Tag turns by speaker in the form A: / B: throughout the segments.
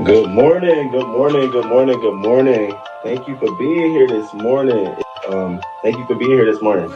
A: Good morning, good morning, good morning, good morning. Thank you for being here this morning. Thank you for being here this morning.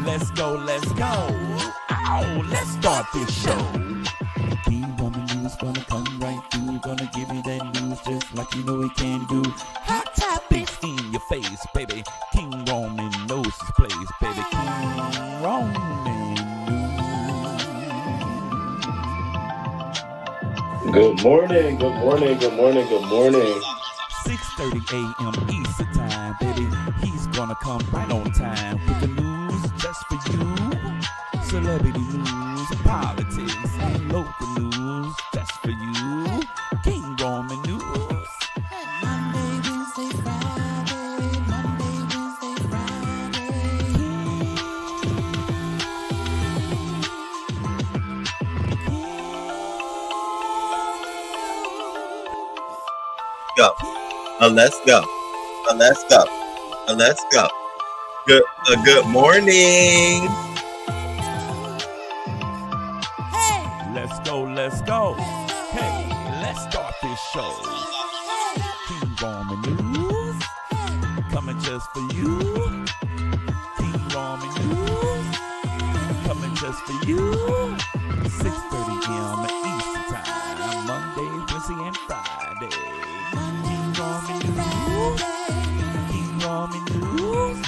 B: Let's go, let's go. Oh, let's start this show. King Roman news gonna come right through. Gonna give you that news just like you know he can do. Hot topics in your face, baby. King Roman knows his place, baby. King Roman news.
A: Good morning, good morning, good morning, good morning.
B: 6:30 a.m. Eastern time, baby. He's gonna come right on time with the news just for you. Celebrity news, politics, and local news just for you. King Roman news. Monday, Wednesday, Friday. Monday, Wednesday, Friday.
C: Go. Let's go. Let's go. Let's go. Good morning.
B: Let's go, let's go. Hey, let's start this show. King Roman news, coming just for you. King Roman news, coming just for you. 6:30 a.m. Eastern time, Monday, Wednesday, and Friday. King Roman news, King Roman news.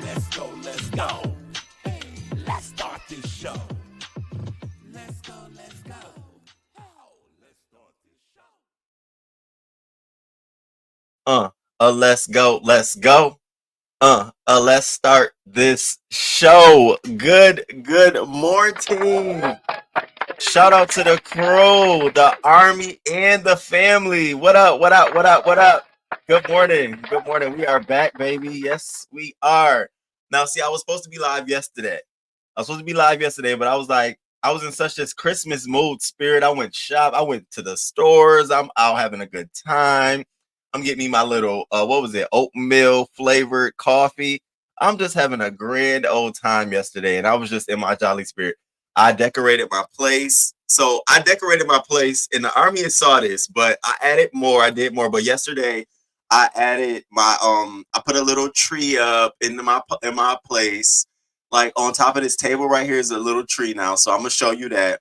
B: Let's go, let's go. Let's start this show. Let's go, let's go. Let's start this show.
C: Let's go. Let's go. Let's start this show. Good morning. Shout out to the crew, the army, and the family. What up? What up? What up? What up? Good morning. Good morning. We are back, baby. Yes, we are. Now, see, I was supposed to be live yesterday. But I was like, I was in such this Christmas mood spirit. I went shop. I went to the stores. I'm out having a good time. I'm getting me my little, oatmeal flavored coffee. I'm just having a grand old time yesterday, and I was just in my jolly spirit. I decorated my place. So I decorated my place, and the army saw this, but I added more. I did more. But yesterday, I added my I put a little tree up in my place. Like on top of this table right here is a little tree now. So I'm gonna show you that.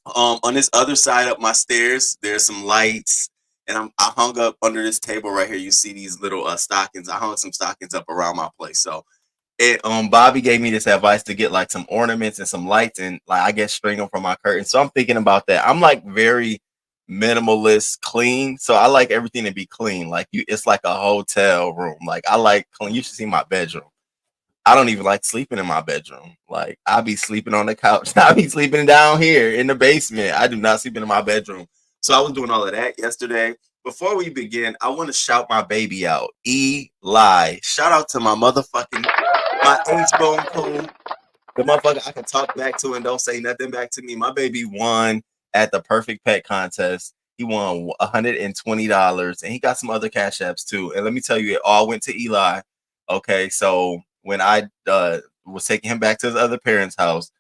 C: On this other side up my stairs, there's some lights, and I hung up under this table right here. You see these little stockings. I hung some stockings up around my place. So Bobby gave me this advice to get like some ornaments and some lights, and like I guess string them from my curtains. So I'm thinking about that. I'm like very minimalist, clean. So I like everything to be clean. Like it's like a hotel room. Like I like clean. You should see my bedroom. I don't even like sleeping in my bedroom. Like I be sleeping on the couch. I be sleeping down here in the basement. I do not sleep in my bedroom. So I was doing all of that yesterday. Before we begin, I want to shout my baby out, Eli. Shout out to my H-bone coon. The motherfucker I can talk back to and don't say nothing back to me. My baby won at the Perfect Pet Contest. He won $120, and he got some other cash apps too. And let me tell you, it all went to Eli. Okay, so when I was taking him back to his other parents' house,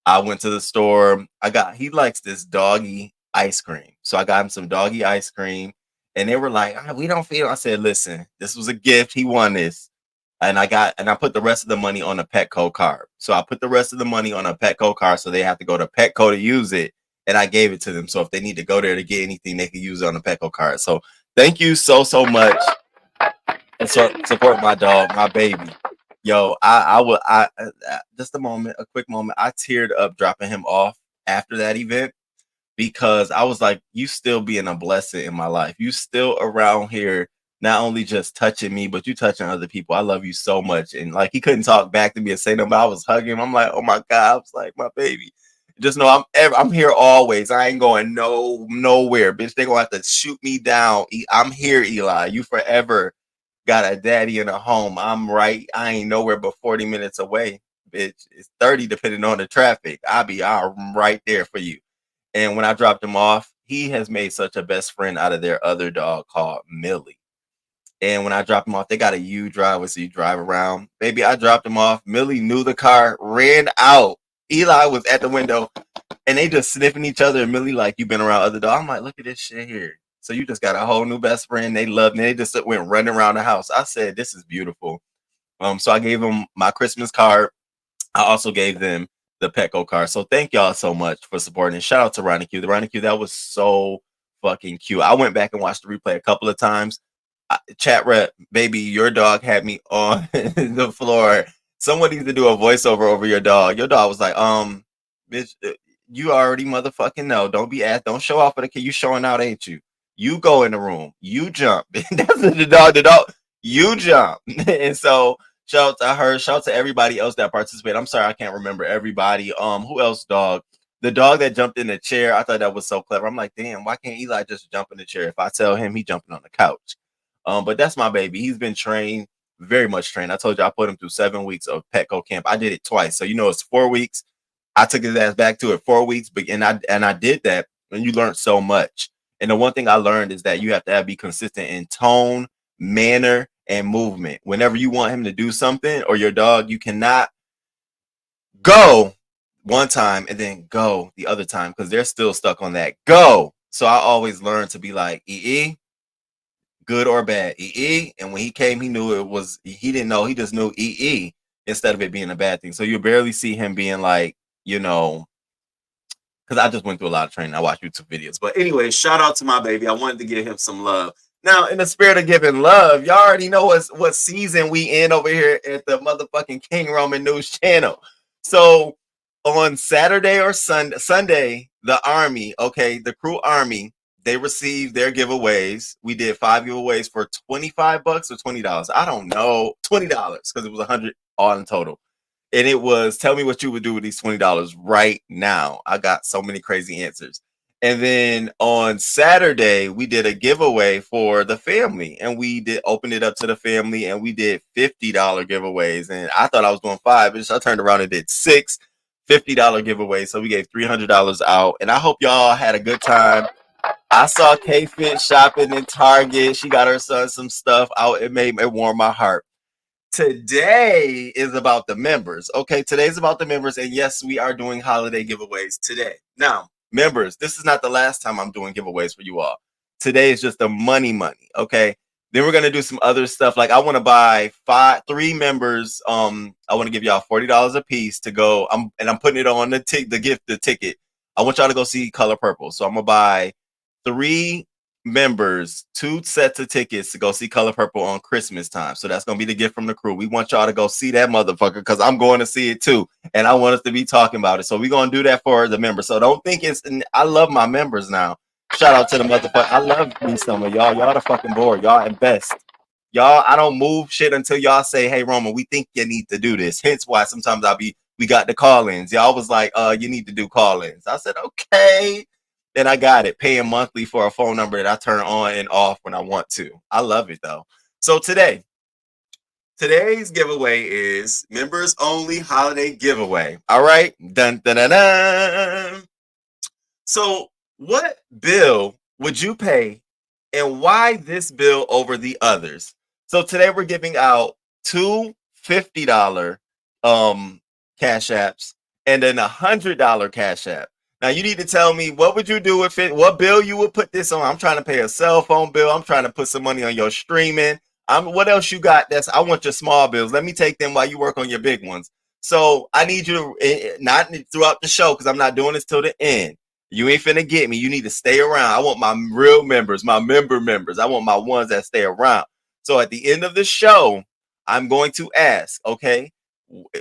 C: I went to the store. He likes this doggy ice cream. So I got him some doggy ice cream, and they were like, we don't feed him. I said, listen, this was a gift. He won this. And I put the rest of the money on a Petco card. So I put the rest of the money on a Petco card, so they have to go to Petco to use it. And I gave it to them. So if they need to go there to get anything, they can use it on the Petco card. So thank you so much. And support my dog, my baby. Yo, just a quick moment. I teared up dropping him off after that event because I was like, you still being a blessing in my life. You still around here not only just touching me, but you touching other people. I love you so much. And like he couldn't talk back to me and say no, but I was hugging him. I'm like, oh my God. I was like, my baby. Just know I'm here always. I ain't going nowhere. Bitch, they gonna have to shoot me down. I'm here, Eli. You forever got a daddy in a home. I'm right. I ain't nowhere but 40 minutes away. Bitch, it's 30 depending on the traffic. I'm right there for you. And when I dropped him off, he has made such a best friend out of their other dog called Millie. And when I dropped him off, they got a U driver, so you drive around. Baby, I dropped him off. Millie knew the car, ran out. Eli was at the window, and they just sniffing each other. And Millie like, you been around other dogs? I'm like, look at this shit here. So you just got a whole new best friend. They loved me. They just went running around the house. I said, this is beautiful. So I gave them my Christmas card. I also gave them the Petco card. So thank y'all so much for supporting. And shout out to Ronnie Q. The Ronnie Q, that was so fucking cute. I went back and watched the replay a couple of times. Chat rep, baby, your dog had me on the floor. Someone needs to do a voiceover over your dog. Your dog was like, bitch, you already motherfucking know. Don't be asked. Don't show off for the kid. You showing out, ain't you? You go in the room. You jump. That's the dog. The dog. You jump. And so shout out to her. Shout out to everybody else that participated. I'm sorry I can't remember everybody. Who else, dog? The dog that jumped in the chair. I thought that was so clever. I'm like, damn, why can't Eli just jump in the chair? If I tell him, he jumping on the couch. But that's my baby. He's been trained, very much trained. I told you I put him through 7 weeks of Petco camp. I did it twice. So it's 4 weeks. I took his ass back to it 4 weeks, but and I did that, and you learn so much. And the one thing I learned is that you have to be consistent in tone, manner, and movement. Whenever you want him to do something or your dog, you cannot go one time and then go the other time because they're still stuck on that go. So I always learn to be like, good or bad, and when he came, he knew it was, he didn't know, he just knew instead of it being a bad thing. So you barely see him being like, because I just went through a lot of training. I watched YouTube videos. But anyway, shout out to my baby. I wanted to give him some love. Now, in the spirit of giving love, y'all already know what season we in over here at the motherfucking King Roman News channel. So on Saturday or Sunday, the Army, the crew Army, they received their giveaways. We did 5 giveaways for $25 or $20. I don't know, $20 because it was $100 all in total. And it was, tell me what you would do with these $20 right now. I got so many crazy answers. And then on Saturday, we did a giveaway for the family, and we did open it up to the family, and we did $50 giveaways. And I thought I was doing 5, but I turned around and did 6 $50 giveaways. So we gave $300 out, and I hope y'all had a good time. I saw K-Fit shopping in Target. She got her son some stuff out. It warmed my heart. Today is about the members. Okay, today's about the members. And yes, we are doing holiday giveaways today. Now, members, this is not the last time I'm doing giveaways for you all. Today is just the money. Okay. Then we're gonna do some other stuff. Like I want to buy 3 members. I want to give y'all $40 a piece to go. I'm putting it on the ticket. I want y'all to go see Color Purple. So I'm gonna buy 3 members 2 sets of tickets to go see Color Purple on Christmas time. So that's gonna be the gift from the crew. We want y'all to go see that motherfucker because I'm going to see it too, and I want us to be talking about it. So we're gonna do that for the members. So don't think I love my members now. Shout out to the motherfucker. I love me some of y'all. Y'all the fucking board. Y'all invest. Y'all, I don't move shit until y'all say, hey Roman, we think you need to do this. Hence why sometimes we got the call-ins. Y'all was like, you need to do call-ins. I said, okay. Then I got it, paying monthly for a phone number that I turn on and off when I want to. I love it though. So today's giveaway is members only holiday giveaway. All right. Dun, dun, dun, dun. So what bill would you pay and why this bill over the others? So today we're giving out 2 $50 cash apps and then $100 cash app. Now you need to tell me what would you do if what bill you would put this on. I'm trying to pay a cell phone bill. I'm trying to put some money on your streaming. What else you got? I want your small bills. Let me take them while you work on your big ones. So I need you to not throughout the show because I'm not doing this till the end. You ain't finna get me. You need to stay around. I want my real members, my member members. I want my ones that stay around. So at the end of the show, I'm going to ask, okay,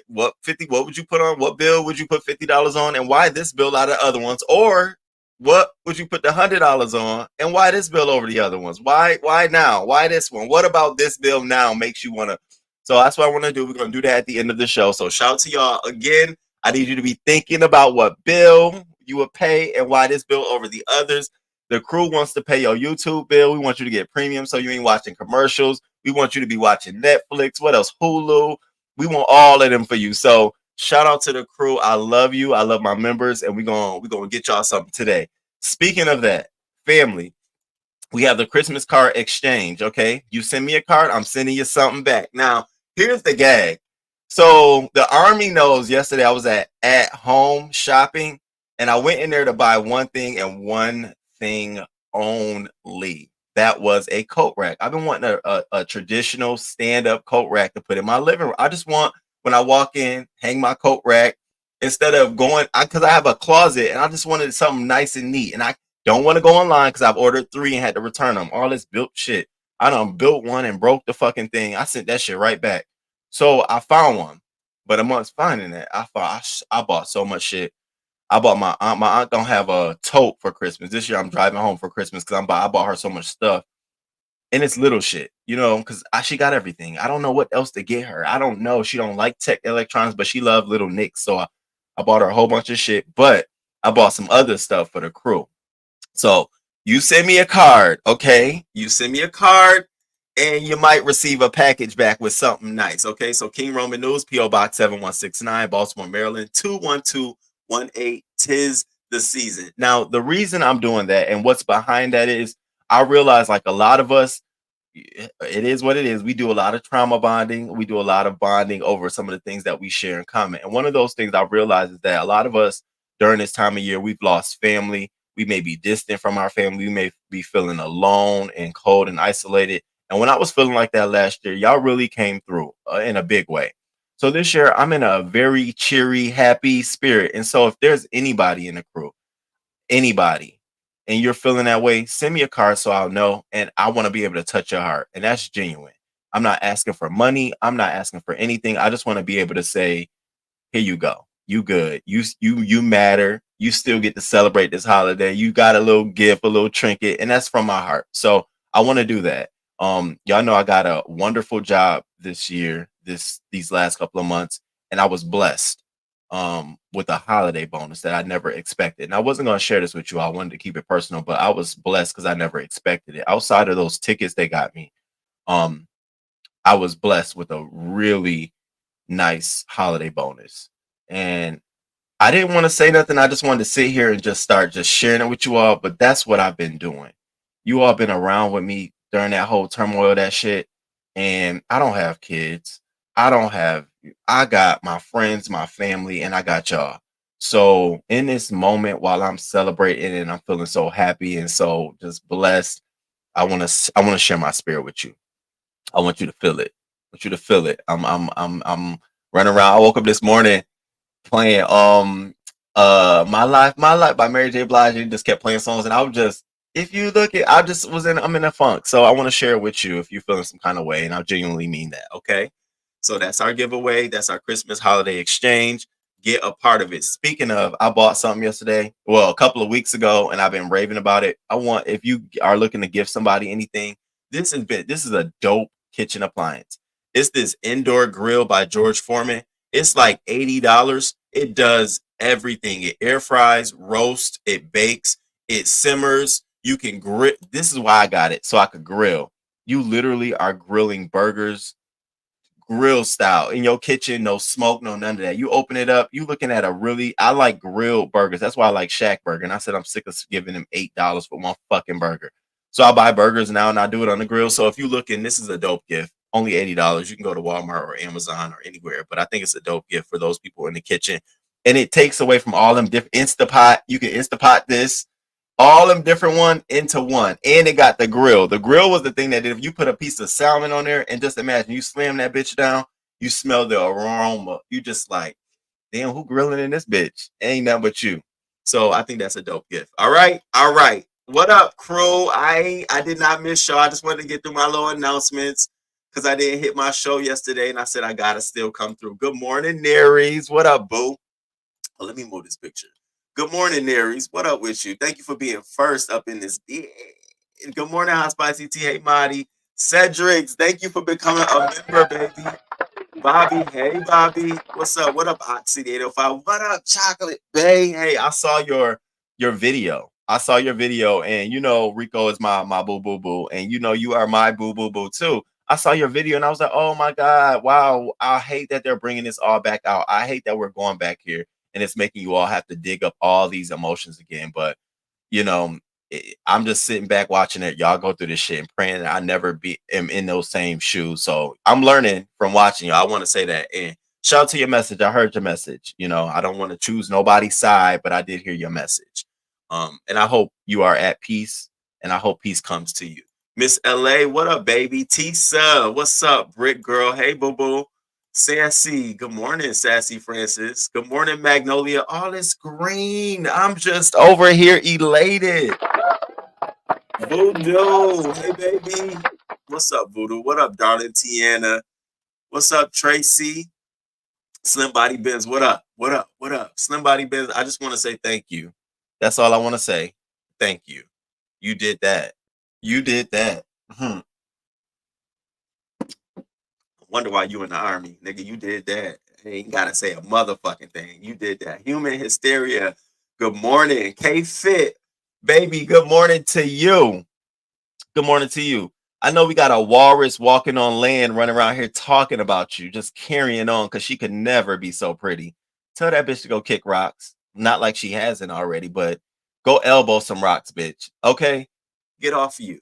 C: what would you put on? What bill would you put $50 on? And why this bill out of other ones? Or What would you put the $100 on, and why this bill over the other ones? Why now? Why this one? What about this bill now makes you want to? So that's what I want to do. We're gonna do that at the end of the show. So shout out to y'all again. I need you to be thinking about what bill you would pay and why this bill over the others. The crew wants to pay your YouTube bill. We want you to get premium so you ain't watching commercials. We want you to be watching Netflix. What else? Hulu. We want all of them for you. So shout out to the crew. I love you. I love my members, and we're gonna get y'all something today. Speaking of that, family, we have the Christmas card exchange. Okay, you send me a card, I'm sending you something back. Now, here's the gag. So the army knows. Yesterday, I was at home shopping, and I went in there to buy one thing and one thing only. That was a coat rack. I've been wanting a traditional stand up coat rack to put in my living room. I just want when I walk in, hang my coat rack instead of going because I have a closet and I just wanted something nice and neat. And I don't want to go online because I've ordered 3 and had to return them. All this built shit. I done built one and broke the fucking thing. I sent that shit right back. So I found one, but amongst finding it, I bought so much shit. I bought my aunt don't have a tote for Christmas this year. I'm driving home for Christmas because I bought her so much stuff, and it's little shit, because she got everything. I don't know what else to get her. I don't know. She don't like tech electronics, but she loved little nicks. So I bought her a whole bunch of shit, but I bought some other stuff for the crew. So you send me a card, okay? You send me a card, and you might receive a package back with something nice, okay? So King Roman News, P.O. Box 7169, Baltimore, Maryland, 21218. Tis the season. Now, the reason I'm doing that and what's behind that is I realize like a lot of us, it is what it is. We do a lot of trauma bonding. We do a lot of bonding over some of the things that we share in common. And one of those things I realize is that a lot of us during this time of year, we've lost family. We may be distant from our family. We may be feeling alone and cold and isolated. And when I was feeling like that last year, y'all really came through in a big way. So this year, I'm in a very cheery, happy spirit. And so if there's anybody in the crew, anybody, and you're feeling that way, send me a card so I'll know. And I want to be able to touch your heart. And that's genuine. I'm not asking for money. I'm not asking for anything. I just want to be able to say, here you go. You good. You matter. You still get to celebrate this holiday. You got a little gift, a little trinket, and that's from my heart. So I want to do that. Y'all know I got a wonderful job this year, these last couple of months, and I was blessed with a holiday bonus that I never expected. And I wasn't gonna share this with you. I wanted to keep it personal, but I was blessed because I never expected it. Outside of those tickets they got me, um, I was blessed with a really nice holiday bonus. And I didn't want to say nothing. I just wanted to sit here and just start just sharing it with you all. But that's what I've been doing. You all been around with me during that whole turmoil, that shit. And I don't have kids. I don't have, I got my friends, my family, and I got y'all. So in this moment while I'm celebrating and I'm feeling so happy and so just blessed, I want to share my spirit with you. I want you to feel it. I want you to feel it. I'm running around. I woke up this morning playing My Life by Mary J. Blige. He just kept playing songs and I was just if you look at I'm in a funk. So I want to share it with you if you're feeling some kind of way. And I genuinely mean that. Okay. So that's our giveaway. That's our Christmas holiday exchange. Get a part of it. Speaking of, I bought something yesterday, well, a couple of weeks ago, and I've been raving about it. I want if you are looking to give somebody anything, this is a dope kitchen appliance. It's this indoor grill by George Foreman. It's like $80. It does everything. It air fries, roast, it bakes, it simmers. You can grill. This is why I got it, so I could grill. You literally are grilling burgers, grill style in your kitchen, no smoke, no none of that. You open it up, you looking at I like grilled burgers. That's why I like Shack Burger. And I said I'm sick of giving them $8 for one fucking burger. So I buy burgers now and I do it on the grill. So if you looking, this is a dope gift. Only $80. You can go to Walmart or Amazon or anywhere, but I think it's a dope gift for those people in the kitchen. And it takes away from all them different Instapot. You can Instapot this all them different one into one. And it got the grill. The grill was the thing that if you put a piece of salmon on there and just imagine you slam that bitch down, you smell the aroma. You just like, damn, who grilling in this bitch? Ain't nothing but you. So I think that's a dope gift. All right. All right. What up, crew? I did not miss y'all. I just wanted to get through my little announcements because I didn't hit my show yesterday and I said I gotta still come through. Good morning, Naries. What up, boo? Oh, let me move this picture Good morning, Naries. What up with you? Thank you for being first up in this. Good morning, Hot Spicy T. Hey, Marty. Cedric, thank you for becoming a member, baby. Bobby, hey Bobby, what's up? What up, Oxy 805? What up, Chocolate Bay? Hey, I saw your video. I saw your video, and you know Rico is my boo boo boo, and you know you are my boo boo boo too. I saw your video, and I was like, oh my god, wow! I hate that they're bringing this all back out. I hate that we're going back here, and it's making you all have to dig up all these emotions again. But you know, I'm just sitting back watching it. Y'all go through this shit and praying that I never be am in those same shoes. So I'm learning from watching you. I want to say that. And shout out to your message. I heard your message. You know, I don't want to choose nobody's side, but I did hear your message. And I hope you are at peace, and I hope peace comes to you. Miss LA, what up, baby? Tisa, what's up, Brick Girl? Hey, boo boo. Sassy, good morning, Sassy Francis. Good morning, Magnolia. All is green. I'm just over here elated. Voodoo, hey baby. What's up, Voodoo? What up, darling Tiana? What's up, Tracy? Slim Body Benz, what up? What up? What up? Slim Body Benz, I just want to say thank you. That's all I want to say. Thank you. You did that. You did that. Wonder why you in the army, nigga. You did that. Ain't gotta say a motherfucking thing. You did that. Human hysteria. Good morning, K Fit, baby. Good morning to you. Good morning to you. I know we got a walrus walking on land, running around here talking about you, just carrying on because she could never be so pretty. Tell that bitch to go kick rocks. Not like she hasn't already, but go elbow some rocks, bitch. Okay, get off you.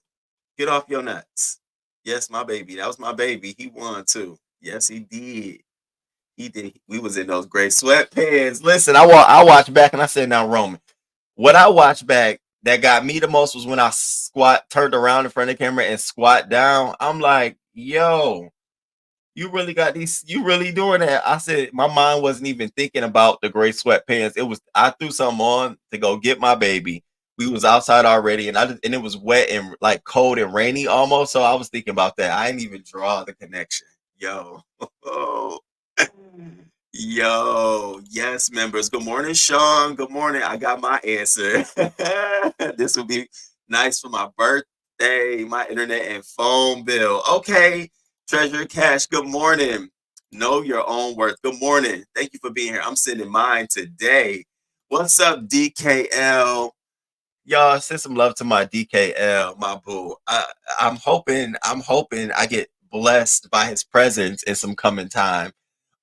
C: Get off your nuts. Yes, my baby. That was my baby. He won too. Yes, he did. He did. We was in those gray sweatpants. Listen, I watched back and I said, now Roman, what I watched back that got me the most was when I turned around in front of the camera and squat down. I'm like, yo, you really got these, you really doing that? I said, my mind wasn't even thinking about the gray sweatpants. It was, I threw something on to go get my baby. We was outside already, and and it was wet and like cold and rainy almost. So I was thinking about that. I didn't even draw the connection. Yo, yo, yes, members. Good morning, Sean. Good morning. I got my answer. This will be nice for my birthday, my internet and phone bill. Okay, Treasure Cash. Good morning. Know your own worth. Good morning. Thank you for being here. I'm sending mine today. What's up, DKL? Y'all send some love to my DKL, my boo. I'm hoping I get blessed by his presence in some coming time.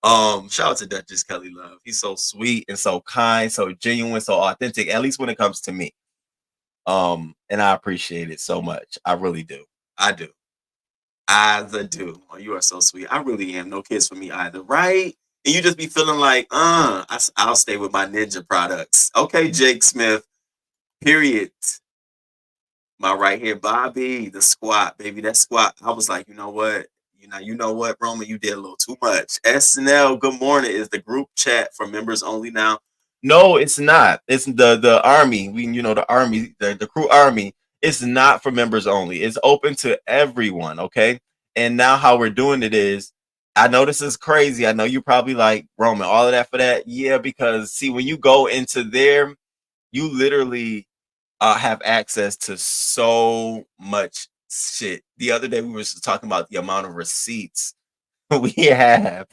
C: Shout out to Duchess Kelly Love. He's so sweet and so kind, so genuine, so authentic, at least when it comes to me. And I appreciate it so much. I really do. I do. I do. Oh, you are so sweet. I really am. No kids for me either, right? And you just be feeling like, I'll stay with my ninja products. Okay, Jake Smith. Period. My right here, Bobby, the squat, baby. That squat. I was like, you know what? You know what, Roman, you did a little too much. SNL, good morning. Is the group chat for members only now? No, it's not. It's the army. The army, the crew army. It's not for members only. It's open to everyone. Okay. And now how we're doing it is, I know this is crazy. I know you probably like Roman, all of that for that. Yeah, because see, when you go into there, you literally have access to so much shit. The other day we were just talking about the amount of receipts we have.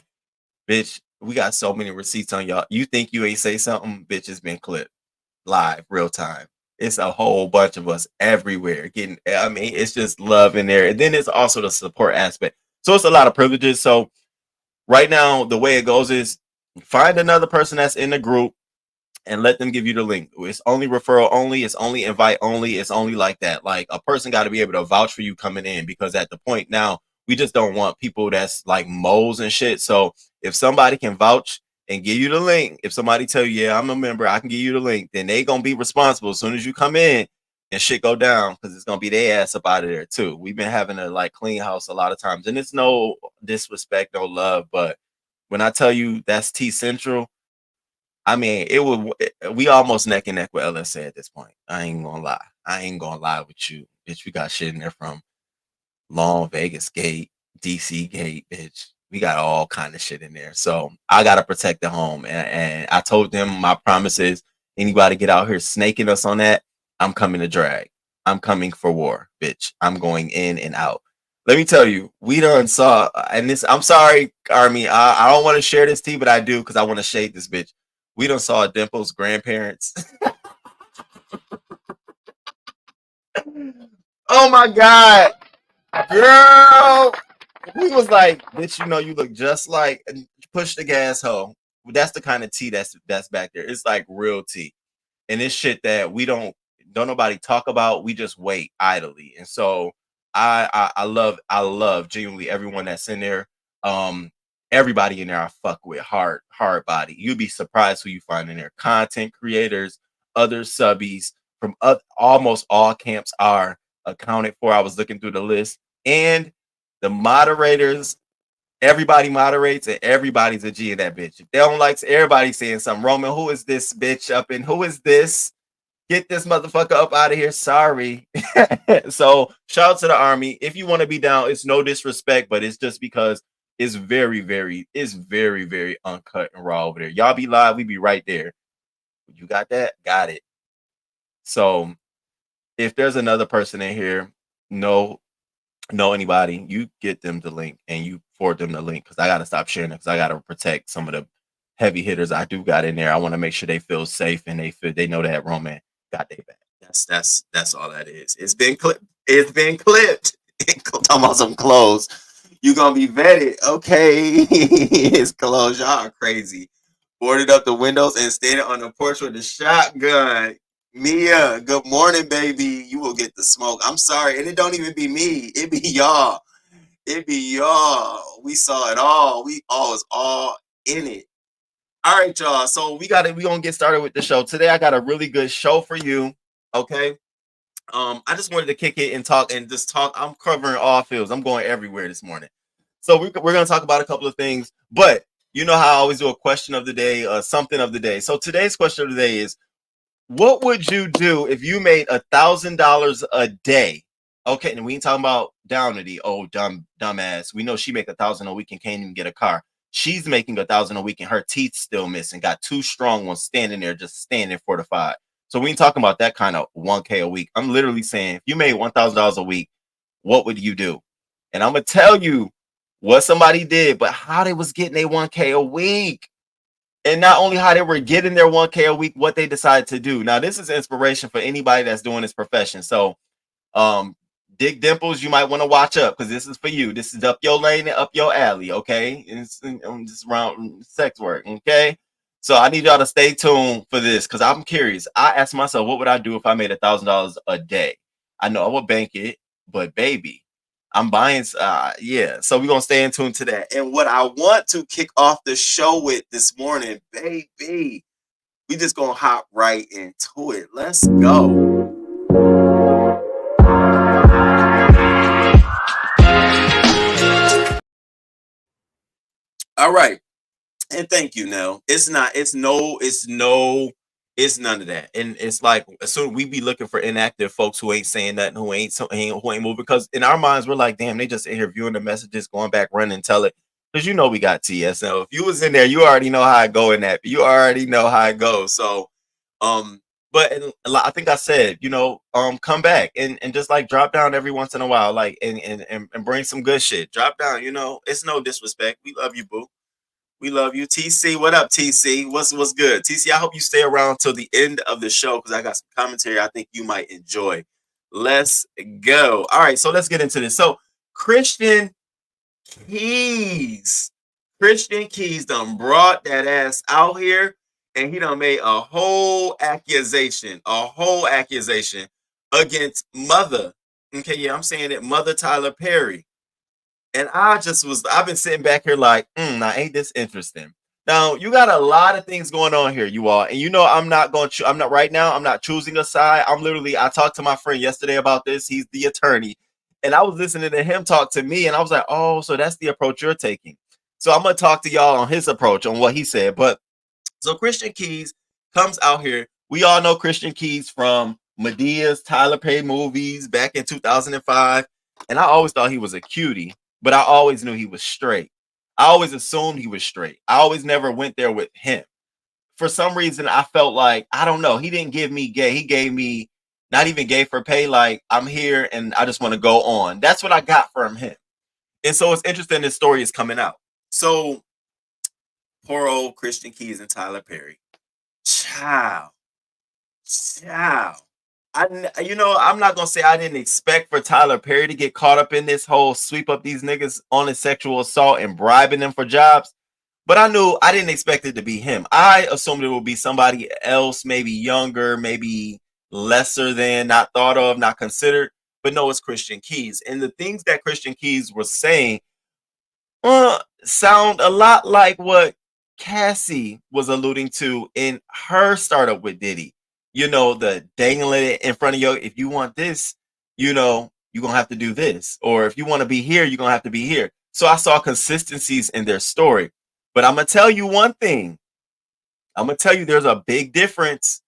C: Bitch, we got so many receipts on y'all. You think you ain't say something? Bitch, it's been clipped live, real time. It's a whole bunch of us everywhere getting, I mean, it's just love in there. And then it's also the support aspect. So it's a lot of privileges. So right now, the way it goes is find another person that's in the group and let them give you the link. It's only referral only. It's only invite only. It's only like that. Like a person got to be able to vouch for you coming in, because at the point now, we just don't want people that's like moles and shit. So if somebody can vouch and give you the link, if somebody tell you, yeah, I'm a member, I can give you the link, then they going to be responsible as soon as you come in and shit go down, because it's going to be their ass up out of there too. We've been having a like clean house a lot of times, and it's no disrespect, no love. But when I tell you that's T Central, I mean, we almost neck and neck with LSA at this point. I ain't gonna lie. I ain't gonna lie with you, bitch. We got shit in there from Long Vegas Gate, DC Gate, bitch. We got all kind of shit in there. So I gotta protect the home, and I told them my promises. Anybody get out here snaking us on that, I'm coming to drag. I'm coming for war, bitch. I'm going in and out. Let me tell you, we done saw, and this, I'm sorry, Army, I don't want to share this tea, but I do because I want to shade this bitch. We done saw Dimple's grandparents. Oh my God, girl. He was like, bitch, you know, you look just like, and push the gas hoe. That's the kind of tea that's back there. It's like real tea. And it's shit that we don't nobody talk about. We just wait idly. And so I love genuinely everyone that's in there. Um, everybody in there I fuck with hard body. You'd be surprised who you find in there. Content creators, other subbies from almost all camps are accounted for. I was looking through the list, and the moderators, everybody moderates and everybody's a G in that bitch. If they don't like everybody saying something, Roman, who is this bitch up in? Who is this? Get this motherfucker up out of here. Sorry. So shout out to the Army. If you want to be down, it's no disrespect, but it's just because it's very uncut and raw over there. Y'all be live, we be right there. You got that? Got it. So if there's another person in here, no know anybody, you get them the link and you forward them the link because I gotta stop sharing it because I gotta protect some of the heavy hitters I do got in there. I want to make sure they feel safe and they know that Roman got their back. That's all that is. It's been clipped. It's been clipped. Talking about some clothes. You gonna be vetted. Okay. His clothes. Y'all are crazy. Boarded up the windows and standing on the porch with the shotgun. Mia, good morning, baby. You will get the smoke. I'm sorry. And it don't even be me. It be y'all. It be y'all. We saw it all. We all was all in it. All right, y'all. So we gonna get started with the show. Today I got a really good show for you. Okay. I just wanted to kick it and talk and just talk. I'm covering all fields. I'm going everywhere this morning. So we're gonna talk about a couple of things, but you know how I always do a question of the day, something of the day. So today's question of the day is, what would you do if you made $1,000 a day? Okay, and we ain't talking about Downity, oh dumbass. We know she make 1,000 a week and can't even get a car. She's making 1,000 a week and her teeth still missing. Got two strong ones standing there, just standing fortified. So we ain't talking about that kind of 1K a week. I'm literally saying, if you made $1,000 a week, what would you do? And I'm gonna tell you what somebody did, but how they was getting a 1K a week. And not only how they were getting their 1K a week, what they decided to do. Now, this is inspiration for anybody that's doing this profession. So, Dick Dimples, you might want to watch up because this is for you. This is up your lane and up your alley, okay? It's just around sex work, okay? So I need y'all to stay tuned for this because I'm curious. I asked myself, what would I do if I made $1,000 a day? I know I would bank it, but baby, I'm buying. Yeah. So we're gonna stay in tune to that. And what I want to kick off the show with this morning, baby, we just gonna hop right into it. Let's go. All right. And thank you, Nell. It's none of that. And it's like as soon we be looking for inactive folks who ain't saying nothing, who ain't moving. Because in our minds, we're like, damn, they just interviewing the messages, going back, running and tell it. Because you know we got TSL. If you was in there, you already know how I go in that. You already know how it goes. So but I think I said, come back and just like drop down every once in a while, like and bring some good shit. Drop down, it's no disrespect. We love you, boo. We love you. TC, what up, TC? What's good? TC, I hope you stay around till the end of the show because I got some commentary I think you might enjoy. Let's go. All right, so let's get into this. So Christian Keys. Christian Keys done brought that ass out here and he done made a whole accusation against Mother. Okay, yeah, I'm saying it, Mother Tyler Perry. And I've been sitting back here like, now ain't this interesting? Now, you got a lot of things going on here, you all. And I'm not choosing a side. I talked to my friend yesterday about this. He's the attorney. And I was listening to him talk to me. And I was like, oh, so that's the approach you're taking. So I'm going to talk to y'all on his approach, on what he said. But so Christian Keys comes out here. We all know Christian Keys from Medea's Tyler Perry movies back in 2005. And I always thought he was a cutie. But I always knew he was straight. I always assumed he was straight. I always never went there with him. for some reason I felt like, I don't know, he didn't give me gay. He gave me not even gay for pay. Like, I'm here and I just want to go on. That's what I got from him. And so it's interesting this story is coming out. So poor old Christian Keys and Tyler Perry. Child. Child. I'm not gonna say I didn't expect for Tyler Perry to get caught up in this whole sweep up these niggas on a sexual assault and bribing them for jobs. But I knew I didn't expect it to be him. I assumed it would be somebody else, maybe younger, maybe lesser than, not thought of, not considered. But no, it's Christian Keys. And the things that Christian Keys was saying sound a lot like what Cassie was alluding to in her startup with Diddy. The dangling it in front of you. If you want this, you're going to have to do this. Or if you want to be here, you're going to have to be here. So I saw consistencies in their story. But I'm going to tell you one thing. I'm going to tell you there's a big difference.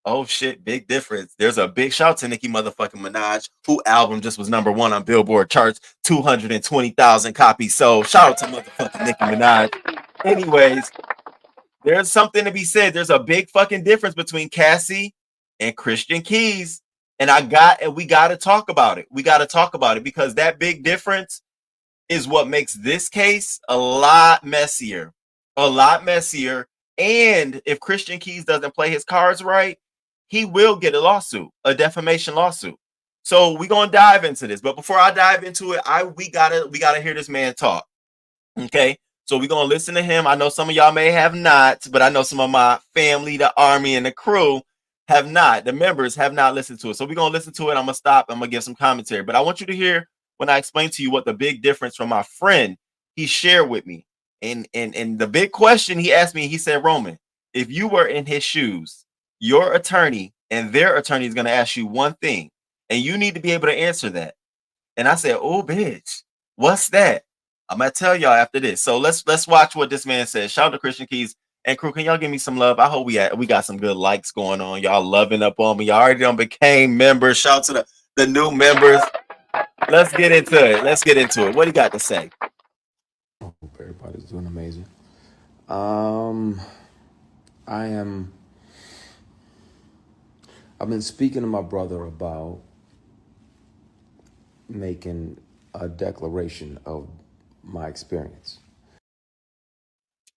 C: Oh shit, big difference. There's a big shout to Nicki motherfucking Minaj, who album just was number 1 on Billboard charts, 220,000 copies. So shout out to motherfucking Nicki Minaj. Anyways, there's something to be said. There's a big fucking difference between Cassie and Christian Keys. And we got to talk about it. We got to talk about it because that big difference is what makes this case a lot messier. A lot messier. And if Christian Keys doesn't play his cards right, he will get a lawsuit, a defamation lawsuit. So we're gonna dive into this. But before I dive into it, we gotta hear this man talk. Okay. So we're gonna listen to him. I know some of y'all may have not, but I know some of my family, the army, and the crew have not. The members have not listened to it. So we're gonna listen to it. I'm gonna stop. I'm gonna give some commentary. But I want you to hear when I explain to you what the big difference from my friend he shared with me. And the big question he asked me, he said, Roman, if you were in his shoes, your attorney and their attorney is going to ask you one thing, and you need to be able to answer that. And I said, oh, bitch, what's that? I'm going to tell y'all after this. So let's watch what this man says. Shout out to Christian Keys and crew. Can y'all give me some love? I hope we got some good likes going on. Y'all loving up on me. Y'all already done became members. Shout out to the new members. Let's get into it. What do you got to say?
D: Hope everybody's doing amazing. I've been speaking to my brother about making a declaration of my experience.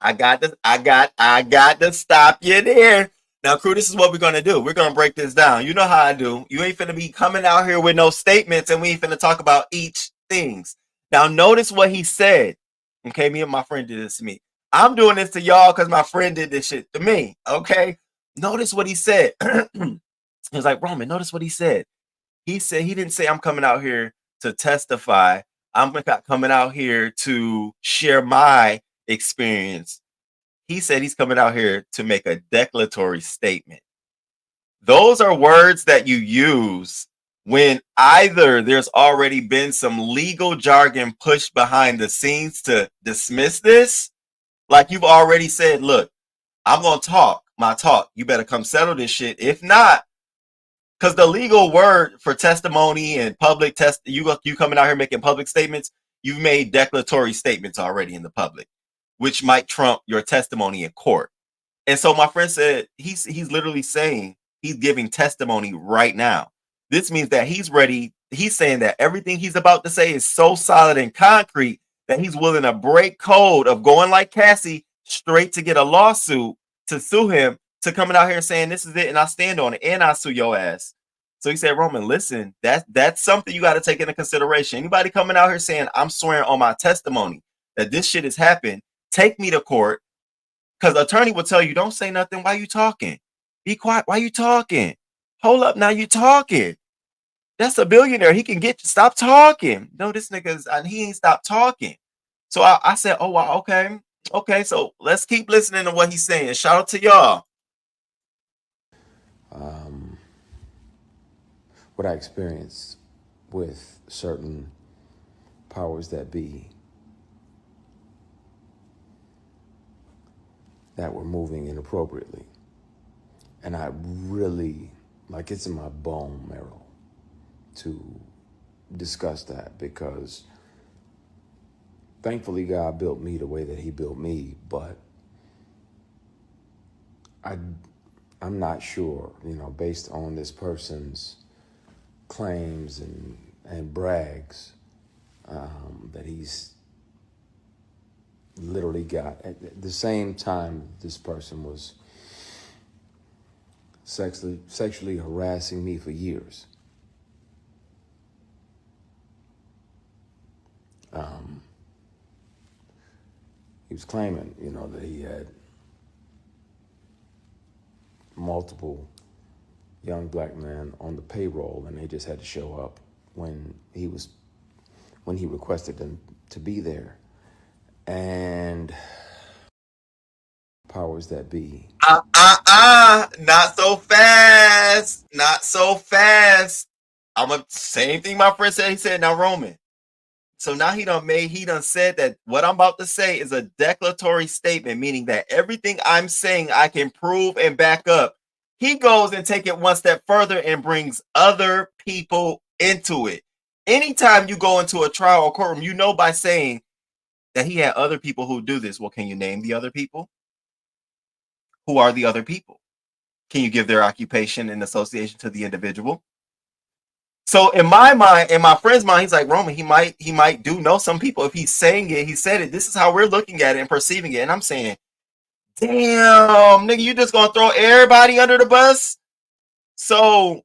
C: I got to stop you there. Now, crew, this is what we're gonna do. We're gonna break this down. You know how I do. You ain't finna be coming out here with no statements, and we ain't finna talk about each things. Now, notice what he said. Okay, me and my friend did this to me. I'm doing this to y'all because my friend did this shit to me. Okay, notice what he said. He was like, Roman, notice what he said. He said he didn't say I'm coming out here to testify. I'm coming out here to share my experience. He said he's coming out here to make a declaratory statement. Those are words that you use when either there's already been some legal jargon pushed behind the scenes to dismiss this, like you've already said, look, I'm going to talk my talk. You better come settle this shit. If not, because the legal word for testimony and public you coming out here making public statements, you've made declaratory statements already in the public, which might trump your testimony in court. And so my friend said he's literally saying he's giving testimony right now. This means that he's ready. He's saying that everything he's about to say is so solid and concrete that he's willing to break code of going like Cassie straight to get a lawsuit to sue him, to coming out here and saying this is it and I stand on it and I sue your ass. So he said, Roman, listen, that's something you got to take into consideration. Anybody coming out here saying I'm swearing on my testimony that this shit has happened, take me to court, because the attorney will tell you, don't say nothing. Why you talking? Be quiet. Why you talking? Hold up. Now you talking. That's a billionaire. He can get you. Stop talking. No, this nigga's, he ain't stopped talking. So I said, oh, wow, okay. Okay, so let's keep listening to what he's saying. Shout out to y'all.
D: What I experienced with certain powers that be that were moving inappropriately. And I really, like, it's in my bone marrow to discuss that, because thankfully God built me the way that he built me, but I'm not sure, based on this person's claims and brags, that he's literally got at the same time this person was sexually harassing me for years. He was claiming, that he had multiple young black men on the payroll, and they just had to show up when he requested them to be there. And powers that be.
C: Not so fast. Not so fast. Same thing my friend said. He said, now Roman. So now he done said that what I'm about to say is a declaratory statement, meaning that everything I'm saying I can prove and back up. He goes and take it one step further and brings other people into it. Anytime you go into a trial or courtroom, you know by saying that he had other people who do this. Well, can you name the other people? Who are the other people? Can you give their occupation and association to the individual? So in my mind, in my friend's mind, he's like, Roman, he might do know some people. If he's saying it, he said it. This is how we're looking at it and perceiving it. And I'm saying, damn, nigga, you just gonna throw everybody under the bus? So,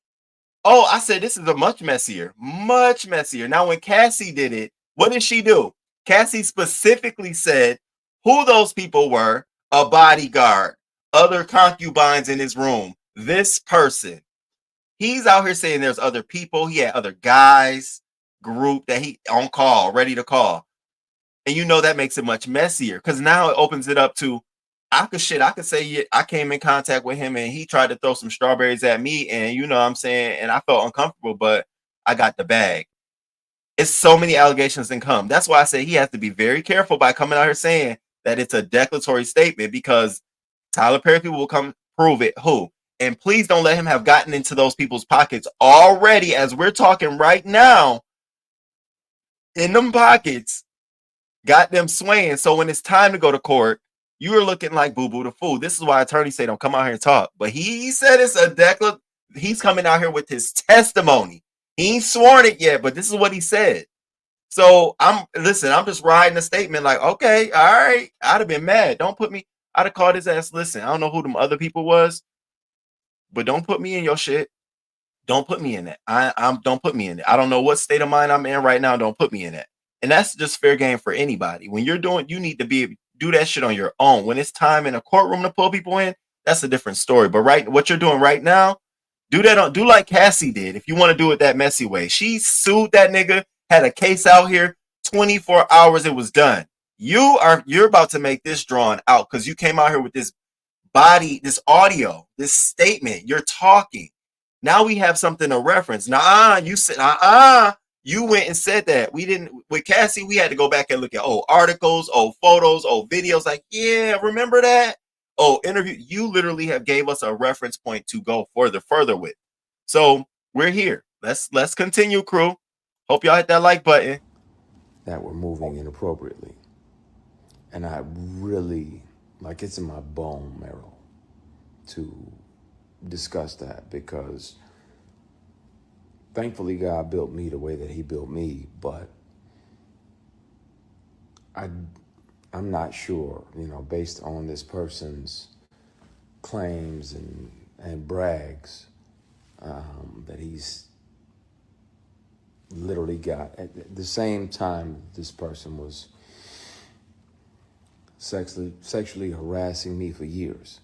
C: I said this is a much messier. Now, when Cassie did it, what did she do? Cassie specifically said who those people were: a bodyguard, other concubines in his room, this person. He's out here saying there's other people. He had other guys, group that he on call, ready to call. And that makes it much messier because now it opens it up to, I could say I came in contact with him and he tried to throw some strawberries at me. And what I'm saying, and I felt uncomfortable, but I got the bag. It's so many allegations that come. That's why I say he has to be very careful by coming out here saying that it's a declaratory statement, because Tyler Perry people will come prove it. Who? And please don't let him have gotten into those people's pockets already as we're talking right now. In them pockets, got them swaying. So when it's time to go to court, you are looking like Boo Boo the Fool. This is why attorneys say don't come out here and talk. But he said it's a declaration. He's coming out here with his testimony. He ain't sworn it yet, but this is what he said. So I'm just riding the statement like, okay, all right. I'd have been mad. Don't put me. I'd have called his ass. Listen, I don't know who them other people was, but don't put me in your shit. Don't put me in that. Don't put me in it. I don't know what state of mind I'm in right now. Don't put me in that. And that's just fair game for anybody. When you're doing, you need to do that shit on your own. When it's time in a courtroom to pull people in, that's a different story. But what you're doing right now, do like Cassie did. If you want to do it that messy way, she sued that nigga, had a case out here, 24 hours, it was done. You're about to make this drawn out because you came out here with this this audio, this statement. You're talking. Now we have something to reference. You said, you went and said that. We didn't, with Cassie, we had to go back and look at old articles, old photos, old videos. Like, yeah, remember that? Interview. You literally have gave us a reference point to go further with. So we're here. Let's continue, crew. Hope y'all hit that like button.
D: That were moving inappropriately. And I really, it's in my bone marrow to discuss that, because thankfully God built me the way that he built me, but I'm not sure, based on this person's claims and brags, that he's literally got at the same time this person was sexually harassing me for years.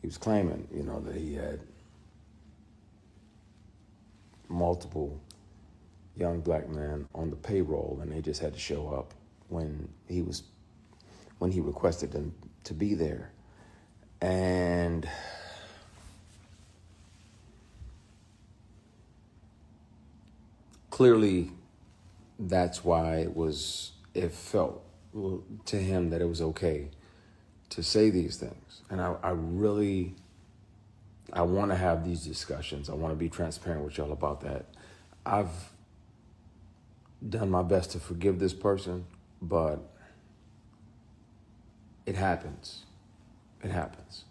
D: He was claiming, that he had multiple young black men on the payroll, and they just had to show up when he requested them to be there. And clearly that's why it felt to him that it was okay to say these things. And I want to have these discussions. I want to be transparent with y'all about that. I've done my best to forgive this person, but it happens. It happens.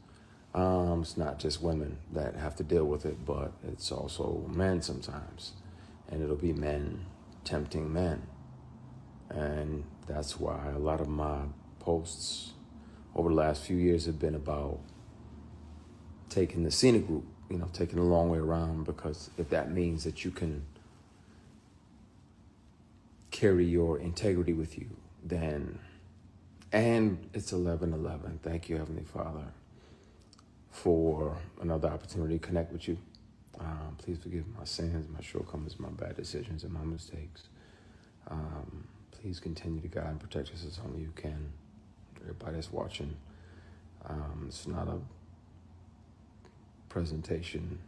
D: It's not just women that have to deal with it, but it's also men sometimes. And it'll be men tempting men. And that's why a lot of my posts over the last few years have been about taking the scenic route, taking the long way around, because if that means that you can carry your integrity with you, then, and it's 11:11. Thank you, Heavenly Father, for another opportunity to connect with you. Please forgive my sins, my shortcomings, my bad decisions, and my mistakes. Please continue to guide and protect us as only you can. Everybody that's watching, it's not a presentation.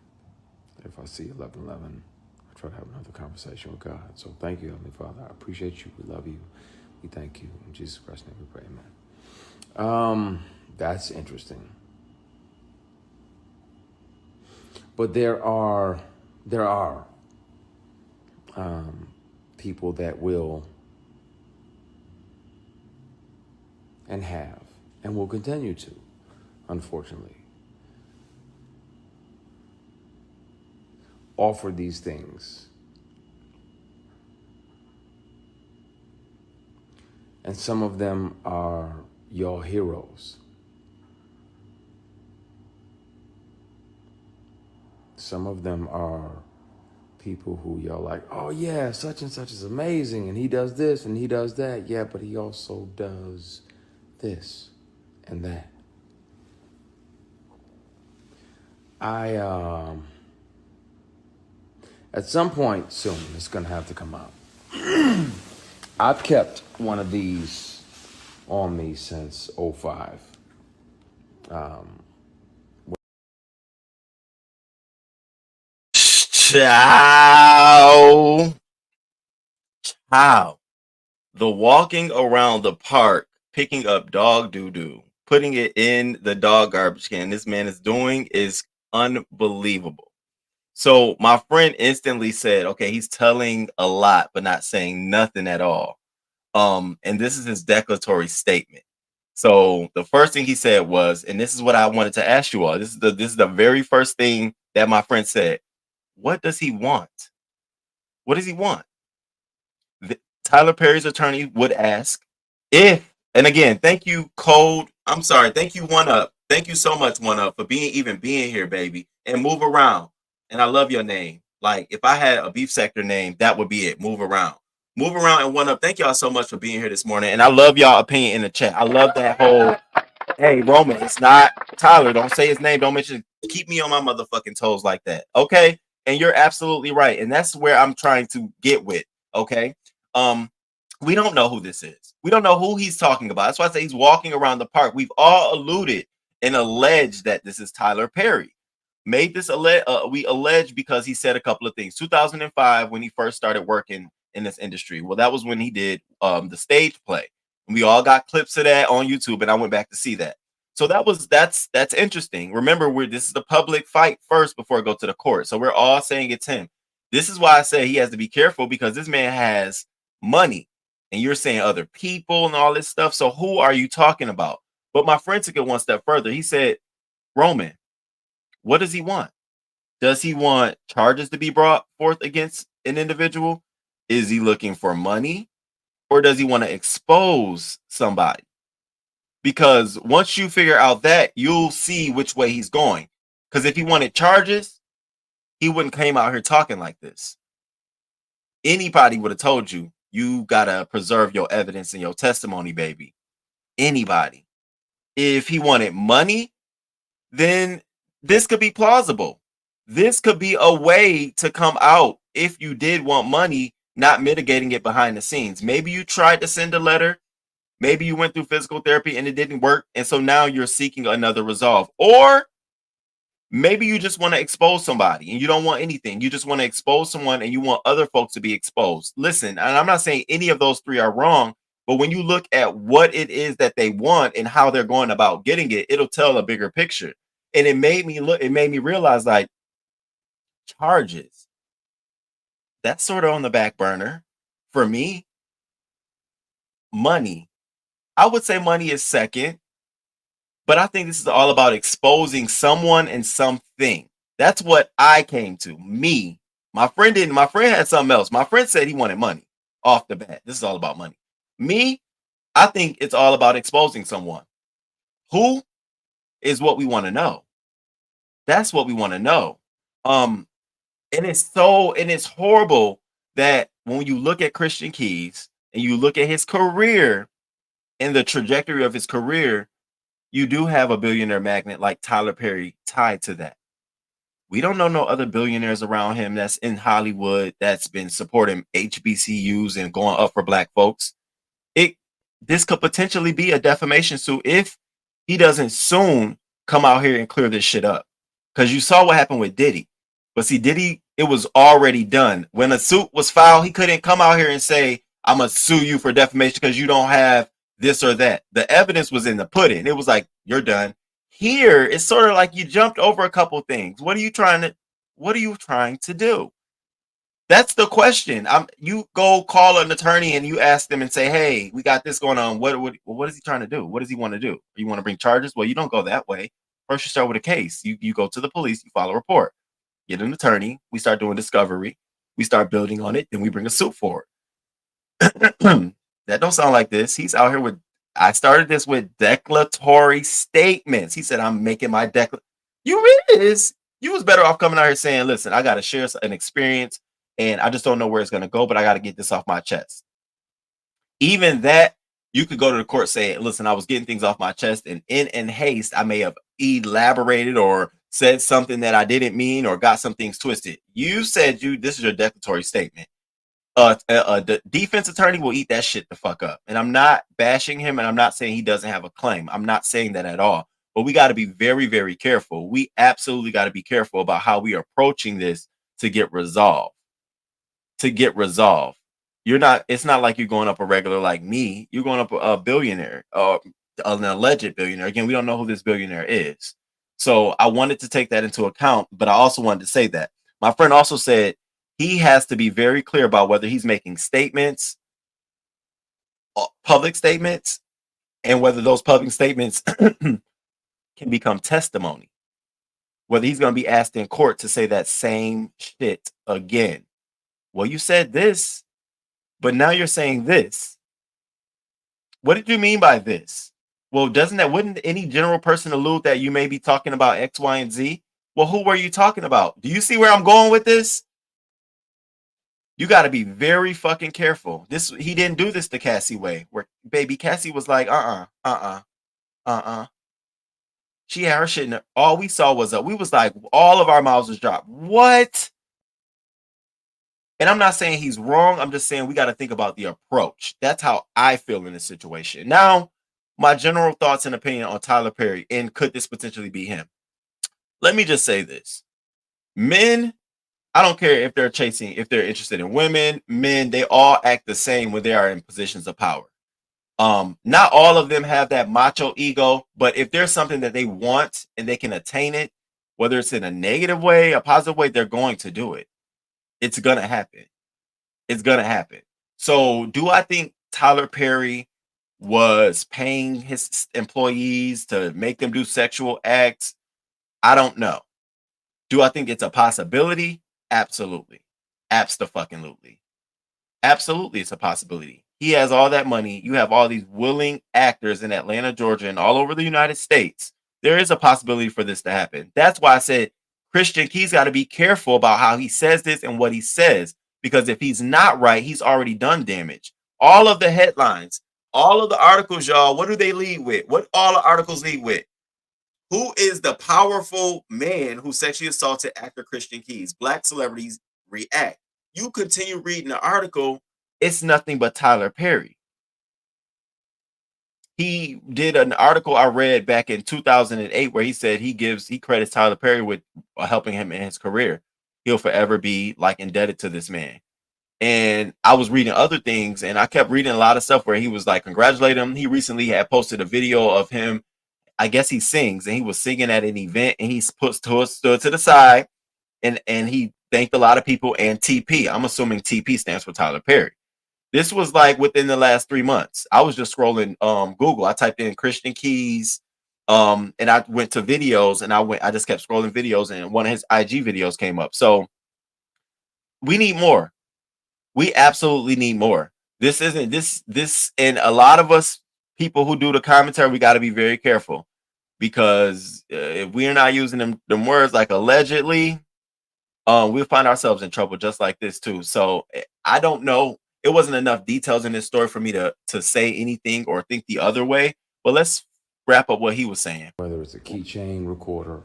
D: If I see 11:11, I try to have another conversation with God. So thank you, Heavenly Father. I appreciate you. We love you. We thank you. In Jesus Christ's name we pray, amen. That's interesting. But there are people that will and have and will continue to, unfortunately, offer these things. And some of them are your heroes. Some of them are people who y'all like, oh yeah, such and such is amazing, and he does this and he does that. Yeah, but he also does this and that. At some point soon, it's gonna have to come out. I've kept one of these on me since 2005.
C: Ciao. How? The walking around the park, picking up dog doo-doo, putting it in the dog garbage can this man is doing is unbelievable. So my friend instantly said, okay, he's telling a lot, but not saying nothing at all. And this is his declaratory statement. So the first thing he said was, and this is what I wanted to ask you all. This is the very first thing that my friend said. What does he want? What does he want? Tyler Perry's attorney would ask if, and again, thank you, Code. I'm sorry, thank you, One Up. Thank you so much, One Up, for being here, baby, and move around. And I love your name. Like if I had a beef sector name, that would be it. Move around, and One Up. Thank y'all so much for being here this morning, and I love y'all opinion in the chat. I love that whole. Hey, Roman, it's not Tyler. Don't say his name. Don't mention. Keep me on my motherfucking toes like that, okay? And you're absolutely right, and that's where I'm trying to get with. Okay, we don't know who this is. We don't know who he's talking about. That's why I say he's walking around the park. We've all alluded and alleged that this is Tyler Perry. Made this we allege because he said a couple of things. 2005, when he first started working in this industry. Well, that was when he did the stage play. And we all got clips of that on YouTube, and I went back to see that. So that's interesting. Remember, this is the public fight first before it go to the court. So we're all saying it's him. This is why I say he has to be careful, because this man has money, and you're saying other people and all this stuff. So who are you talking about? But my friend took it one step further. He said, Roman, what does he want? Does he want charges to be brought forth against an individual? Is he looking for money? Or does he want to expose somebody? Because once you figure out that, you'll see which way he's going. Because if he wanted charges, he wouldn't came out here talking like this. Anybody would have told you, you got to preserve your evidence and your testimony, baby. Anybody. If he wanted money, then this could be plausible. This could be a way to come out if you did want money, not mitigating it behind the scenes. Maybe you tried to send a letter. Maybe you went through physical therapy and it didn't work. And so now you're seeking another resolve. Or maybe you just want to expose somebody and you don't want anything. You just want to expose someone and you want other folks to be exposed. Listen, and I'm not saying any of those three are wrong, but when you look at what it is that they want and how they're going about getting it, it'll tell a bigger picture. And it made me realize, like, charges, that's sort of on the back burner. for me, money. I would say money is second, but I think this is all about exposing someone and something. That's what I came to. Me. My friend didn't. My friend had something else. My friend said he wanted money off the bat. This is all about money. Me, I think it's all about exposing someone. Who is what we want to know. That's what we want to know. Um, and it's horrible that when you look at Christian Keys and you look at his career and the trajectory of his career, you do have a billionaire magnet like Tyler Perry tied to that. We don't know no other billionaires around him that's in Hollywood that's been supporting HBCUs and going up for black folks. It This could potentially be a defamation suit if he doesn't soon come out here and clear this shit up. Because you saw what happened with Diddy. But see, Diddy, it was already done. When a suit was filed, he couldn't come out here and say, I'm going to sue you for defamation because you don't have this or that. The evidence was in the pudding. It was like, you're done. Here, it's sort of like you jumped over a couple things. What are you trying to do? That's the question. You go call an attorney and you ask them and say, "Hey, we got this going on. What is he trying to do? What does he want to do? You want to bring charges? Well, you don't go that way. First, you start with a case. You go to the police. You file a report. Get an attorney. We start doing discovery. We start building on it. Then we bring a suit forward. That don't sound like this. He's out here with. I started this with declaratory statements. He said, "I'm making my You is. You was better off coming out here saying, "Listen, I got to share an experience." And I just don't know where it's going to go, but I got to get this off my chest. Even that, you could go to the court saying, listen, I was getting things off my chest, and in haste, I may have elaborated or said something that I didn't mean or got some things twisted. You said this is your declaratory statement. The defense attorney will eat that shit the fuck up. And I'm not bashing him, and I'm not saying he doesn't have a claim. I'm not saying that at all. But we got to be very, very careful. We absolutely got to be careful about how we are approaching this to get resolved. It's not like you're going up a regular like me. You're going up a billionaire, an alleged billionaire. Again, we don't know who this billionaire is. So I wanted to take that into account, but I also wanted to say that. My friend also said he has to be very clear about whether he's making statements, public statements, and whether those public statements can become testimony. Whether he's going to be asked in court to say that same shit again. Well, you said this, but now you're saying this. What did you mean by this? Well, wouldn't any general person allude that you may be talking about X, Y, and Z? Well, who were you talking about? Do you see where I'm going with this? You got to be very fucking careful. He didn't do this the Cassie way, where baby Cassie was like, She had her shit in there. All we saw was we was like, all of our mouths was dropped. What? And I'm not saying he's wrong. I'm just saying we got to think about the approach. That's how I feel in this situation. Now, my general thoughts and opinion on Tyler Perry, and could this potentially be him? Let me just say this. Men, I don't care if they're interested in women, men, they all act the same when they are in positions of power. Not all of them have that macho ego, but if there's something that they want and they can attain it, whether it's in a negative way, a positive way, they're going to do it. It's going to happen. It's going to happen. So do I think Tyler Perry was paying his employees to make them do sexual acts? I don't know. Do I think it's a possibility? Absolutely. Abso-fucking-lutely. Absolutely, it's a possibility. He has all that money. You have all these willing actors in Atlanta, Georgia, and all over the United States. There is a possibility for this to happen. That's why I said Christian Key's got to be careful about how he says this and what he says, because if he's not right, he's already done damage. All of the headlines, all of the articles, y'all, what do they lead with? What all the articles lead with? Who is the powerful man who sexually assaulted actor Christian Keys? Black celebrities react. You continue reading the article, it's nothing but Tyler Perry. He did an article I read back in 2008 where he said he credits Tyler Perry with helping him in his career. He'll forever be like indebted to this man. And I was reading other things, and I kept reading a lot of stuff where he was like congratulating him. He recently had posted a video of him. I guess he sings, and he was singing at an event, and he stood to the side, and he thanked a lot of people and TP. I'm assuming TP stands for Tyler Perry. This was like within the last 3 months. I was just scrolling Google. I typed in Christian Keys, and I went to videos, and I just kept scrolling videos, and one of his IG videos came up. So we need more. We absolutely need more. This isn't this, and a lot of us people who do the commentary, we got to be very careful, because if we're not using them words like allegedly, we'll find ourselves in trouble just like this too. So I don't know. It wasn't enough details in this story for me to say anything or think the other way. But let's wrap up what he was saying.
D: Whether it's a keychain recorder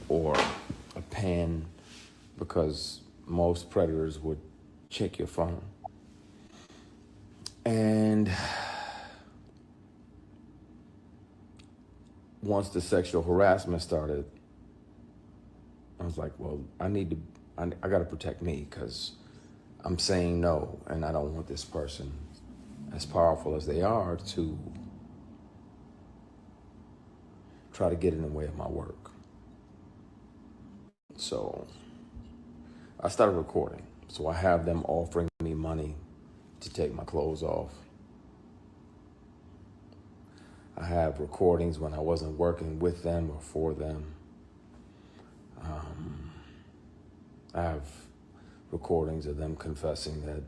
D: or a pen, because most predators would check your phone. And once the sexual harassment started, I was like, well, I got to protect me, because I'm saying no, and I don't want this person, as powerful as they are, to try to get in the way of my work. So I started recording. So I have them offering me money to take my clothes off. I have recordings when I wasn't working with them or for them. I have recordings of them confessing that,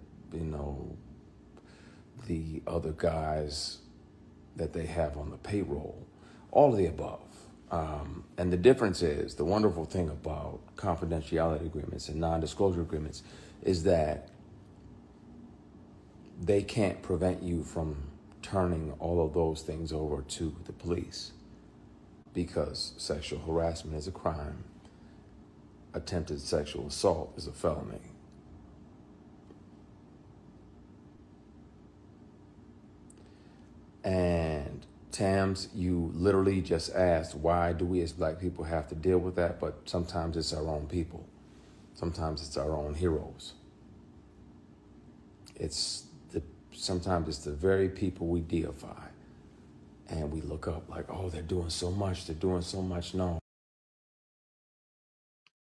D: the other guys that they have on the payroll, all of the above. And the difference is, the wonderful thing about confidentiality agreements and non-disclosure agreements is that they can't prevent you from turning all of those things over to the police, because sexual harassment is a crime. Attempted sexual assault is a felony. And Tams, you literally just asked, why do we as Black people have to deal with that? But sometimes it's our own people. Sometimes it's our own heroes. Sometimes it's the very people we deify, and we look up like, oh, they're doing so much. No.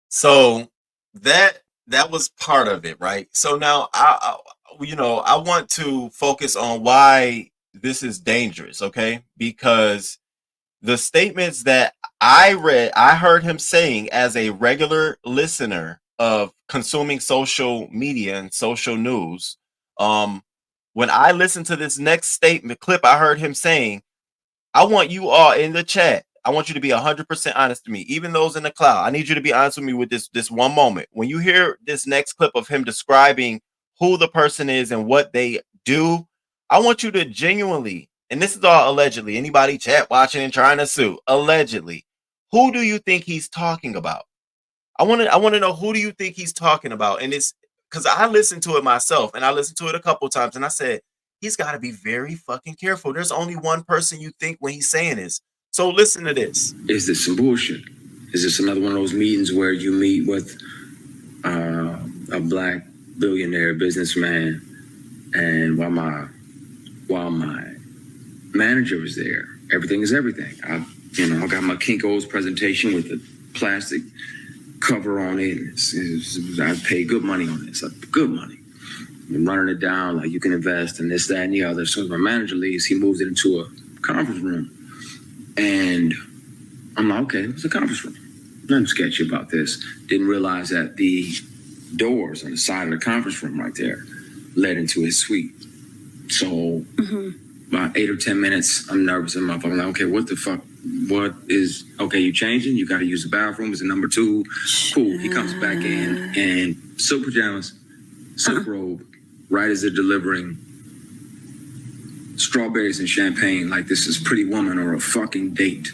C: So that was part of it, right? So now I want to focus on why this is dangerous, okay? Because the statements that I heard him saying as a regular listener of consuming social media and social news. When I listened to this next statement clip, I heard him saying, I want you all in the chat, I want you to be 100% honest to me. Even those in the cloud, I need you to be honest with me with this one moment. When you hear this next clip of him describing who the person is and what they do, I want you to genuinely, and this is all allegedly, anybody chat watching and trying to sue, allegedly, who do you think he's talking about? I want to know, who do you think he's talking about? And it's because I listened to it myself, and I listened to it a couple times, and I said, he's got to be very fucking careful. There's only one person you think when he's saying this. So listen to this.
E: Is this some bullshit? Is this another one of those meetings where you meet with a Black billionaire businessman, and while my manager was there, everything is everything. I got my Kinko's presentation with the plastic cover on it. I paid good money on this, good money. I'm running it down like you can invest in this, that, and the other. As soon as my manager leaves, he moves it into a conference room. And I'm like, okay, it's a conference room. Nothing sketchy about this. Didn't realize that the doors on the side of the conference room right there led into his suite. So about 8 or 10 minutes, I'm nervous. I'm like, okay, what the fuck? What is, okay, you changing? You got to use the bathroom. Is it number 2? Cool. He comes back in silk pajamas, silk robe, right as they're delivering strawberries and champagne like this is Pretty Woman or a fucking date.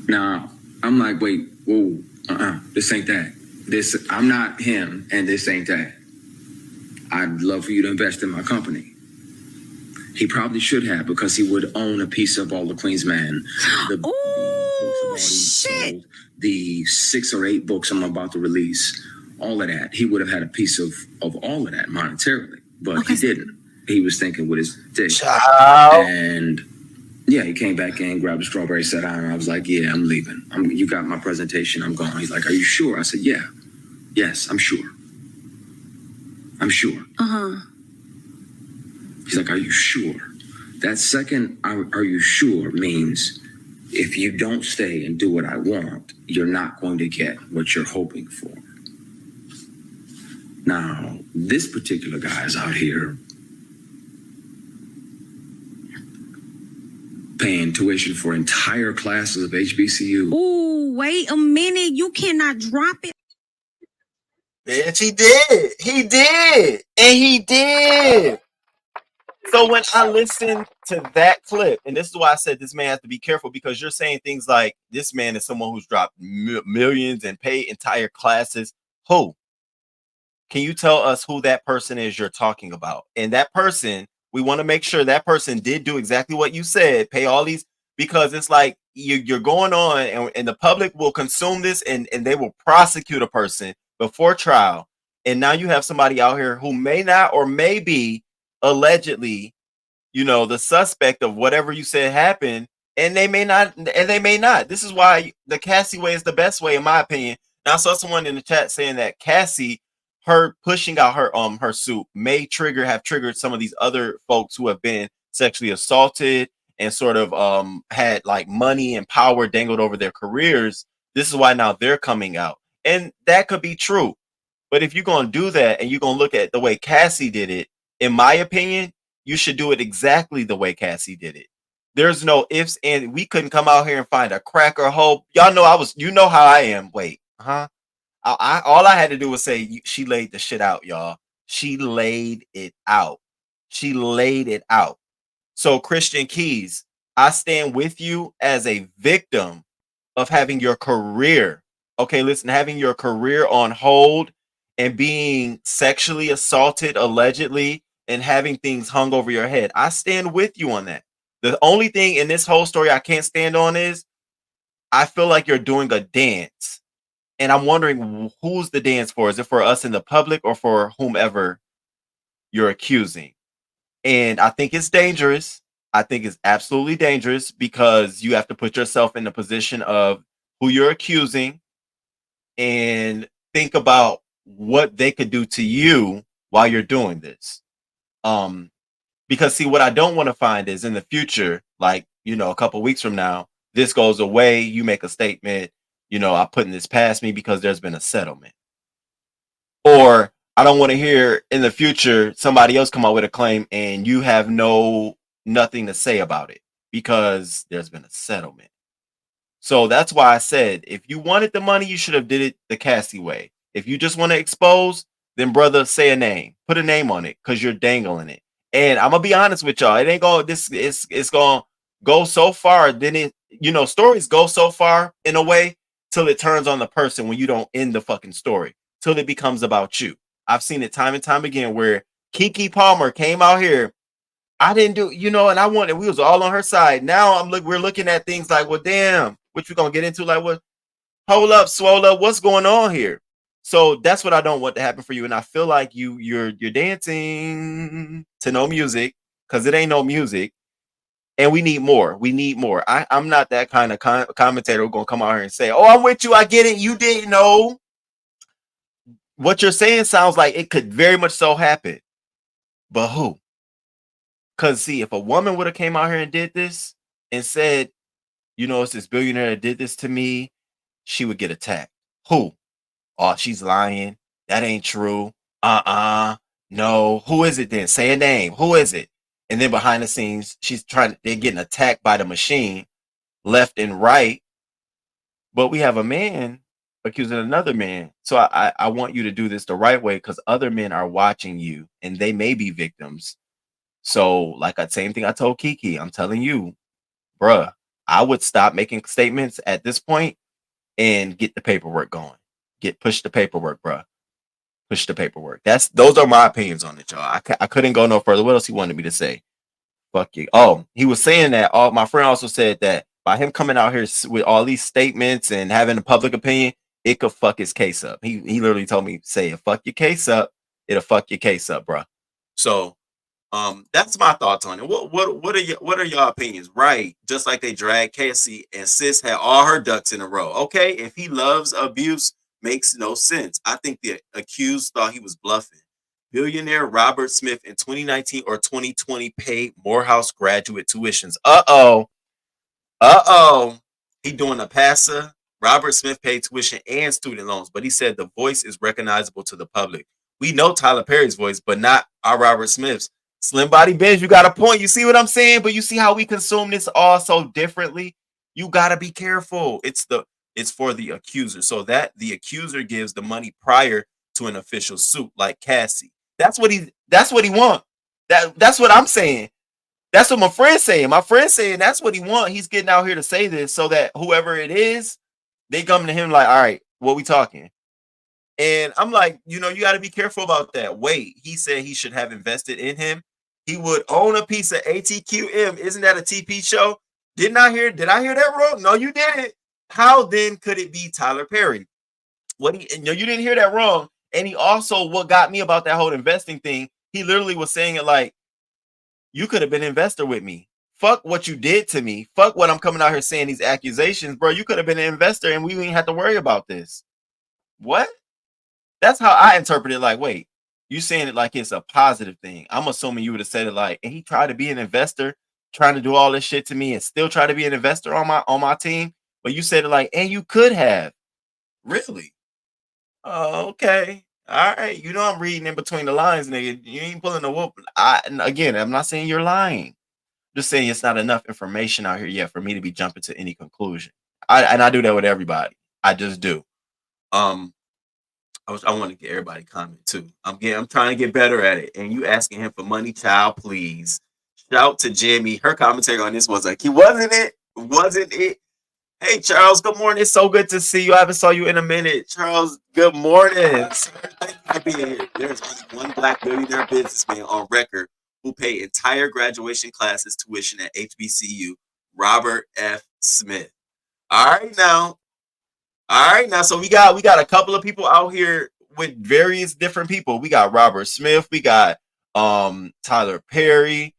E: Now, I'm like, wait, whoa, this ain't that. I'm not him, and this ain't that. I'd love for you to invest in my company. He probably should have, because he would own a piece of all the Queen's Man. Shit. The 6 or 8 books I'm about to release, all of that. He would have had a piece of all of that monetarily, but he didn't. He was thinking with his dick. And Yeah, he came back in, grabbed a strawberry, sat down, and I was like, yeah, I'm leaving. You got my presentation, I'm gone. He's like, are you sure? I said, yeah. Yes, I'm sure. I'm sure. He's like, are you sure? That second, are you sure, means if you don't stay and do what I want, you're not going to get what you're hoping for. Now, this particular guy is out here paying tuition for entire classes of HBCU.
F: Ooh, wait a minute. You cannot drop it.
C: Bitch, he did. He did. And he did. So when I listened to that clip, and this is why I said this man has to be careful, because you're saying things like this man is someone who's dropped millions and paid entire classes. Who? Can you tell us who that person is you're talking about? And that person, we want to make sure that person did do exactly what you said, pay all these, because it's like you're going on and the public will consume this and they will prosecute a person before trial. And now you have somebody out here who may not or may be allegedly, the suspect of whatever you said happened, and they may not, This is why the Cassie way is the best way, in my opinion. Now I saw someone in the chat saying that Cassie, her pushing out her suit may have triggered some of these other folks who have been sexually assaulted and sort of had like money and power dangled over their careers. This is why now they're coming out. And that could be true. But if you're going to do that and you're going to look at the way Cassie did it, in my opinion, you should do it exactly the way Cassie did it. There's no ifs, and we couldn't come out here and find a crack or hope. Y'all know how I am. Wait, all I had to do was say she laid the shit out, y'all. She laid it out. She laid it out. So Christian Keys, I stand with you as a victim of having your career. Okay, listen, having your career on hold and being sexually assaulted allegedly and having things hung over your head. I stand with you on that. The only thing in this whole story I can't stand on is I feel like you're doing a dance. And I'm wondering who's the dance for? Is it for us in the public or for whomever you're accusing? And I think it's dangerous. I think it's absolutely dangerous because you have to put yourself in the position of who you're accusing and think about what they could do to you while you're doing this. Because see, what I don't want to find is in the future, like, a couple of weeks from now, this goes away. You make a statement, I'm putting this past me because there's been a settlement. Or I don't want to hear in the future somebody else come out with a claim and you have nothing to say about it because there's been a settlement. So that's why I said, if you wanted the money, you should have did it the Cassie way. If you just want to expose, then brother, say a name, put a name on it because you're dangling it. And I'm gonna be honest with y'all, it ain't gonna it's gonna go so far. Then stories go so far in a way till it turns on the person when you don't end the fucking story, till it becomes about you. I've seen it time and time again where Kiki Palmer came out here. I didn't do, and we was all on her side. Now we're looking at things like, well, damn, which we're gonna get into, like, what? Hold up, swole up, what's going on here? So that's what I don't want to happen for you. And I feel like you're dancing to no music because it ain't no music. And we need more. We need more. I'm not that kind of commentator who's gonna come out here and say, "Oh, I'm with you. I get it. You didn't know." What you're saying sounds like it could very much so happen, but who? Because see, if a woman would have came out here and did this and said, it's this billionaire that did this to me, she would get attacked. Who? Oh, she's lying. That ain't true. No. Who is it then? Say a name. Who is it? And then behind the scenes, they're getting attacked by the machine left and right. But we have a man accusing another man. So I want you to do this the right way because other men are watching you and they may be victims. So like the same thing I told Kiki, I'm telling you, bruh, I would stop making statements at this point and get the paperwork going. Push the paperwork, bruh. Push the paperwork. Those are my opinions on it, y'all. I couldn't go no further. What else he wanted me to say? Fuck you. Oh, he was saying that. My friend also said that by him coming out here with all these statements and having a public opinion, it could fuck his case up. He literally told me, say, fuck your case up. It'll fuck your case up, bruh. So That's my thoughts on it. What are y'all opinions? Right, just like they dragged Cassie and Sis had all her ducks in a row. Okay, if he loves abuse, makes no sense. I think the accused thought he was bluffing. Billionaire Robert Smith in 2019 or 2020 paid Morehouse graduate tuitions. He doing a PASA. Robert Smith paid tuition and student loans, but he said the voice is recognizable to the public. We know Tyler Perry's voice, but not our Robert Smith's. Slim Body Benz, you got a point. You see what I'm saying? But you see how we consume this all so differently? You gotta be careful. It's for the accuser. So that the accuser gives the money prior to an official suit, like Cassie. That's what he want. That's what I'm saying. That's what my friend's saying. My friend's saying that's what he want. He's getting out here to say this so that whoever it is, they come to him like, all right, what we talking? And I'm like, you got to be careful about that. Wait, he said he should have invested in him. He would own a piece of ATQM. Isn't that a TP show? Did I hear that wrong? No, you didn't. How then could it be Tyler Perry? You didn't hear that wrong. And he also, what got me about that whole investing thing, he literally was saying it like, you could have been an investor with me. Fuck what you did to me. Fuck what I'm coming out here saying these accusations, bro. You could have been an investor and we didn't have to worry about this. What? That's how I interpret it. Like, wait, you saying it like it's a positive thing. I'm assuming you would have said it like, and he tried to be an investor, trying to do all this shit to me and still try to be an investor on my team. But you said it like, and you could have. Really? Oh, okay. All right. I'm reading in between the lines, nigga. You ain't pulling a whoop. Again, I'm not saying you're lying. Just saying it's not enough information out here yet for me to be jumping to any conclusion. I do that with everybody. I just do. I want to get everybody comment too. I'm trying to get better at it. And you asking him for money, child, please. Shout to Jimmy. Her commentary on this was like, he wasn't it. Wasn't it? Hey, Charles, good morning. It's so good to see you. I haven't saw you in a minute. Charles, good morning. Sir, thank you for being here. There's only one black billionaire businessman on record who paid entire graduation classes tuition at HBCU, Robert F. Smith. All right, now. So we got a couple of people out here with various different people. We got Robert Smith. We got Tyler Perry.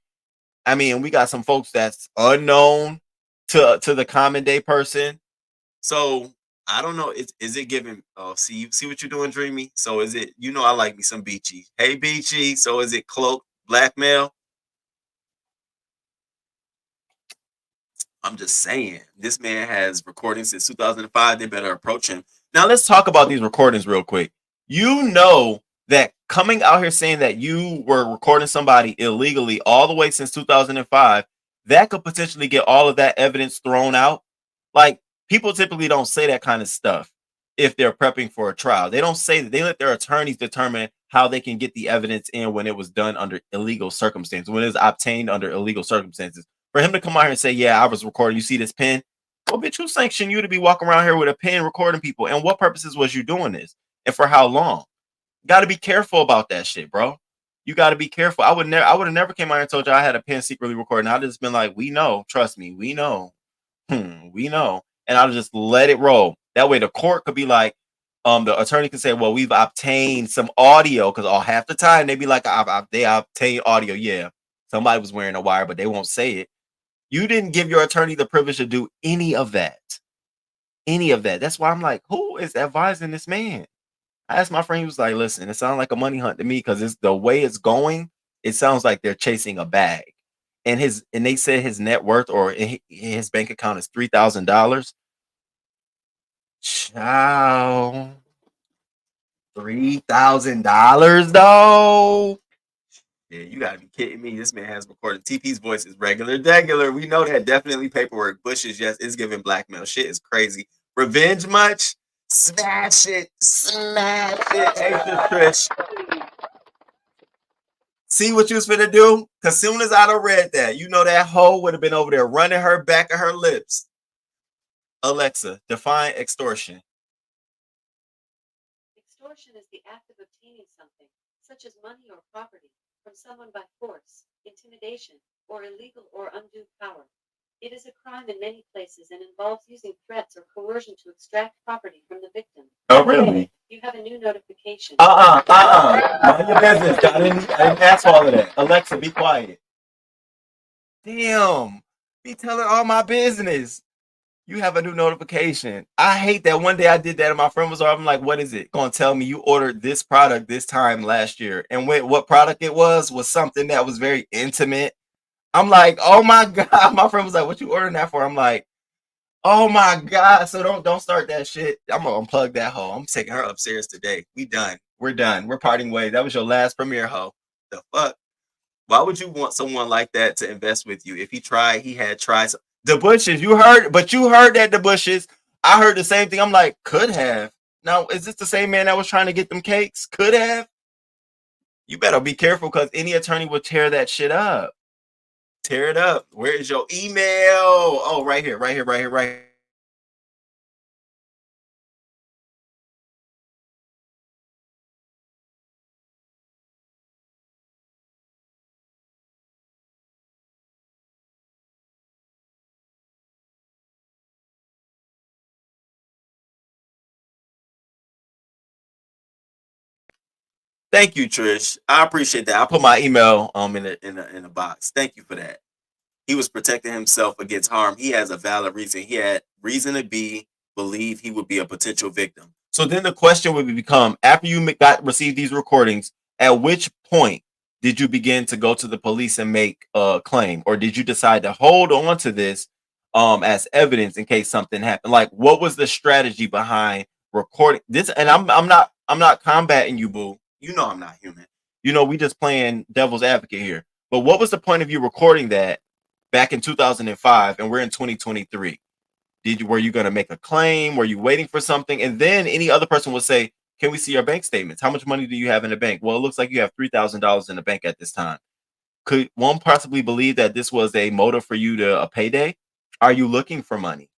C: I mean, we got some folks that's unknown to the common day person. So I don't know. Is it giving? Oh, see what you're doing, Dreamy. So is it? I like me some Beachy. Hey, Beachy. So is it cloak blackmail? I'm just saying. This man has recordings since 2005. They better approach him. Now let's talk about these recordings real quick. You know that coming out here saying that you were recording somebody illegally all the way since 2005, that could potentially get all of that evidence thrown out. Like, people typically don't say that kind of stuff if they're prepping for a trial. They don't say that. They let their attorneys determine how they can get the evidence in when it was done under illegal circumstances, when it was obtained under illegal circumstances. For him to come out here and say, yeah, I was recording, you see this pen? Well, bitch, who sanctioned you to be walking around here with a pen recording people? And what purposes was you doing this? And for how long? Got to be careful about that shit, bro. You got to be careful. I would have never came out here and told you I had a pen secretly recording. I'd just been like, we know, trust me, we know. We know. And I'll just let it roll. That way the court could be like, the attorney can say, well, we've obtained some audio, because all half the time they be like, they obtained audio. Yeah, somebody was wearing a wire, but they won't say it. You didn't give your attorney the privilege to do any of that. Any of that. That's why I'm like, who is advising this man? I asked my friend, he was like, listen, it sounds like a money hunt to me, because it's the way it's going. It sounds like they're chasing a bag. And they said his net worth or his bank account is $3,000. Ciao. $3,000 though. Yeah, you gotta be kidding me. This man has recorded. TP's voice is regular. We know that. Definitely paperwork. Bushes, yes, is giving blackmail. Shit is crazy. Revenge much? Smash it. Hey, Trish. See what you was finna do? Cause soon as I'd have read that, that hoe would have been over there running her back of her lips. Alexa, define extortion.
G: Extortion is the act of obtaining something, such as money or property, from someone by force, intimidation, or illegal or undue power. It is a crime in many places and involves using threats or coercion to extract property from the victim.
C: Oh, really?
G: You have a new notification. notification.
C: Mind your business. I didn't ask for all of that. Alexa, be quiet. Damn. Be telling all my business. You have a new notification. I hate that one day I did that and my friend was over. I'm like, what is it? Gonna tell me you ordered this product this time last year. And what product it was something that was very intimate. I'm like, oh my God. My friend was like, what you ordering that for? I'm like, oh my God. So don't start that shit. I'm gonna unplug that hoe. I'm taking her upstairs today. We done. We're done. We're parting ways. That was your last premiere hoe. The fuck? Why would you want someone like that to invest with you? If he had tried. The Bushes, you heard that the Bushes. I heard the same thing. I'm like, could have. Now, is this the same man that was trying to get them cakes? Could have. You better be careful because any attorney will tear that shit up. Tear it up. Where is your email? Oh, right here, right here, right here, right here. Thank you, Trish. I appreciate that. I'll put my email in a box. Thank you for that. He was protecting himself against harm. He has a valid reason. He had reason to believe he would be a potential victim. So then the question would become: after you received these recordings, at which point did you begin to go to the police and make a claim, or did you decide to hold on to this as evidence in case something happened? Like, what was the strategy behind recording this? And I'm not combating you, boo. You know I'm not human. You know we just playing devil's advocate here. But what was the point of you recording that back in 2005 and we're in 2023? Were you going to make a claim? Were you waiting for something? And then any other person would say, can we see your bank statements? How much money do you have in the bank? Well, it looks like you have $3,000 in the bank at this time. Could one possibly believe that this was a motive for you to a payday? Are you looking for money?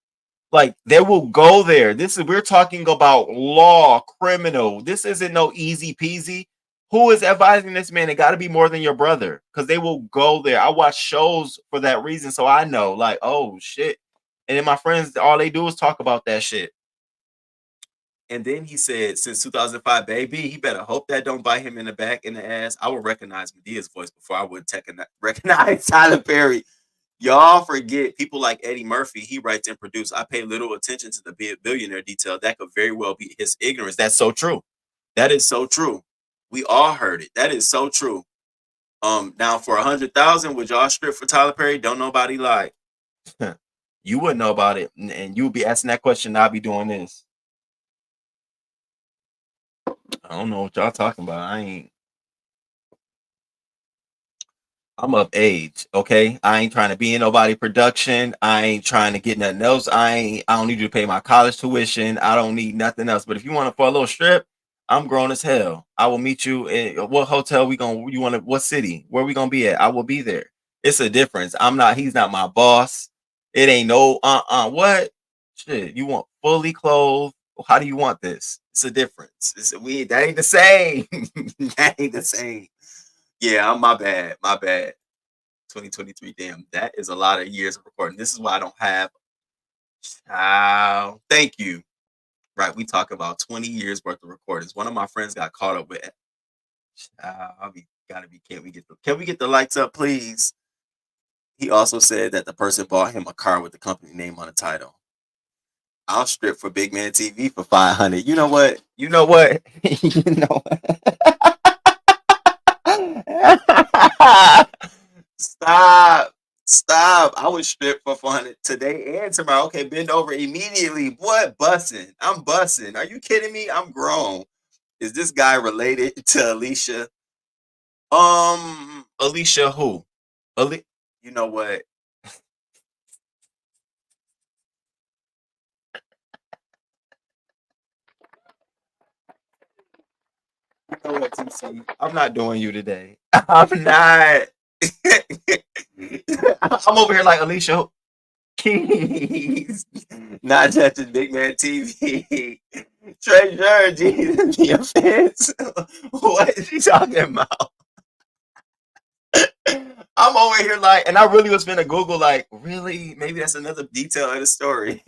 C: Like, they will go there. We're talking about law, criminal. This isn't no easy peasy. Who is advising this man? It got to be more than your brother, because they will go there. I watch shows for that reason, so I know, like, oh shit. And then my friends, all they do is talk about that shit. And then he said, since 2005, baby, he better hope that don't bite him in the back, in the ass. I would recognize Medea's voice before I would recognize Tyler Perry. Y'all forget people like Eddie Murphy. He writes and produces. I pay little attention to the billionaire detail. That could very well be his ignorance. That's so true. That is so true. We all heard it. That is so true. Now for 100,000, would y'all strip for Tyler Perry? Don't nobody lie. You wouldn't know about it, and you would be asking that question. I'll be doing this. I don't know what y'all talking about. I'm of age, okay? I ain't trying to be in nobody production. I ain't trying to get nothing else. I don't need you to pay my college tuition. I don't need nothing else. But if you want to for a little strip, I'm grown as hell. I will meet you in what hotel what city? Where we gonna be at? I will be there. It's a difference. He's not my boss. It ain't no what? Shit, you want fully clothed? How do you want this? It's a difference. That ain't the same. That ain't the same. Yeah, my bad. My bad. 2023. Damn, that is a lot of years of recording. This is why I don't have. Thank you. Right, we talk about 20 years worth of recordings. One of my friends got caught up with it. Can we get the lights up, please? He also said that the person bought him a car with the company name on the title. I'll strip for Big Man TV for 500. You know what? You know what? You know what? Stop. Stop. I would strip for 400 today and tomorrow. Okay, bend over immediately. What? Bussing. I'm bussing. Are you kidding me? I'm grown. Is this guy related to Alicia? Alicia who? You know what? You know what, TC? I'm not doing you today. I'm not. I'm over here like Alicia Keys. Not judging Big Man TV. Treasure, Jesus, the offense. What is she talking about? I'm over here like, and I really was finna Google, like, really? Maybe that's another detail of the story.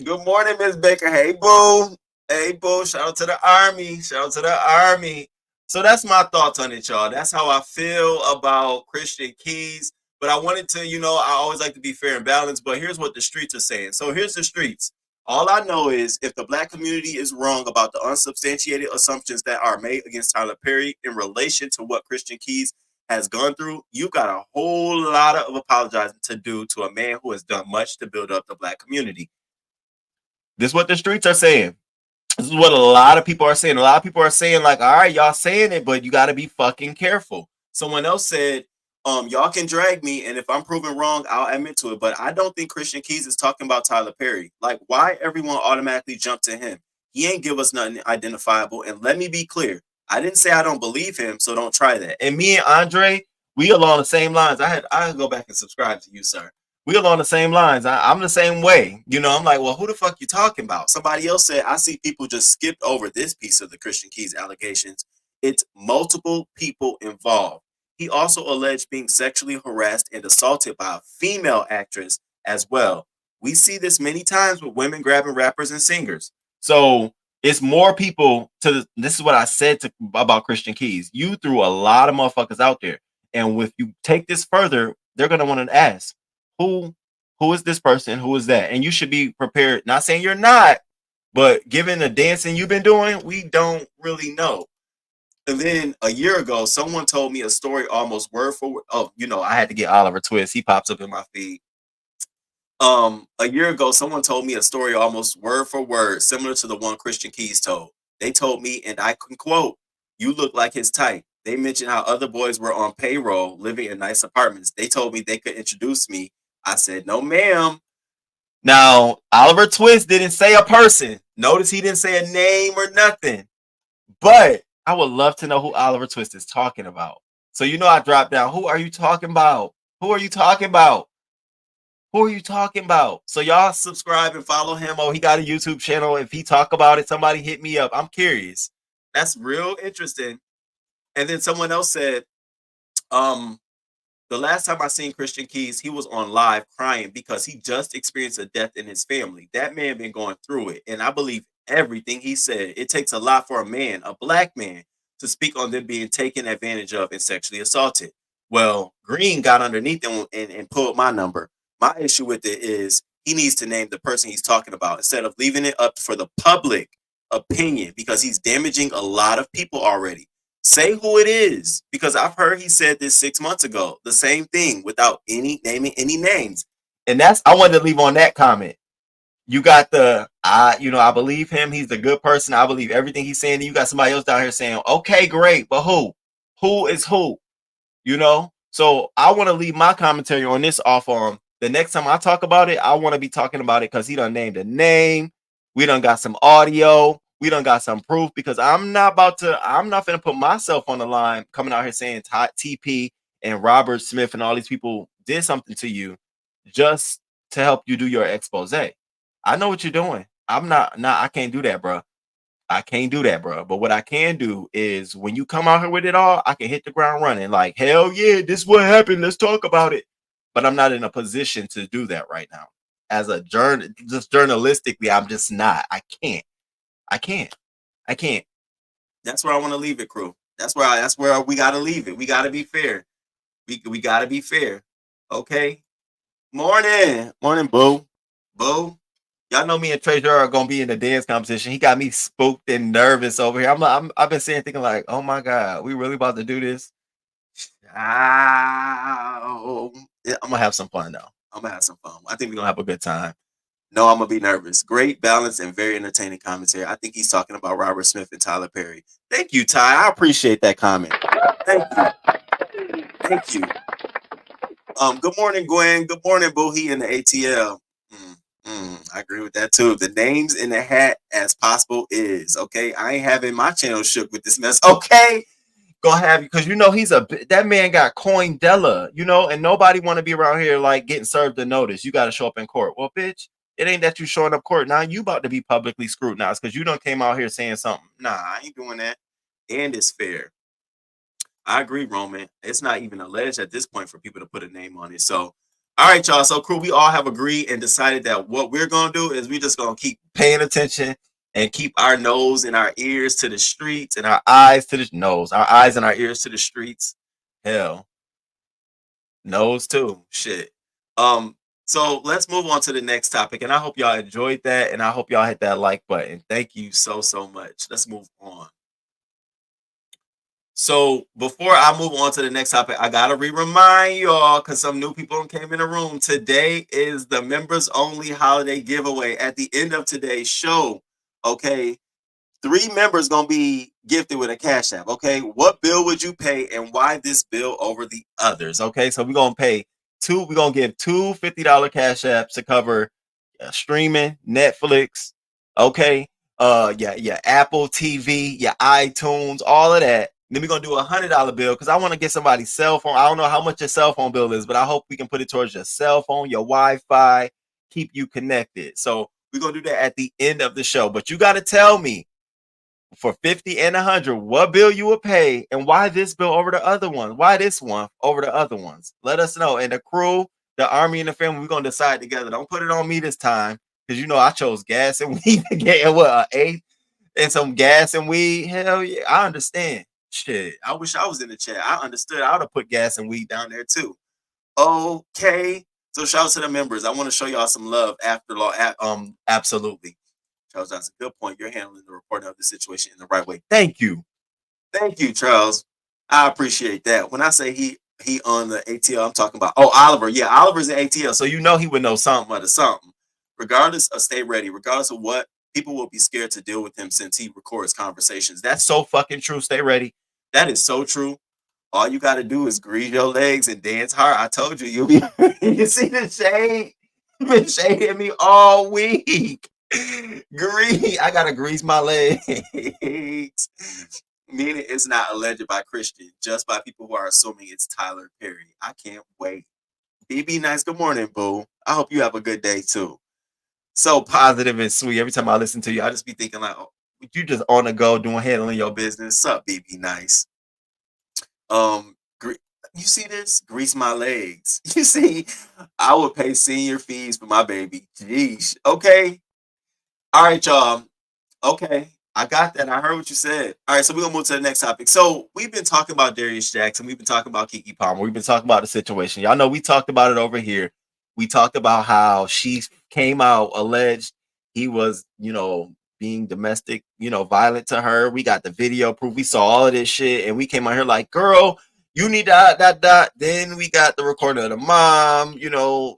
C: Good morning, Miss Baker. Hey, boo. Hey, boo, shout out to the army. Shout out to the army. So that's my thoughts on it, y'all. That's how I feel about Christian Keys. But I wanted to, I always like to be fair and balanced. But here's what the streets are saying. So here's the streets. All I know is if the black community is wrong about the unsubstantiated assumptions that are made against Tyler Perry in relation to what Christian Keys has gone through, you got a whole lot of apologizing to do to a man who has done much to build up the black community. This is what the streets are saying. This is what a lot of people are saying. A lot of people are saying, like, all right, y'all saying it, but you got to be fucking careful. Someone else said, y'all can drag me, and if I'm proven wrong, I'll admit to it. But I don't think Christian Keys is talking about Tyler Perry. Like, why everyone automatically jump to him? He ain't give us nothing identifiable. And let me be clear. I didn't say I don't believe him, so don't try that. And me and Andre, we along the same lines. I go back and subscribe to you, sir. We along the same lines. I'm the same way. I'm like, well, who the fuck you talking about? Somebody else said, I see people just skipped over this piece of the Christian Keys allegations. It's multiple people involved. He also alleged being sexually harassed and assaulted by a female actress as well. We see this many times with women grabbing rappers and singers. So it's more people this is what I said about Christian Keys. You threw a lot of motherfuckers out there. And if you take this further, they're going to want to ask, who is this person? Who is that? And you should be prepared. Not saying you're not, but given the dancing you've been doing, we don't really know. And then a year ago, someone told me a story almost word for word. Oh, I had to get Oliver Twist. He pops up in my feed. A year ago, someone told me a story almost word for word, similar to the one Christian Keys told. They told me, and I can quote, "You look like his type." They mentioned how other boys were on payroll, living in nice apartments. They told me they could introduce me. I said, "No, ma'am." Now, Oliver Twist didn't say a person. Notice he didn't say a name or nothing. But I would love to know who Oliver Twist is talking about. So I dropped down. Who are you talking about? Who are you talking about? Who are you talking about? So y'all subscribe and follow him. Oh, he got a YouTube channel. If he talk about it, somebody hit me up. I'm curious. That's real interesting. And then someone else said, the last time I seen Christian Keys, he was on live crying because he just experienced a death in his family. That man been going through it. And I believe everything he said. It takes a lot for a man, a black man, to speak on them being taken advantage of and sexually assaulted. Well, Green got underneath him and pulled my number. My issue with it is he needs to name the person he's talking about instead of leaving it up for the public opinion because he's damaging a lot of people already. Say who it is, because I've heard he said this 6 months ago, the same thing without naming any names. And I wanted to leave on that comment. You got I believe him. He's a good person. I believe everything he's saying. And you got somebody else down here saying, okay, great, but who? Who is who? So I want to leave my commentary on this off on the next time I talk about it. I want to be talking about it because he done named a name. We done got some audio. We done got some proof because I'm not going to put myself on the line coming out here saying TP and Robert Smith and all these people did something to you just to help you do your expose. I know what you're doing. I can't do that, bro. I can't do that, bro. But what I can do is when you come out here with it all, I can hit the ground running. Like, hell yeah, this is what happened. Let's talk about it. But I'm not in a position to do that right now. As a just journalistically, I'm just not. I can't. That's where I want to leave it, crew. That's where we gotta leave it. We gotta be fair. We gotta be fair. Okay. Morning, boo. Boo. Y'all know me and Treasure are gonna be in the dance competition. He got me spooked and nervous over here. I've been thinking like, oh my god, we really about to do this? Yeah, I'm gonna have some fun though. I'm gonna have some fun. I think we're gonna have a good time. No, I'm gonna be nervous. Great balance and very entertaining commentary. I think he's talking about Robert Smith and Tyler Perry. Thank you, Ty. I appreciate that comment. Thank you. Good morning, Gwen. Good morning, Boohie in the ATL. I agree with that too. The names in the hat as possible is okay. I ain't having my channel shook with this mess. Okay, gonna have you because that man got coin Della, and nobody want to be around here like getting served a notice. You got to show up in court. Well, bitch, it ain't that you showing up court now. You about to be publicly scrutinized because you don't came out here saying something. Nah, I ain't doing that. And it's fair. I agree, Roman. It's not even alleged at this point for people to put a name on it. So, all right, y'all. So, crew, we all have agreed and decided that what we're going to do is we just going to keep paying attention and keep our nose and our ears to the streets and our eyes to the nose, our eyes and our ears to the streets. Hell, nose too. Shit. Um, so let's move on to the next topic. And I hope y'all enjoyed that. And I hope y'all hit that like button. Thank you so, so much. Let's move on. So before I move on to the next topic, I gotta remind y'all because some new people came in the room. Today is the members only holiday giveaway. At the end of today's show, okay, 3 members gonna be gifted with a cash app. Okay, what bill would you pay and why this bill over the others? Okay, so we're gonna pay two. We're gonna give two $50 cash apps to cover streaming, Netflix. Okay, yeah, Apple TV, your iTunes, all of that. Then we're gonna do $100 bill because I want to get somebody's cell phone. I don't know how much your cell phone bill is, but I hope we can put it towards your cell phone, your Wi-Fi, keep you connected. So we're gonna do that at the end of the show. But you got to tell me for 50 and 100 what bill you would pay and why this bill over the other one, why this one over the other ones. Let us know. And the crew, the army, and the family, we're gonna decide together. Don't put it on me this time because you know I chose gas and weed to get what an eighth and some gas and weed. Hell yeah, I understand. Shit, I wish I was in the chat. I understood. I would have put gas and weed down there too. Okay, so shout out to the members. I want to show y'all some love after law. Absolutely. Charles, that's a good point. You're handling the reporting of the situation in the right way. Thank you. Thank you, Charles. I appreciate that. When I say he on the ATL, I'm talking about Oliver. Yeah, Oliver's in ATL. So you know he would know something of something. Regardless of stay ready, regardless of what, people will be scared to deal with him since he records conversations. That's so fucking true. Stay ready. That is so true. All you gotta do is grease your legs and dance hard. I told you, you'll be you see the shade? You've been shading me all week. I gotta grease my legs. Meaning it's not alleged by Christian, just by people who are assuming it's Tyler Perry. I can't wait. BB Nice, good morning, boo. I hope you have a good day too. So positive and sweet. Every time I listen to you, I just be thinking like, oh, you just on the go doing handling your business. Sup, BB Nice. You see this? Grease my legs. You see, I would pay senior fees for my baby. Jeez. Okay. All right, y'all. Okay, I got that. I heard what you said. All right, so we're gonna move to the next topic. So we've been talking about Darius Jackson. We've been talking about Keke Palmer. We've been talking about the situation. Y'all know we talked about it over here. We talked about how she came out alleged he was, being domestic, violent to her. We got the video proof. We saw all of this shit, and we came out here like, girl, you need that. Then we got the recording of the mom,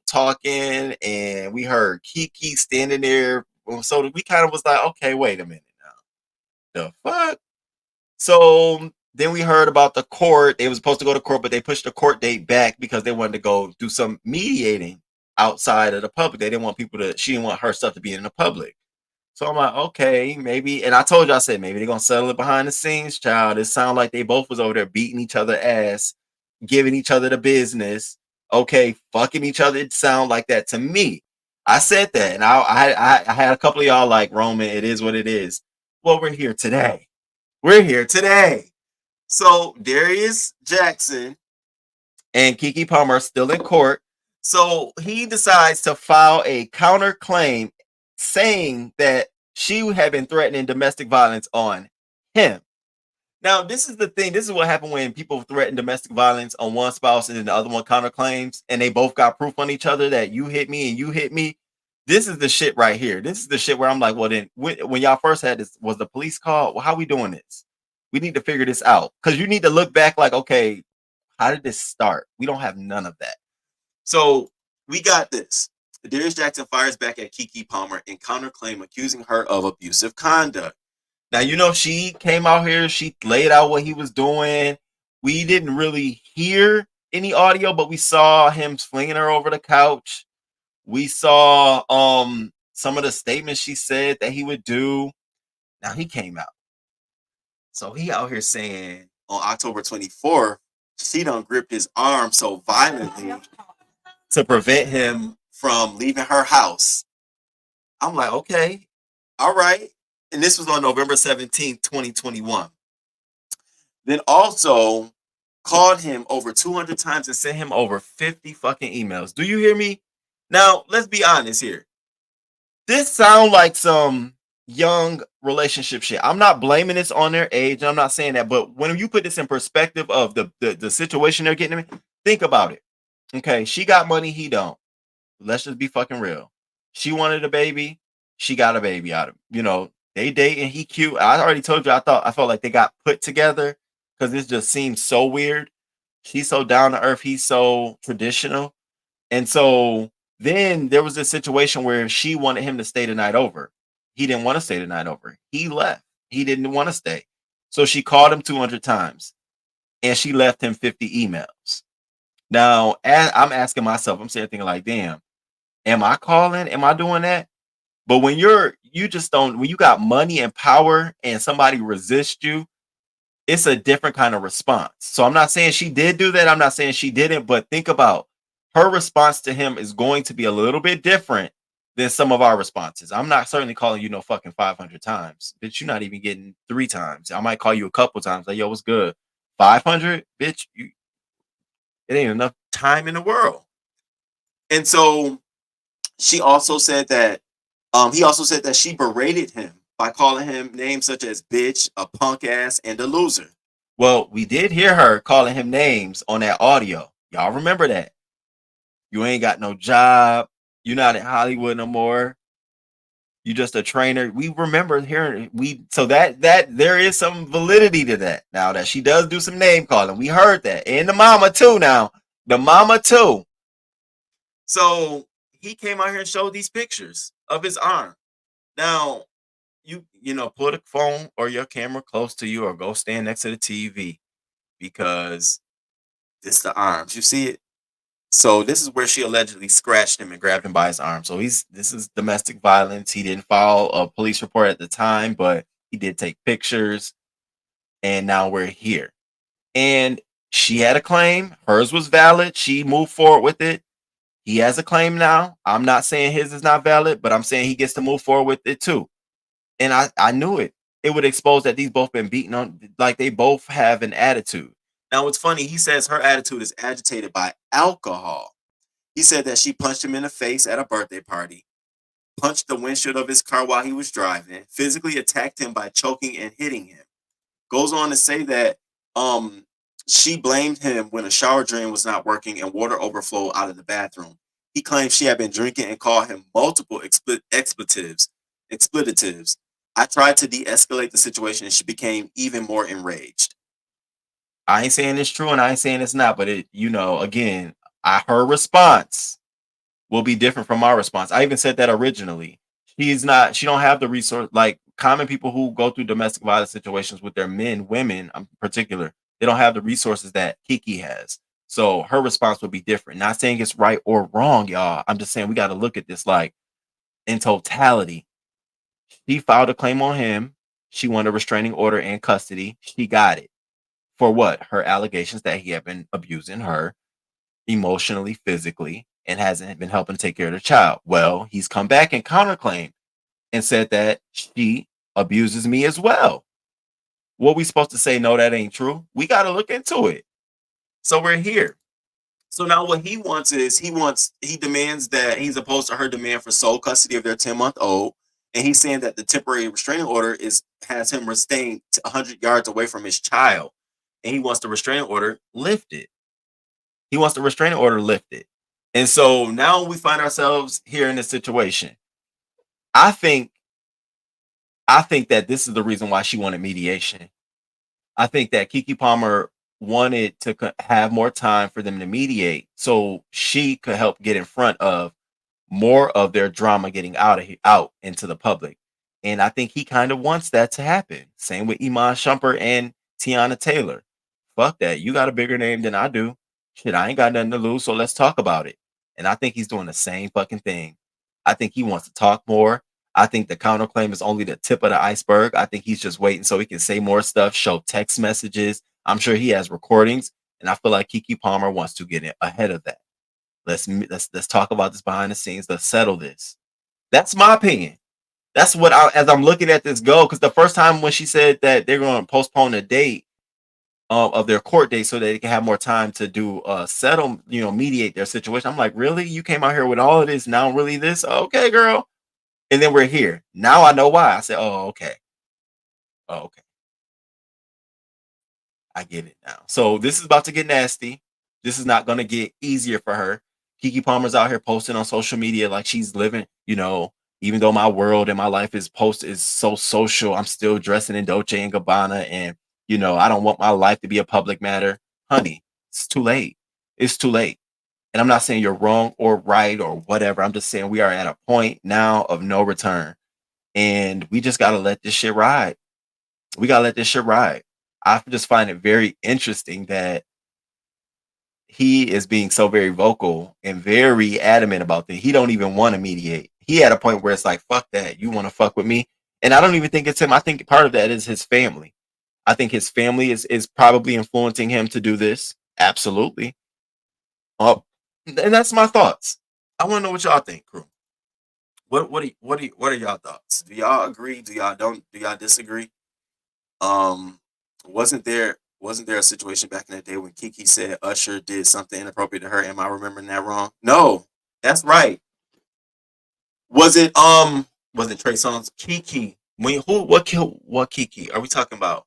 C: talking, and we heard Keke standing there. So we kind of was like, okay, wait a minute now. The fuck? So then we heard about the court. They were supposed to go to court, but they pushed the court date back because they wanted to go do some mediating outside of the public. They didn't want she didn't want her stuff to be in the public. So I'm like, okay, maybe. And I told you, I said, maybe they're going to settle it behind the scenes, child. It sounded like they both was over there beating each other ass, giving each other the business. Okay, fucking each other. It sounded like that to me. I said that, and I had a couple of y'all like, Roman, it is what it is. Well, we're here today. So Darius Jackson and Keke Palmer are still in court. So he decides to file a counterclaim saying that she had been threatening domestic violence on him. Now, this is the thing. This is what happened when people threaten domestic violence on one spouse and then the other one counterclaims, and they both got proof on each other that you hit me and you hit me. This is the shit right here. This is the shit where I'm like, well, then when y'all first had this, was the police called? Well, how we doing this? We need to figure this out because you need to look back like, okay, how did this start? We don't have none of that. So we got this. Darius Jackson fires back at Keke Palmer in counterclaim accusing her of abusive conduct. Now, she came out here. She laid out what he was doing. We didn't really hear any audio, but we saw him flinging her over the couch. We saw some of the statements she said that he would do. Now, he came out. So he out here saying on October 24th, she done gripped his arm so violently to prevent him from leaving her house. I'm like, okay, all right. And this was on November 17th, 2021. Then also called him over 200 times and sent him over 50 fucking emails. Do you hear me? Now, let's be honest here. This sounds like some young relationship shit. I'm not blaming this on their age. I'm not saying that, but when you put this in perspective of the situation they're getting in, think about it. Okay, she got money, he don't. Let's just be fucking real. She wanted a baby, she got a baby out of, they dating, he cute. I already told you I felt like they got put together because this just seems so weird. She's so down to earth, he's so traditional. And so then there was this situation where she wanted him to stay the night over. He didn't want to stay the night over. He left. He didn't want to stay. So she called him 200 times and she left him 50 emails. Now, I'm asking myself, I'm sitting thinking like, damn, am I calling? Am I doing that? But when you just don't, when you got money and power and somebody resists you, it's a different kind of response. So I'm not saying she did do that. I'm not saying she didn't, but think about her response to him is going to be a little bit different than some of our responses. I'm not certainly calling you no fucking 500 times, bitch. You're not even getting 3 times. I might call you a couple times. Like, yo, what's good? 500, bitch. It ain't enough time in the world. And so she also said that he also said that she berated him by calling him names such as bitch, a punk ass, and a loser. Well, we did hear her calling him names on that audio. Y'all remember that? You ain't got no job. You're not in Hollywood no more. You just a trainer. We remember hearing so that there is some validity to that. Now that she does do some name calling. We heard that. And the mama too now. The mama too. So he came out here and showed these pictures of his arm. Now, pull the phone or your camera close to you or go stand next to the TV because it's the arms. You see it? So this is where she allegedly scratched him and grabbed him by his arm. So this is domestic violence. He didn't file a police report at the time, but he did take pictures. And now we're here. And she had a claim. Hers was valid. She moved forward with it. He has a claim now. I'm not saying his is not valid, but I'm saying he gets to move forward with it too. And I knew it. It would expose that these both been beaten on, like they both have an attitude. Now, it's funny. He says her attitude is agitated by alcohol. He said that she punched him in the face at a birthday party, punched the windshield of his car while he was driving, physically attacked him by choking and hitting him. Goes on to say that she blamed him when a shower drain was not working and water overflowed out of the bathroom. He claimed she had been drinking and called him multiple expletives. I tried to de-escalate the situation and she became even more enraged. I ain't saying it's true and I ain't saying it's not, but again, her response will be different from our response. I even said that originally. She don't have the resource, like common people who go through domestic violence situations with their women in particular, they don't have the resources that Kiki has. So her response would be different. Not saying it's right or wrong, y'all. I'm just saying we got to look at this like in totality. She filed a claim on him. She wanted a restraining order and custody. She got it. For what? Her allegations that he had been abusing her emotionally, physically, and hasn't been helping take care of the child. Well, he's come back and counterclaimed and said that she abuses me as well. What we supposed to say? No, that ain't true. We got to look into it. So we're here. So now what he wants is he demands that he's opposed to her demand for sole custody of their 10-month-old. And he's saying that the temporary restraining order has him staying 100 yards away from his child. And he wants the restraining order lifted. And so now we find ourselves here in this situation. I think that this is the reason why she wanted mediation. I think that Kiki Palmer wanted to have more time for them to mediate so she could help get in front of more of their drama getting out into the public. And I think he kind of wants that to happen. Same with Iman Shumpert and Tiana Taylor. Fuck that. You got a bigger name than I do. Shit, I ain't got nothing to lose, so let's talk about it. And I think he's doing the same fucking thing. I think he wants to talk more. I think the counterclaim is only the tip of the iceberg. I think he's just waiting so he can say more stuff, show text messages. I'm sure he has recordings, and I feel like Kiki Palmer wants to get ahead of that. Let's talk about this behind the scenes. Let's settle this. That's my opinion. That's what as I'm looking at this go, because the first time when she said that they're going to postpone a date of their court date so that they can have more time to do settle, mediate their situation. I'm like, really? You came out here with all of this, now really this? Okay, girl. And then we're here. Now I know why. I said, oh, okay. Oh, okay. I get it now. So this is about to get nasty. This is not going to get easier for her. Keke Palmer's out here posting on social media like she's living, even though my world and my life is so social, I'm still dressing in Dolce and Gabbana, and I don't want my life to be a public matter. Honey, it's too late. It's too late. And I'm not saying you're wrong or right or whatever. I'm just saying we are at a point now of no return. And we just gotta let this shit ride. We gotta let this shit ride. I just find it very interesting that he is being so very vocal and very adamant about that. He don't even want to mediate. He at a point where it's like, fuck that. You want to fuck with me? And I don't even think it's him. I think part of that is his family. I think his family is probably influencing him to do this. Absolutely. And that's my thoughts. I want to know what y'all think, crew. What are y'all thoughts? Do y'all agree? Do y'all disagree? Um, wasn't there a situation back in the day when Kiki said Usher did something inappropriate to her? Am I remembering that wrong? No, that's right. Was it Trey Songz? Kiki. What Kiki? Are we talking about?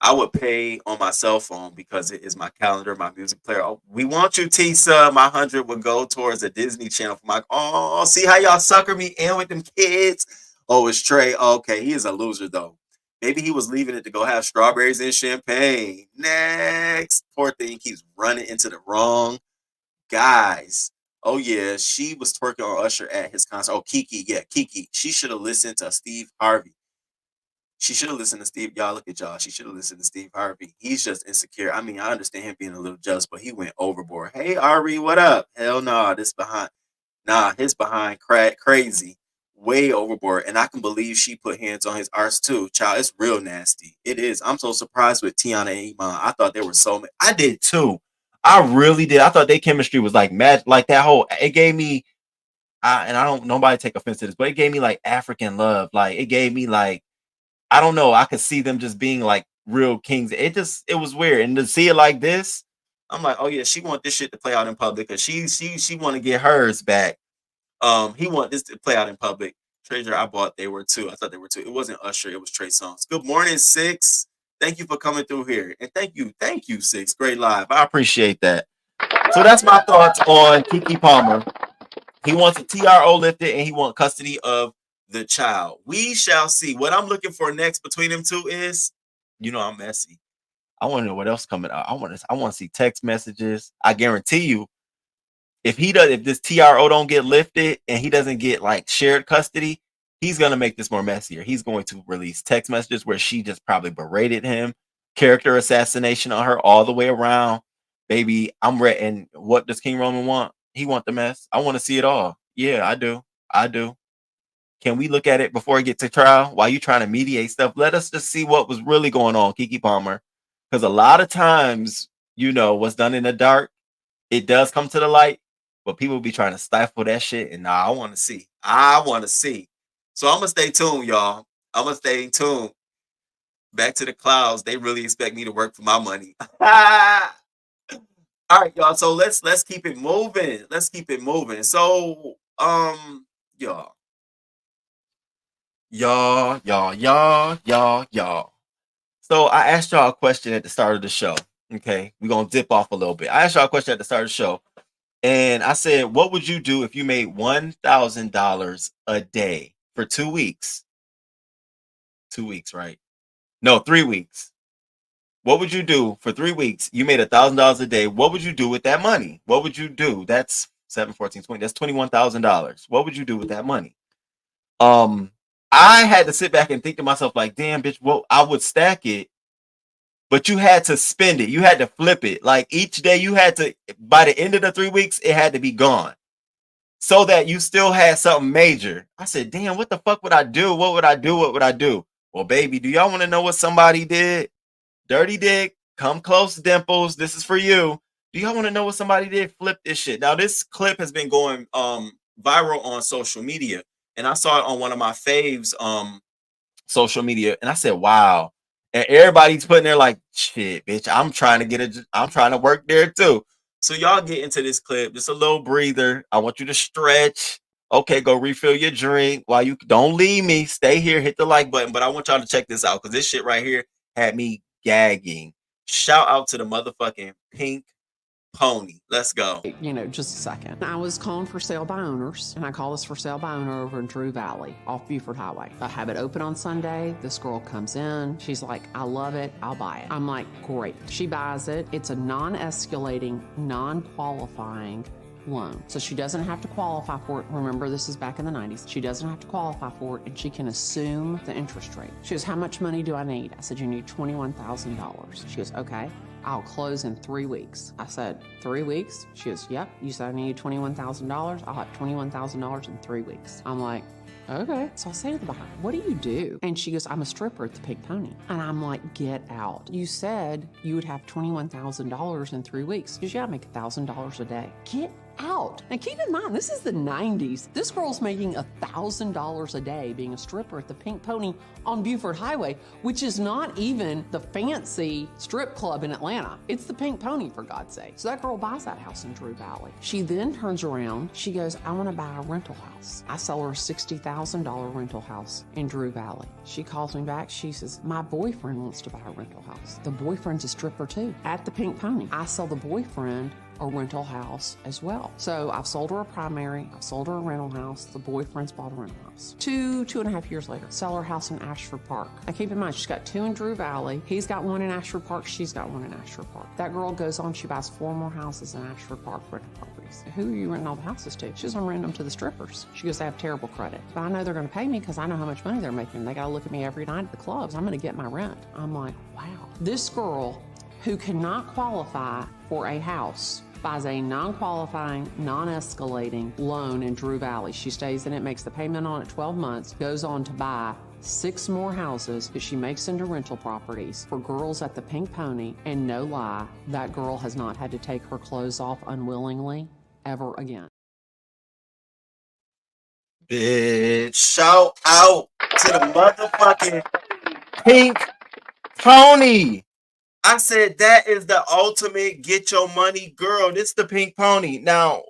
C: I would pay on my cell phone because it is my calendar, my music player. Oh, we want you, Tisa. My 100 would go towards a Disney Channel for my. Oh, see how y'all sucker me in with them kids. Oh, it's Trey. Okay, he is a loser though. Maybe he was leaving it to go have strawberries and champagne. Next, poor thing keeps running into the wrong guys. Oh yeah, she was twerking on Usher at his concert. Oh, Kiki, yeah, Kiki. She should have listened to Steve Harvey. She should have listened to Steve. Y'all look at y'all. She should have listened to Steve Harvey. He's just insecure. I mean, I understand him being a little jealous, but he went overboard. Hey, Ari, what up? Hell no, his behind crazy, way overboard. And I can believe she put hands on his arse too. Child, it's real nasty. It is. I'm so surprised with Tiana and Iman. I thought they were so. I did too. I really did. I thought their chemistry was like mad. Like that whole. It gave me. And I don't. Nobody take offense to this, but it gave me like African love. Like it gave me like I don't know. I could see them just being like real kings. It was weird, and to see it like this, I'm like, oh yeah, she want this shit to play out in public because she want to get hers back. He want this to play out in public. Treasure, I bought. They were two. I thought they were two. It wasn't Usher. It was Trey Songz. Good morning, Six. Thank you for coming through here, and thank you, Six. Great live. I appreciate that. So that's my thoughts on Kiki Palmer. He wants a TRO lifted and he wants custody of the child. We shall see. What I'm looking for next between them two is, I'm messy. I want to know what else coming out. I want to see text messages. I guarantee you, if this TRO don't get lifted and he doesn't get like shared custody, he's gonna make this more messier. He's going to release text messages where she just probably berated him, character assassination on her all the way around. Baby, I'm ready. And what does King Roman want? He want the mess. I want to see it all. Yeah, I do. I do. Can we look at it before it gets to trial? While you trying to mediate stuff, let us just see what was really going on, Kiki Palmer. Because a lot of times, what's done in the dark, it does come to the light, but people be trying to stifle that shit. And nah, I want to see. I want to see. So I'm gonna stay tuned, y'all. I'm gonna stay tuned. Back to the clouds. They really expect me to work for my money. All right, y'all. So let's keep it moving. Let's keep it moving. So, y'all, y'all. So I asked y'all a question at the start of the show. Okay, we're gonna dip off a little bit. I asked y'all a question at the start of the show, and I said, what would you do if you made $1,000 a day for 2 weeks? 2 weeks, right? No, 3 weeks. What would you do for 3 weeks? You made $1,000 a day. What would you do with that money? What would you do? That's 7, 14, 20. That's $21,000. What would you do with that money? Um, I had to sit back and think to myself, like, damn, bitch, well, I would stack it, but you had to spend it. You had to flip it. Like each day you had to, by the end of the 3 weeks, it had to be gone. So that you still had something major. I said, damn, what the fuck would I do? What would I do? What would I do? Well, baby, do y'all want to know what somebody did? Dirty Dick, come close, Dimples. This is for you. Do y'all want to know what somebody did? Flip this shit. Now, this clip has been going viral on social media, and I saw it on one of my faves social media, and I said, wow. And everybody's putting there like, shit, bitch, I'm trying to work there too. So y'all get into this clip, just a little breather. I want you to stretch. Okay, go refill your drink while you don't leave me. Stay here, hit the like button. But I want y'all to check this out because this shit right here had me gagging. Shout out to the motherfucking pink pony. Let's go.
H: Just a second. I was calling for sale by owners, and I call this for sale by owner over in Drew Valley off Buford Highway. I have it open on Sunday. This girl comes in. She's like, I love it. I'll buy it. I'm like, great. She buys it. It's a non-escalating, non-qualifying loan. So she doesn't have to qualify for it. Remember, this is back in the 90s. She doesn't have to qualify for it, and she can assume the interest rate. She goes, how much money do I need? I said, you need $21,000. She goes, okay. I'll close in 3 weeks. I said, 3 weeks? She goes, yep. You said I needed $21,000. I'll have $21,000 in 3 weeks. I'm like, okay. So I say to the buyer, what do you do? And she goes, I'm a stripper at the Pink Pony. And I'm like, get out. You said you would have $21,000 in 3 weeks. She goes, yeah, I make $1,000 a day. Get out. Now keep in mind, this is the 90s. This girl's making $1,000 a day being a stripper at the Pink Pony on Buford Highway, which is not even the fancy strip club in Atlanta. It's the Pink Pony, for God's sake. So that girl buys that house in Drew Valley. She then turns around. She goes, I want to buy a rental house. I sell her a $60,000 rental house in Drew Valley. She calls me back. She says, my boyfriend wants to buy a rental house. The boyfriend's a stripper too at the Pink Pony. I sell the boyfriend a rental house as well. So I've sold her a primary, I've sold her a rental house, the boyfriend's bought a rental house. Two and a half years later, sell her house in Ashford Park. Now keep in mind, she's got 2 in Drew Valley, he's got 1 in Ashford Park, she's got 1 in Ashford Park. That girl goes on, she buys 4 more houses in Ashford Park rental properties. Who are you renting all the houses to? She goes, I'm renting them to the strippers. She goes, they have terrible credit. But I know they're gonna pay me because I know how much money they're making. They gotta look at me every night at the clubs. I'm gonna get my rent. I'm like, wow. This girl who cannot qualify for a house buys a non-qualifying, non-escalating loan in Drew Valley. She stays in it, makes the payment on it 12 months, goes on to buy 6 more houses that she makes into rental properties for girls at the Pink Pony, and no lie, that girl has not had to take her clothes off unwillingly ever again.
C: Bitch, shout out to the motherfucking pink pony. I said that is the ultimate get your money girl. This is the pink pony. Now,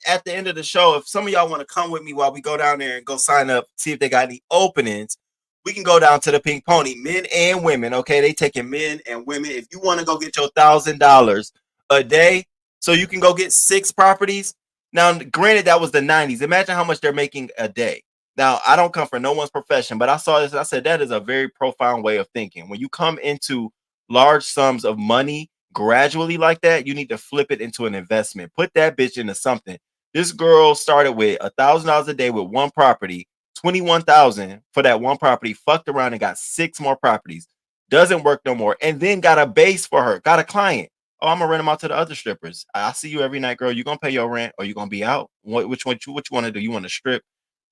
C: at the end of the show, if some of y'all want to come with me while we go down there and go sign up, see if they got any openings, we can go down to the pink pony, men and women. Okay, they taking men and women. If you want to go get your $1,000 a day, so you can go get 6 properties. Now, granted, that was the 90s. Imagine how much they're making a day. Now, I don't come from no one's profession, but I saw this. I said that is a very profound way of thinking. When you come into large sums of money gradually like that, you need to flip it into an investment. Put that bitch into something. This girl started with $1,000 a day with 1 property, 21,000 for that 1 property, fucked around and got 6 more properties. Doesn't work no more. And then got a base for her, got a client. Oh, I'm gonna rent them out to the other strippers. I see you every night, girl. You gonna pay your rent or you gonna be out? Which one you want to do? You want to strip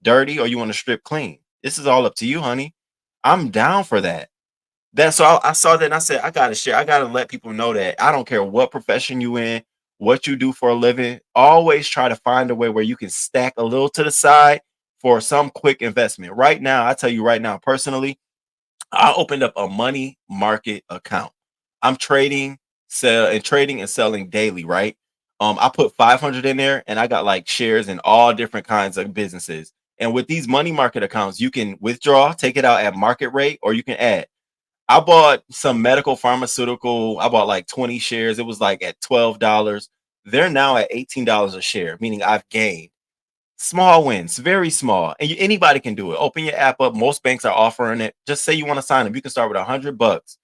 C: dirty or you want to strip clean? This is all up to you, honey. I'm down for that. That's so I saw that and I said, I gotta share. I gotta let people know that I don't care what profession you in, what you do for a living. Always try to find a way where you can stack a little to the side for some quick investment. Right now, I tell you right now, personally, I opened up a money market account. I'm trading and selling daily, right? I put 500 in there and I got like shares in all different kinds of businesses. And with these money market accounts, you can withdraw, take it out at market rate, or you can add. I bought some medical pharmaceutical. I bought like 20 shares. It was like at $12. They're now at $18 a share, meaning I've gained. Small wins, very small. And anybody can do it. Open your app up. Most banks are offering it. Just say you want to sign up. You can start with $100.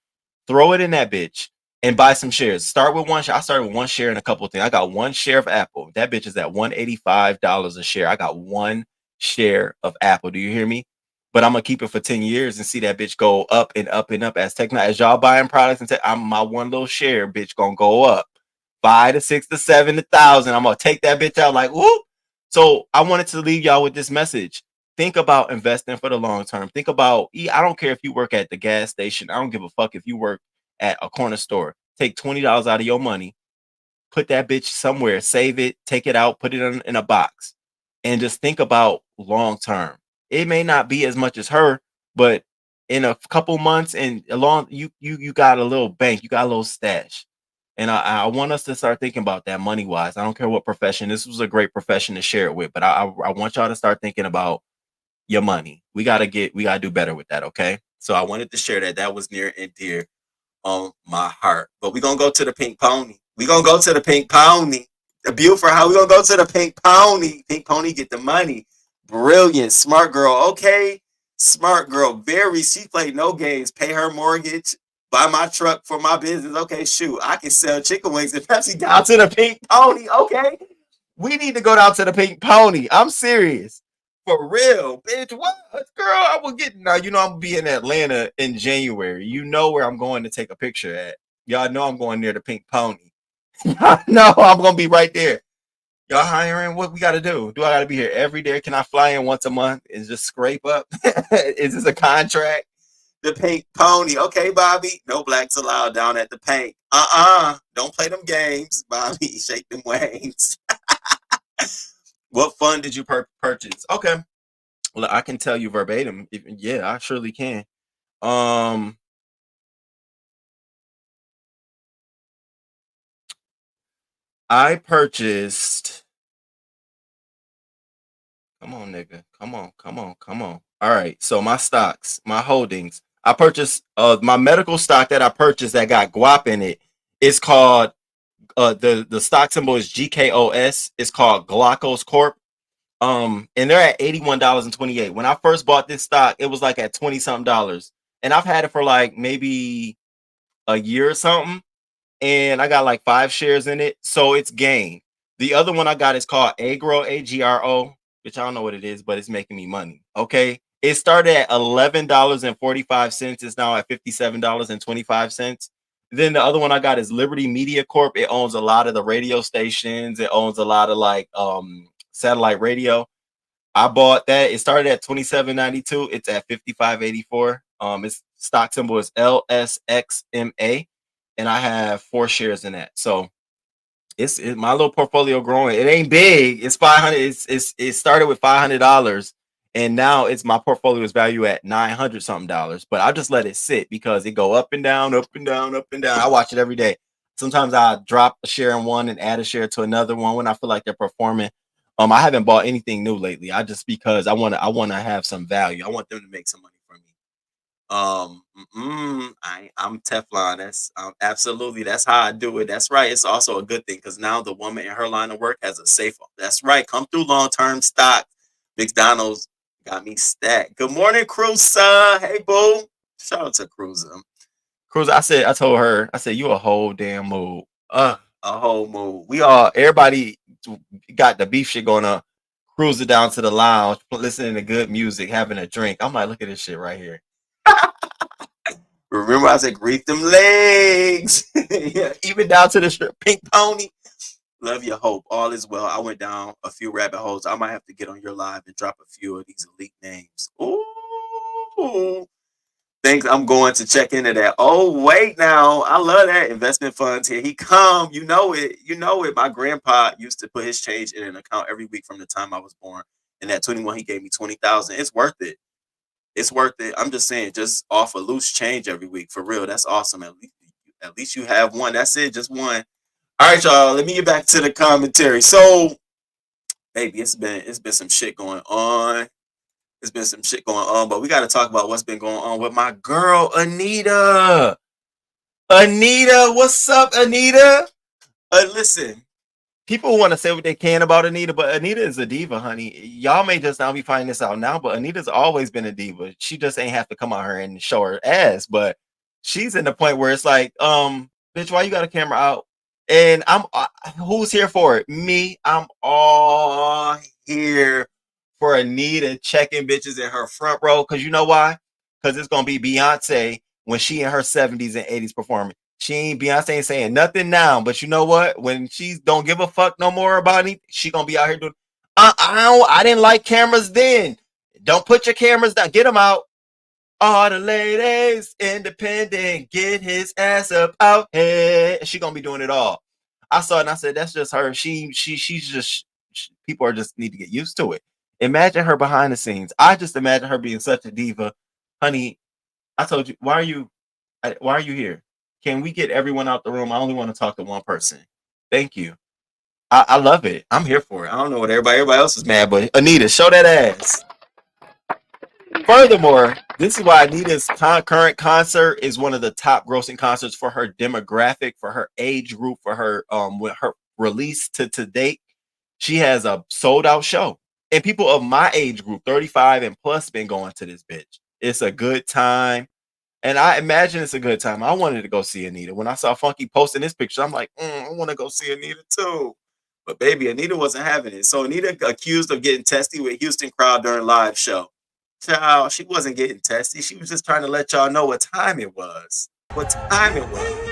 C: Throw it in that bitch and buy some shares. Start with 1 share. I started with 1 share in a couple of things. I got 1 share of Apple. That bitch is at $185 a share. I got 1 share of Apple. Do you hear me? But I'm gonna keep it for 10 years and see that bitch go up and up and up as y'all buying products and I'm my 1 little share, bitch, gonna go up 5 to 6 to 7 to 1,000. I'm gonna take that bitch out like whoop. So I wanted to leave y'all with this message. Think about investing for the long term. Think about, I don't care if you work at the gas station. I don't give a fuck if you work at a corner store. Take $20 out of your money, put that bitch somewhere, save it, take it out, put it in a box, and just think about long term. It may not be as much as her, but in a couple months and along, you got a little bank, you got a little stash. And I want us to start thinking about that money wise. I don't care what profession. This was a great profession to share it with, but I want y'all to start thinking about your money. We gotta do better with that. Okay. So I wanted to share that. That was near and dear on my heart. But we're gonna go to the pink pony. We're gonna go to the pink pony. The Buford, how we gonna go to the pink pony? Pink pony get the money. Brilliant, smart girl. Okay. Smart girl. Very, she played no games. Pay her mortgage. Buy my truck for my business. Okay, shoot. I can sell chicken wings and Pepsi down to the pink pony. Okay. We need to go down to the pink pony. I'm serious. For real, bitch. What? Girl, I will get now. You know, I'm gonna be in Atlanta in January. You know where I'm going to take a picture at. Y'all know I'm going near the pink pony. No, I'm gonna be right there. Y'all hiring? What we gotta do? Do I gotta be here every day? Can I fly in once a month and just scrape up? Is this a contract? The pink pony. Okay, Bobby. No blacks allowed down at the pink. Don't play them games, Bobby. Shake them wings. What fund did you purchase? Okay. Well, I can tell you verbatim. Yeah, I surely can. Um, I purchased. Come on, nigga. Come on, come on, come on. All right. So my stocks, my holdings. I purchased my medical stock that I purchased that got guap in it. It's called the stock symbol is GKOS. It's called Glaukos Corp. And they're at $81.28. When I first bought this stock, it was like at 20 something dollars. And I've had it for like maybe a year or something. And I got like 5 shares in it. So it's gain. The other one I got is called Agro, AGRO, which I don't know what it is, but it's making me money. Okay. It started at $11.45. It's now at $57.25. Then the other one I got is Liberty Media Corp. It owns a lot of the radio stations. It owns a lot of like satellite radio. I bought that. It started at $27.92. It's at $55.84. Its stock symbol is LSXMA, and I have 4 shares in that. So it's my little portfolio growing. It ain't big. It's 500. It started with $500, and now it's my portfolio is value at $900 something dollars. But I just let it sit because it go up and down, up and down, up and down. I watch it every day. Sometimes I drop a share in one and add a share to another one when I feel like they're performing. I haven't bought anything new lately. I just because I want to have some value. I want them to make some money for me. I'm Teflon. That's absolutely that's how I do it. That's right. It's also a good thing because now the woman in her line of work has a safe. That's right. Come through long term stock. McDonald's got me stacked. Good morning, Cruza. Hey, boo. Shout out to Cruza. Cruza, I told her, I said, you a whole damn mood. A whole mood. Everybody got the beef shit going on. Cruising down to the lounge, listening to good music, having a drink. I'm like, look at this shit right here. Remember, I said, greet them legs. Yeah, even down to the strip. Pink pony. Love your hope. All is well. I went down a few rabbit holes. I might have to get on your live and drop a few of these elite names. Ooh. Thanks. I'm going to check into that. Oh, wait now. I love that. Investment funds. Here he come. You know it. You know it. My grandpa used to put his change in an account every week from the time I was born. And at 21, he gave me 20,000. It's worth it. It's worth it. I'm just saying, just off a loose change every week. For real. That's awesome. At least you have one. That's it. Just one. All right, y'all. Let me get back to the commentary. So, baby, it's been some shit going on. There's been some shit going on, but we got to talk about what's been going on with my girl, Anita. Anita, what's up, Anita? Listen, people want to say what they can about Anita, but Anita is a diva, honey. Y'all may just now be finding this out now, but Anita's always been a diva. She just ain't have to come out here and show her ass, but she's in the point where it's like, bitch, why you got a camera out? And who's here for it? Me. I'm all here for Anita checking bitches in her front row. Cause you know why? Cause it's gonna be Beyonce when she in her 70s and 80s performing. Beyonce ain't saying nothing now, but you know what? When she don't give a fuck no more about it, she gonna be out here doing. I didn't like cameras then. Don't put your cameras down. Get them out. All the ladies, independent, get his ass up out here. She gonna be doing it all. I saw it and I said, that's just her. She's just. People are just need to get used to it. Imagine her behind the scenes. I just imagine her being such a diva, honey. I told you. Why are you here? Can we get everyone out the room? I only want to talk to one person. Thank you. I love it. I'm here for it. I don't know what everybody else is mad, but Anita, show that ass. Furthermore, this is why Anita's current concert is one of the top grossing concerts for her demographic, for her age group, for her with her release to date. She has a sold out show. And people of my age group, 35 and plus, been going to this bitch. It's a good time. And I imagine it's a good time. I wanted to go see Anita. When I saw Funky posting this picture, I'm like, I want to go see Anita too. But baby, Anita wasn't having it. So Anita accused of getting testy with Houston crowd during live show. Child, she wasn't getting testy. She was just trying to let y'all know what time it was. What time it was.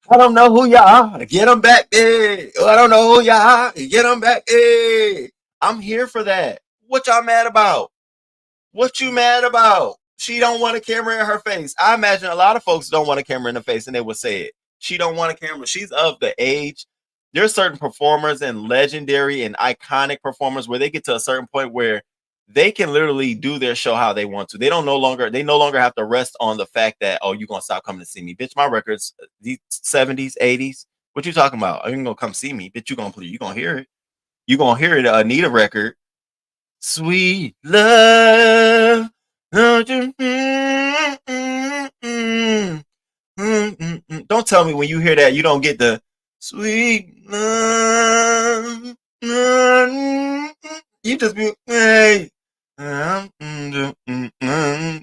C: I don't know who y'all are. Get them back there. I don't know who y'all are. Get them back there. I'm here for that. What y'all mad about? What you mad about? She don't want a camera in her face. I imagine a lot of folks don't want a camera in the face and they would say it. She don't want a camera. She's of the age. There's certain performers and legendary and iconic performers where they get to a certain point where they can literally do their show how they want to. They no longer have to rest on the fact that, oh, you're gonna stop coming to see me. Bitch, my records, the 70s, 80s. What you talking about? Are you gonna come see me? Bitch, you gonna hear it. You gonna hear it, Anita record. Sweet love. Don't tell me when you hear that you don't get the sweet love. You just be, hey. You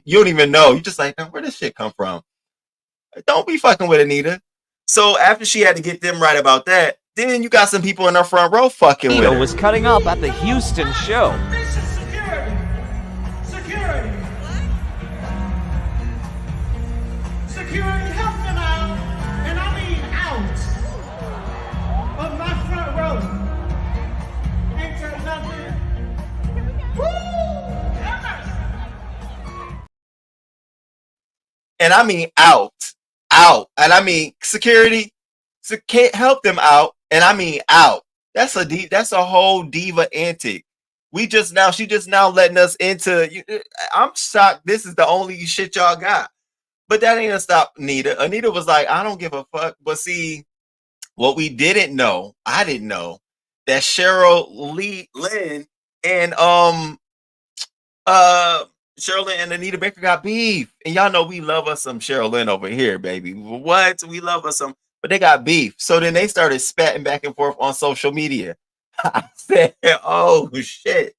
C: don't even know. You just like, where this shit come from? Don't be fucking with Anita. So after she had to get them right about that, then you got some people in her front row fucking with her.
I: Anita was cutting up at the Houston show.
J: Security, help them out, and I mean out of my front row. Ain't that nothing? Woo!
C: And I mean out. And I mean security, can't help them out, and I mean out. That's a whole diva antic. She just now letting us into. I'm shocked. This is the only shit y'all got. But that ain't gonna stop Anita. Anita was like, I don't give a fuck. But see, what we didn't know, I didn't know, that Cheryl Lynn and Cheryl Lynn and Anita Baker got beef. And y'all know we love us some Cheryl Lynn over here, baby. What? We love us some, but they got beef. So then they started spatting back and forth on social media. I said, oh shit.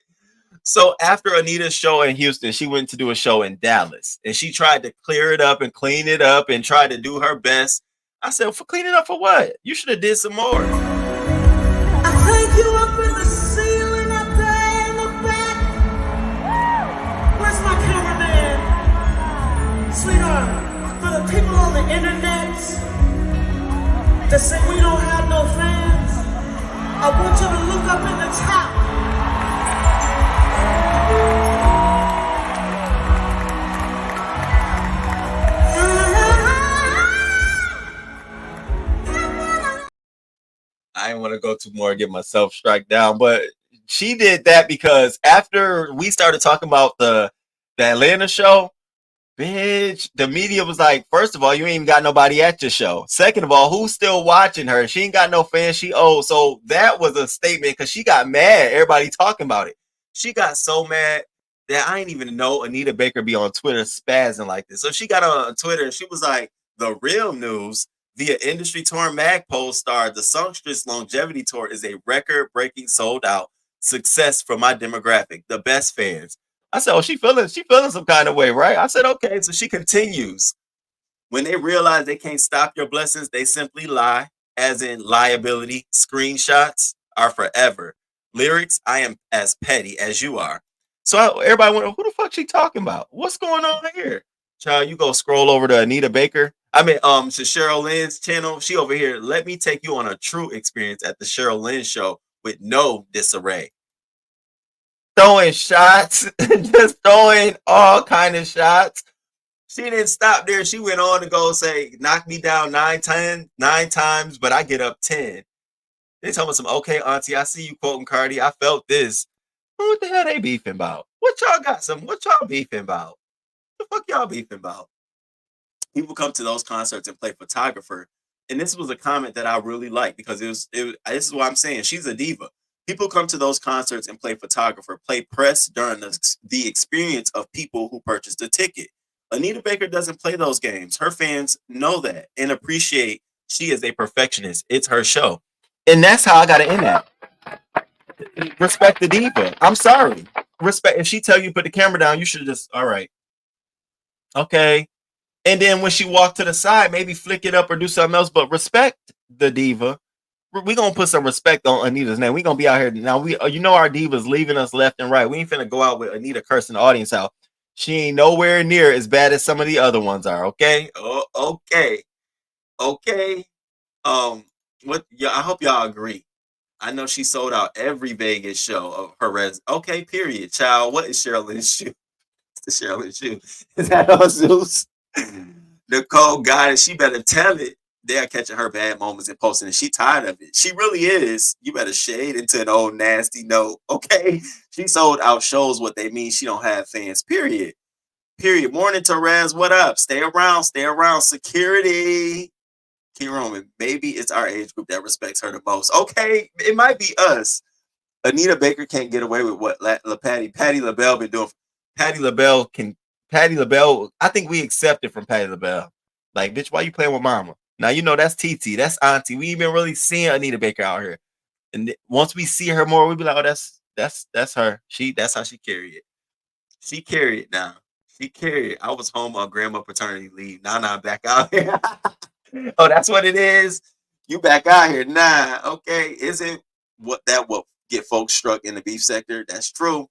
C: So after Anita's show in Houston, she went to do a show in Dallas, and she tried to clear it up and clean it up and tried to do her best. I said, for cleaning up for what? You should have did some more.
J: I take you up in the ceiling up there in the back. Where's my cameraman? Sweetheart, for the people on the internet that say we don't have no fans, I want you to look up in the top.
C: I didn't want to go too more and get myself struck down, but she did that because after we started talking about the Atlanta show, bitch, the media was like, first of all, you ain't even got nobody at your show. Second of all, who's still watching her? She ain't got no fans she owes. So that was a statement because she got mad. Everybody talking about it. She got so mad that I didn't even know Anita Baker be on Twitter spazzing like this. So she got on Twitter and she was like, the real news via industry tour mag poll star, the Songstress Longevity Tour is a record-breaking sold out success for my demographic, the best fans. I said, oh, she feeling some kind of way, right? I said, okay. So she continues. When they realize they can't stop your blessings, they simply lie, as in liability. Screenshots are forever. Lyrics, I am as petty as you are. So everybody went, who the fuck she talking about? What's going on here? Child, you go scroll over to Anita Baker. To Cheryl Lynn's channel. She over here. Let me take you on a true experience at the Cheryl Lynn show with no disarray. Throwing shots, just throwing all kind of shots. She didn't stop there. She went on to go say, knock me down 9 times, but I get up 10. They talking about some, okay, auntie, I see you quoting Cardi. I felt this. What the hell they beefing about? What y'all beefing about? What the fuck y'all beefing about? People come to those concerts and play photographer. And this was a comment that I really liked because this is what I'm saying. She's a diva. People come to those concerts and play photographer, play press during the experience of people who purchased a ticket. Anita Baker doesn't play those games. Her fans know that and appreciate she is a perfectionist. It's her show. And that's how I got to end that. Respect the diva. I'm sorry. Respect. If she tell you put the camera down, you should just, all right. Okay. And then when she walked to the side, maybe flick it up or do something else, but respect the diva. We're going to put some respect on Anita's name. We're going to be out here. Now, our diva's leaving us left and right. We ain't finna go out with Anita cursing the audience out. She ain't nowhere near as bad as some of the other ones are, okay? Oh, okay. Okay. I hope y'all agree. I know she sold out every Vegas show of her Okay, period. Child, what is Sherilyn's shoe? The Sherilyn shoe. Is that on Zeus? Nicole got it. She better tell it. They're catching her bad moments and posting it. She tired of it. She really is. You better shade into an old nasty note. Okay. She sold out shows what they mean she don't have fans. Period. Period. Morning, Therese. What up? Stay around. Stay around. Security. Key Roman. Maybe it's our age group that respects her the most. Okay. It might be us. Anita Baker can't get away with what Patti LaBelle been doing. Patti LaBelle, I think we accept it from Patti LaBelle. Like, bitch, why you playing with mama? Now, that's TT, that's auntie. We ain't been really seeing Anita Baker out here. And once we see her more, we be like, oh, that's her. That's how she carry it. She carry it now. She carry it. I was home on grandma paternity leave. Now I'm back out here. Oh, that's what it is. You back out here. Nah, okay. Isn't what get folks struck in the beef sector? That's true.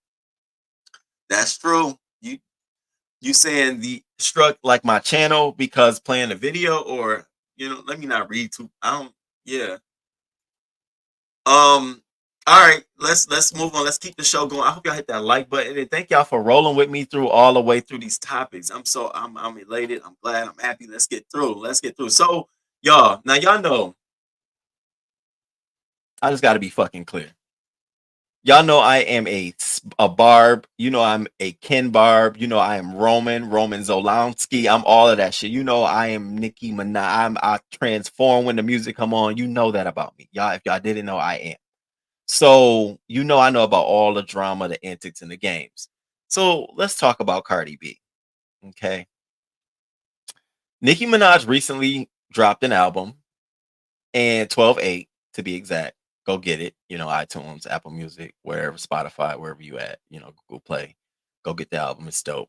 C: That's true. You saying the struck like my channel because playing the video, or let me not read too. I don't. Yeah. All right. Let's move on. Let's keep the show going. I hope y'all hit that like button and thank y'all for rolling with me through all the way through these topics. I'm elated. I'm glad. I'm happy. Let's get through. So y'all know. I just got to be fucking clear. Y'all know I am a Barb. I'm a Ken Barb. I am Roman Zolonsky. I'm all of that shit. I am Nicki Minaj. I transform when the music come on. You know that about me. Y'all, if y'all didn't know, I am. So, I know about all the drama, the antics, and the games. So let's talk about Cardi B. Okay. Nicki Minaj recently dropped an album, and 12/8 to be exact. Go get it. iTunes, Apple Music, wherever, Spotify, wherever you at, Google Play. Go get the album. It's dope.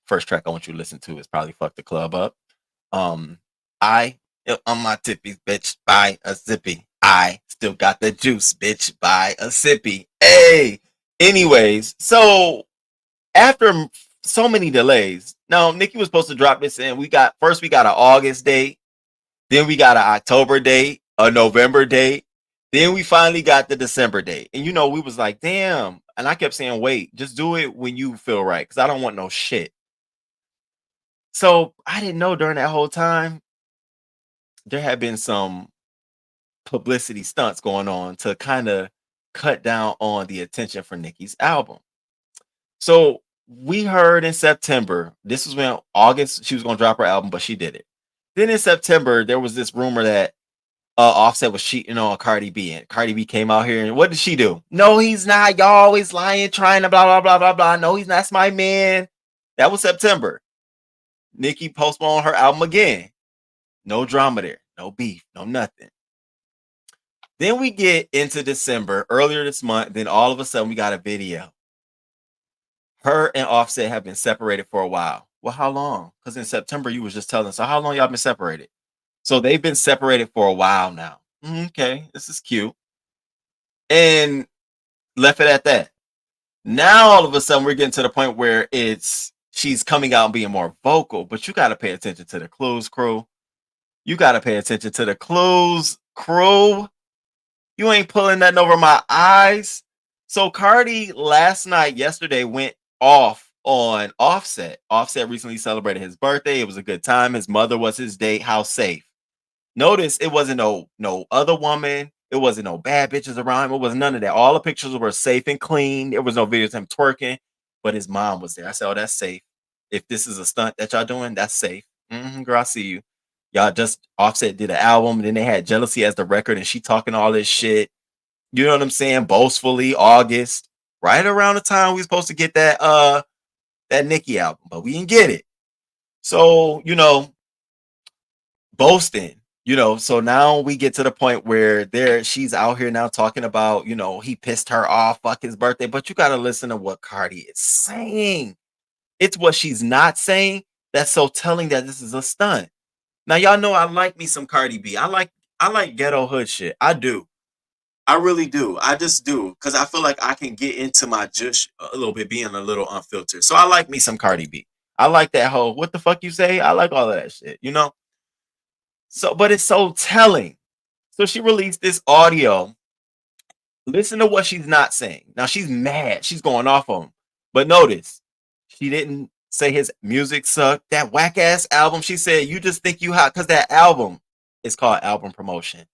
C: First track I want you to listen to is probably Fuck the Club Up. I'm my tippy, bitch, buy a zippy. I still got the juice, bitch, buy a sippy. Hey! Anyways, so after so many delays, now Nicki was supposed to drop this in. We got an August date. Then we got an October date, a November date. Then we finally got the December date. And we was like, damn. And I kept saying, wait, just do it when you feel right. Because I don't want no shit. So I didn't know during that whole time, there had been some publicity stunts going on to kind of cut down on the attention for Nicki's album. So we heard in September, this was when August, she was going to drop her album, but she did it. Then in September, there was this rumor that Offset was cheating on Cardi B, and Cardi B came out here and what did she do? No, he's not. Y'all always lying, trying to blah, blah, blah, blah, blah. No, he's not. That's my man. That was September. Nicki postponed her album again. No drama there. No beef. No nothing. Then we get into December, earlier this month. Then all of a sudden we got a video. Her and Offset have been separated for a while. Well, how long? Because in September you was just telling us. So how long y'all been separated? So they've been separated for a while now. Okay, this is cute. And left it at that. Now all of a sudden we're getting to the point where she's coming out and being more vocal, but you got to pay attention to the Clues crew. You got to pay attention to the Clues crew. You ain't pulling nothing over my eyes. So Cardi yesterday went off on Offset. Offset recently celebrated his birthday. It was a good time. His mother was his date. How safe. Notice it wasn't no other woman. It wasn't no bad bitches around him. It was none of that. All the pictures were safe and clean. There was no videos of him twerking, but his mom was there. I said, oh, that's safe. If this is a stunt that y'all doing, that's safe. Girl, I see you. Y'all just Offset did an album, and then they had Jealousy as the record, and she talking all this shit. You know what I'm saying? Boastfully, August, right around the time we was supposed to get that Nicki album, but we didn't get it. So, boasting, so now we get to the point where she's out here now talking about, he pissed her off, fuck his birthday, but you got to listen to what Cardi is saying. It's what she's not saying that's so telling that this is a stunt. Now, y'all know I like me some Cardi B. I like ghetto hood shit. I do. I really do. I just do, because I feel like I can get into my jush a little bit, being a little unfiltered. So I like me some Cardi B. I like that whole what the fuck you say. I like all of that shit, So, but it's so telling. So she released this audio. Listen to what she's not saying. Now she's mad. She's going off on him. But notice, she didn't say his music sucked. That whack ass album. She said, you just think you hot because that album is called album promotion.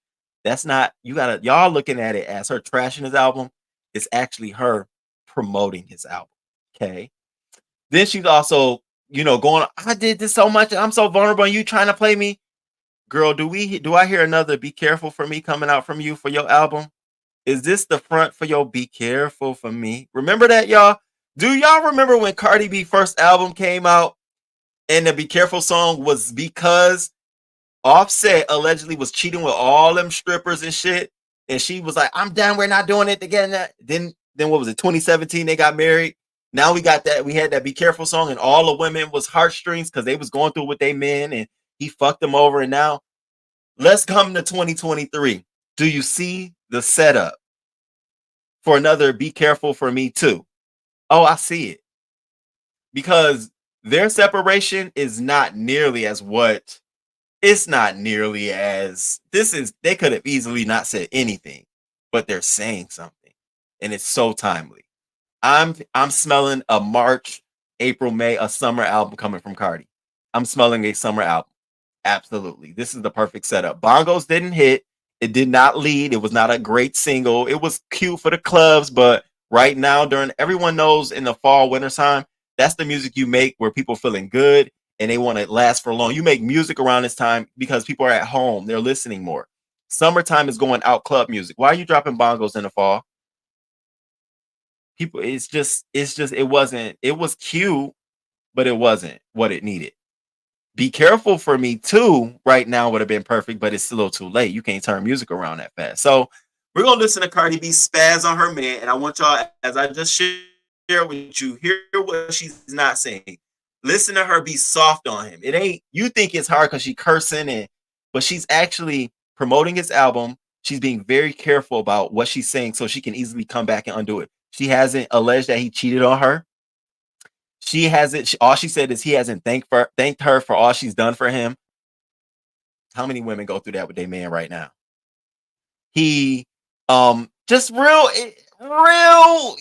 C: That's not, y'all looking at it as her trashing his album. It's actually her promoting his album. Okay. Then she's also, going, I did this so much. I'm so vulnerable. And you trying to play me? Girl, do I hear another Be Careful for Me coming out from you for your album? Is this the front for your Be Careful for Me? Remember that, y'all? Do y'all remember when Cardi B first album came out and the Be Careful song was because Offset allegedly was cheating with all them strippers and shit, and she was like, I'm done, we're not doing it together. Then what was it, 2017, they got married. Now we had that Be Careful song, and all the women was heartstrings because they was going through with their men, and he fucked them over. And now let's come to 2023. Do you see the setup for another Be Careful for Me too? Oh, I see it. Because their separation is not nearly as they could have easily not said anything, but they're saying something, and it's so timely. I'm smelling a March, April, May, a summer album coming from Cardi. I'm smelling a summer album. Absolutely. This is the perfect setup. Bongos didn't hit. It did not lead. It was not a great single. It was cute for the clubs, but right now, everyone knows in the fall, winter time, that's the music you make where people feeling good and they want to last for long. You make music around this time because people are at home. They're listening more. Summertime is going out club music. Why are you dropping bongos in the fall? People, it was cute, but it wasn't what it needed. Be Careful for Me too right now would have been perfect, but it's a little too late. You can't turn music around that fast. So we're going to listen to Cardi B spaz on her man, and I want y'all, as I just share with you, hear what she's not saying. Listen to her be soft on him. It ain't, you think it's hard because she cursing, but she's actually promoting his album. She's being very careful about what she's saying so she can easily come back and undo it. She hasn't alleged that he cheated on her. She hasn't. All she said is he hasn't thanked her for all she's done for him. How many women go through that with their man right now? He, just real.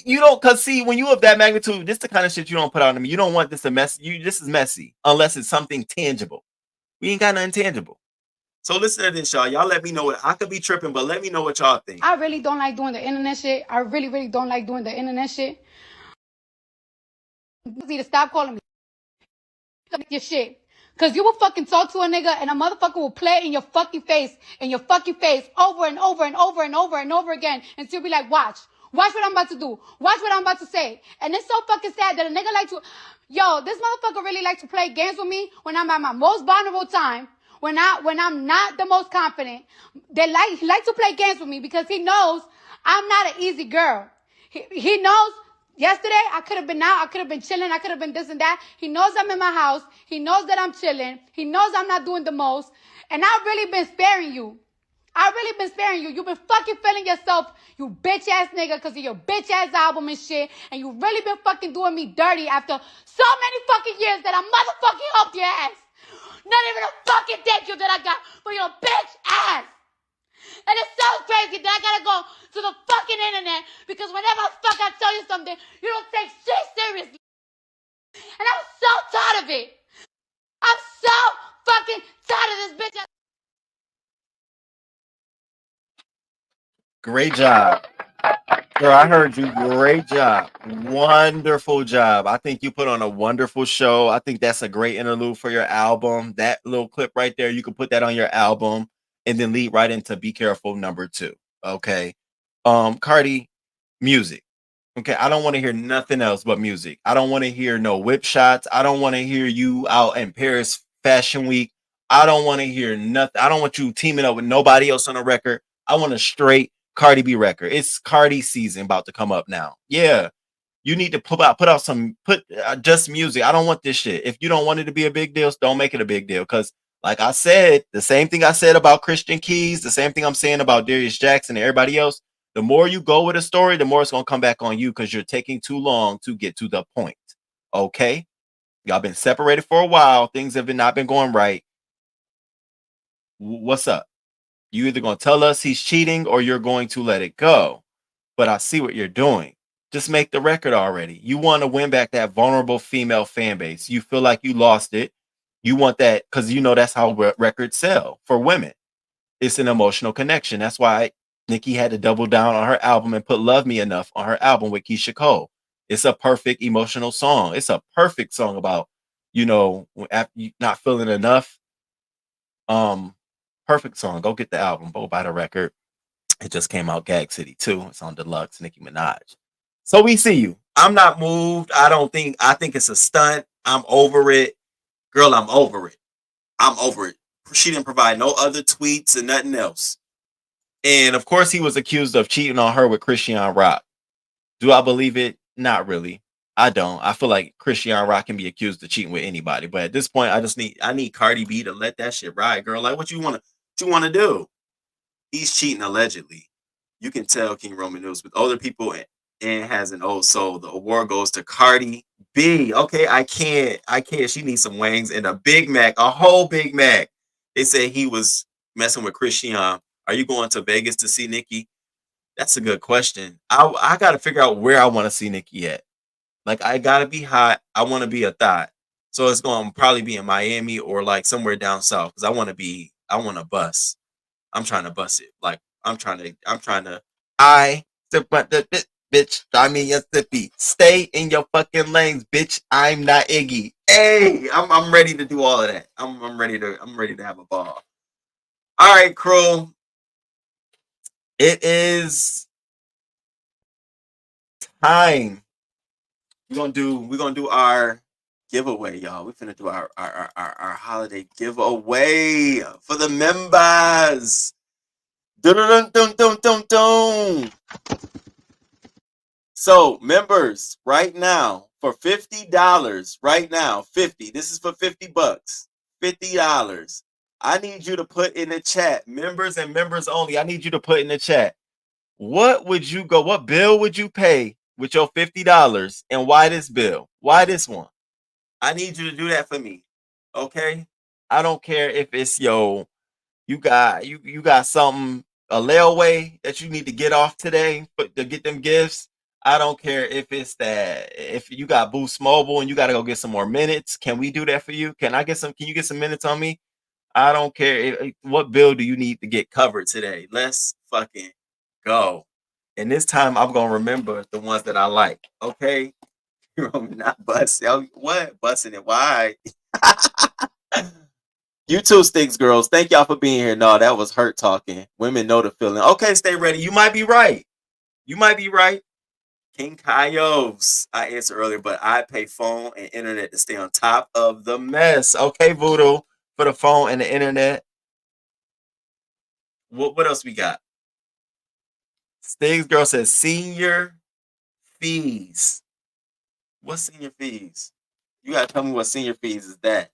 C: You don't, cause see, when you have that magnitude, this the kind of shit you don't put out on me. You don't want this to mess. This is messy unless it's something tangible. We ain't got nothing tangible. So listen to this, y'all. Y'all let me know what I could be tripping, but let me know what y'all think.
K: I really don't like doing the internet shit. I really, really don't like doing the internet shit. You need to stop calling me your shit. Cause you will fucking talk to a nigga and a motherfucker will play in your fucking face, over and over and over and over and over again. And she'll be like, watch what I'm about to do. Watch what I'm about to say. And it's so fucking sad that a nigga like to, this motherfucker really like to play games with me when I'm at my most vulnerable time. When I'm not the most confident. He like to play games with me because he knows I'm not an easy girl. He knows. Yesterday, I could have been out. I could have been chilling. I could have been this and that. He knows I'm in my house. He knows that I'm chilling. He knows I'm not doing the most. And I've really been sparing you. You've been fucking feeling yourself, you bitch ass nigga, because of your bitch ass album and shit. And you really been fucking doing me dirty after so many fucking years that I motherfucking helped your ass. Not even a fucking thank you that I got for your bitch ass. And it's so crazy that I gotta go to the fucking internet because whenever I tell you something, you don't take shit seriously. And I'm so tired of it. I'm so fucking tired of this bitch.
C: Great job. Girl, I heard you. Great job. Wonderful job. I think you put on a wonderful show. I think that's a great interlude for your album. That little clip right there, you can put that on your album and then lead right into Be Careful #2. Okay. Cardi, music. Okay, I don't want to hear nothing else but music. I don't want to hear no whip shots. I don't want to hear you out in Paris Fashion Week. I don't want to hear nothing. I don't want you teaming up with nobody else on a record. I want a straight Cardi B record. It's Cardi season about to come up now. Yeah, you need to put just music. I don't want this shit. If you don't want it to be a big deal, don't make it a big deal. Because like I said, the same thing I said about Christian Keys, the same thing I'm saying about Darius Jackson and everybody else. The more you go with a story, the more it's gonna come back on you because you're taking too long to get to the point. Okay, y'all been separated for a while. Things have not been going right. What's up? You either gonna tell us he's cheating or you're going to let it go. But I see what you're doing. Just make the record already. You want to win back that vulnerable female fan base. You feel like you lost it. You want that because you know that's how records sell for women. It's an emotional connection. That's why Nicki had to double down on her album and put Love Me Enough on her album with Keisha Cole. It's a perfect emotional song. It's a perfect song about, after you not feeling enough. Perfect song. Go get the album. Go buy the record. It just came out Gag City too. It's on deluxe, Nicki Minaj. So we see you. I'm not moved. I think it's a stunt. I'm over it. Girl, I'm over it. I'm over it. She didn't provide no other tweets and nothing else. And of course, he was accused of cheating on her with Christian Rock. Do I believe it? Not really. I don't. I feel like Christian Rock can be accused of cheating with anybody. But at this point, I need Cardi B to let that shit ride, girl. Like what you wanna do? He's cheating allegedly. You can tell King Roman knows with older people and has an old soul. The award goes to Cardi B. Okay, I can't. She needs some wings and a Big Mac, a whole Big Mac. They say he was messing with Christian. Are you going to Vegas to see Nicki? That's a good question. I got to figure out where I want to see Nicki at. Like I gotta be hot. I want to be a thought. So it's going to probably be in Miami or like somewhere down south because I want to bust. I'm trying to bust it. Like I step but the bitch. I mean yes the beat. Stay in your fucking lanes, bitch. I'm not Iggy. Hey, I'm ready to do all of that. I'm ready to have a ball. All right, crew. It is time. We're gonna do our giveaway, y'all. We're gonna do our holiday giveaway for the members. Dun, dun, dun, dun, dun, dun. So, members, right now, for $50, right now, 50. This is for $50. $50. I need you to put in the chat, members and members only. I need you to put in the chat. What bill would you pay with your $50? And why this bill? Why this one? I need you to do that for me. Okay? I don't care if it's you got something a layaway that you need to get off today to get them gifts. I don't care if you got Boost Mobile and you got to go get some more minutes. Can we do that for you? Can you get some minutes on me? I don't care. What bill do you need to get covered today? Let's fucking go. And this time I'm gonna remember the ones that I like. Okay, not busting. What busting it? Why? You too, Sticks girls. Thank y'all for being here. No, that was hurt talking. Women know the feeling. Okay, stay ready. You might be right. You might be right. King Kayos. I answered earlier, but I pay phone and internet to stay on top of the mess. Okay, Voodoo, for the phone and the internet. What else we got? Stiggs girl says senior fees. What senior fees? You gotta tell me what senior fees is that.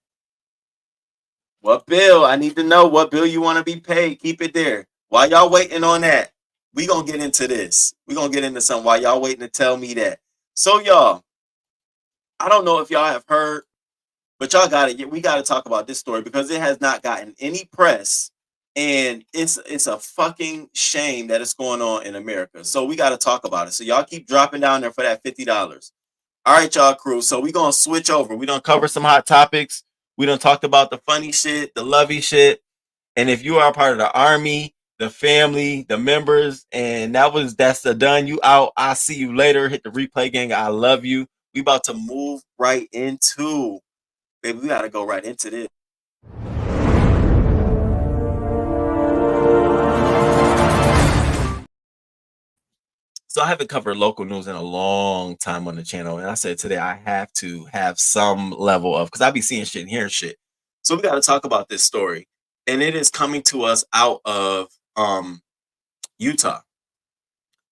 C: What bill? I need to know what bill you want to be paid. Keep it there. While y'all waiting on that, we gonna get into this. We gonna get into something while y'all waiting to tell me that. So y'all, I don't know if y'all have heard, but we gotta talk about this story because it has not gotten any press, and it's a fucking shame that it's going on in America. So we gotta talk about it. So y'all keep dropping down there for that $50. All right, y'all crew. So we gonna switch over. We gonna cover some hot topics. We done talked about the funny shit, the lovey shit. And if you are a part of the Army, the family, the members, and that's the done. You out. I'll see you later. Hit the replay gang. I love you. We about to move right into, baby. We gotta go right into this. So I haven't covered local news in a long time on the channel, and I said today I have to have some level of, because I be seeing shit and hearing shit. So we got to talk about this story, and it is coming to us out of Utah.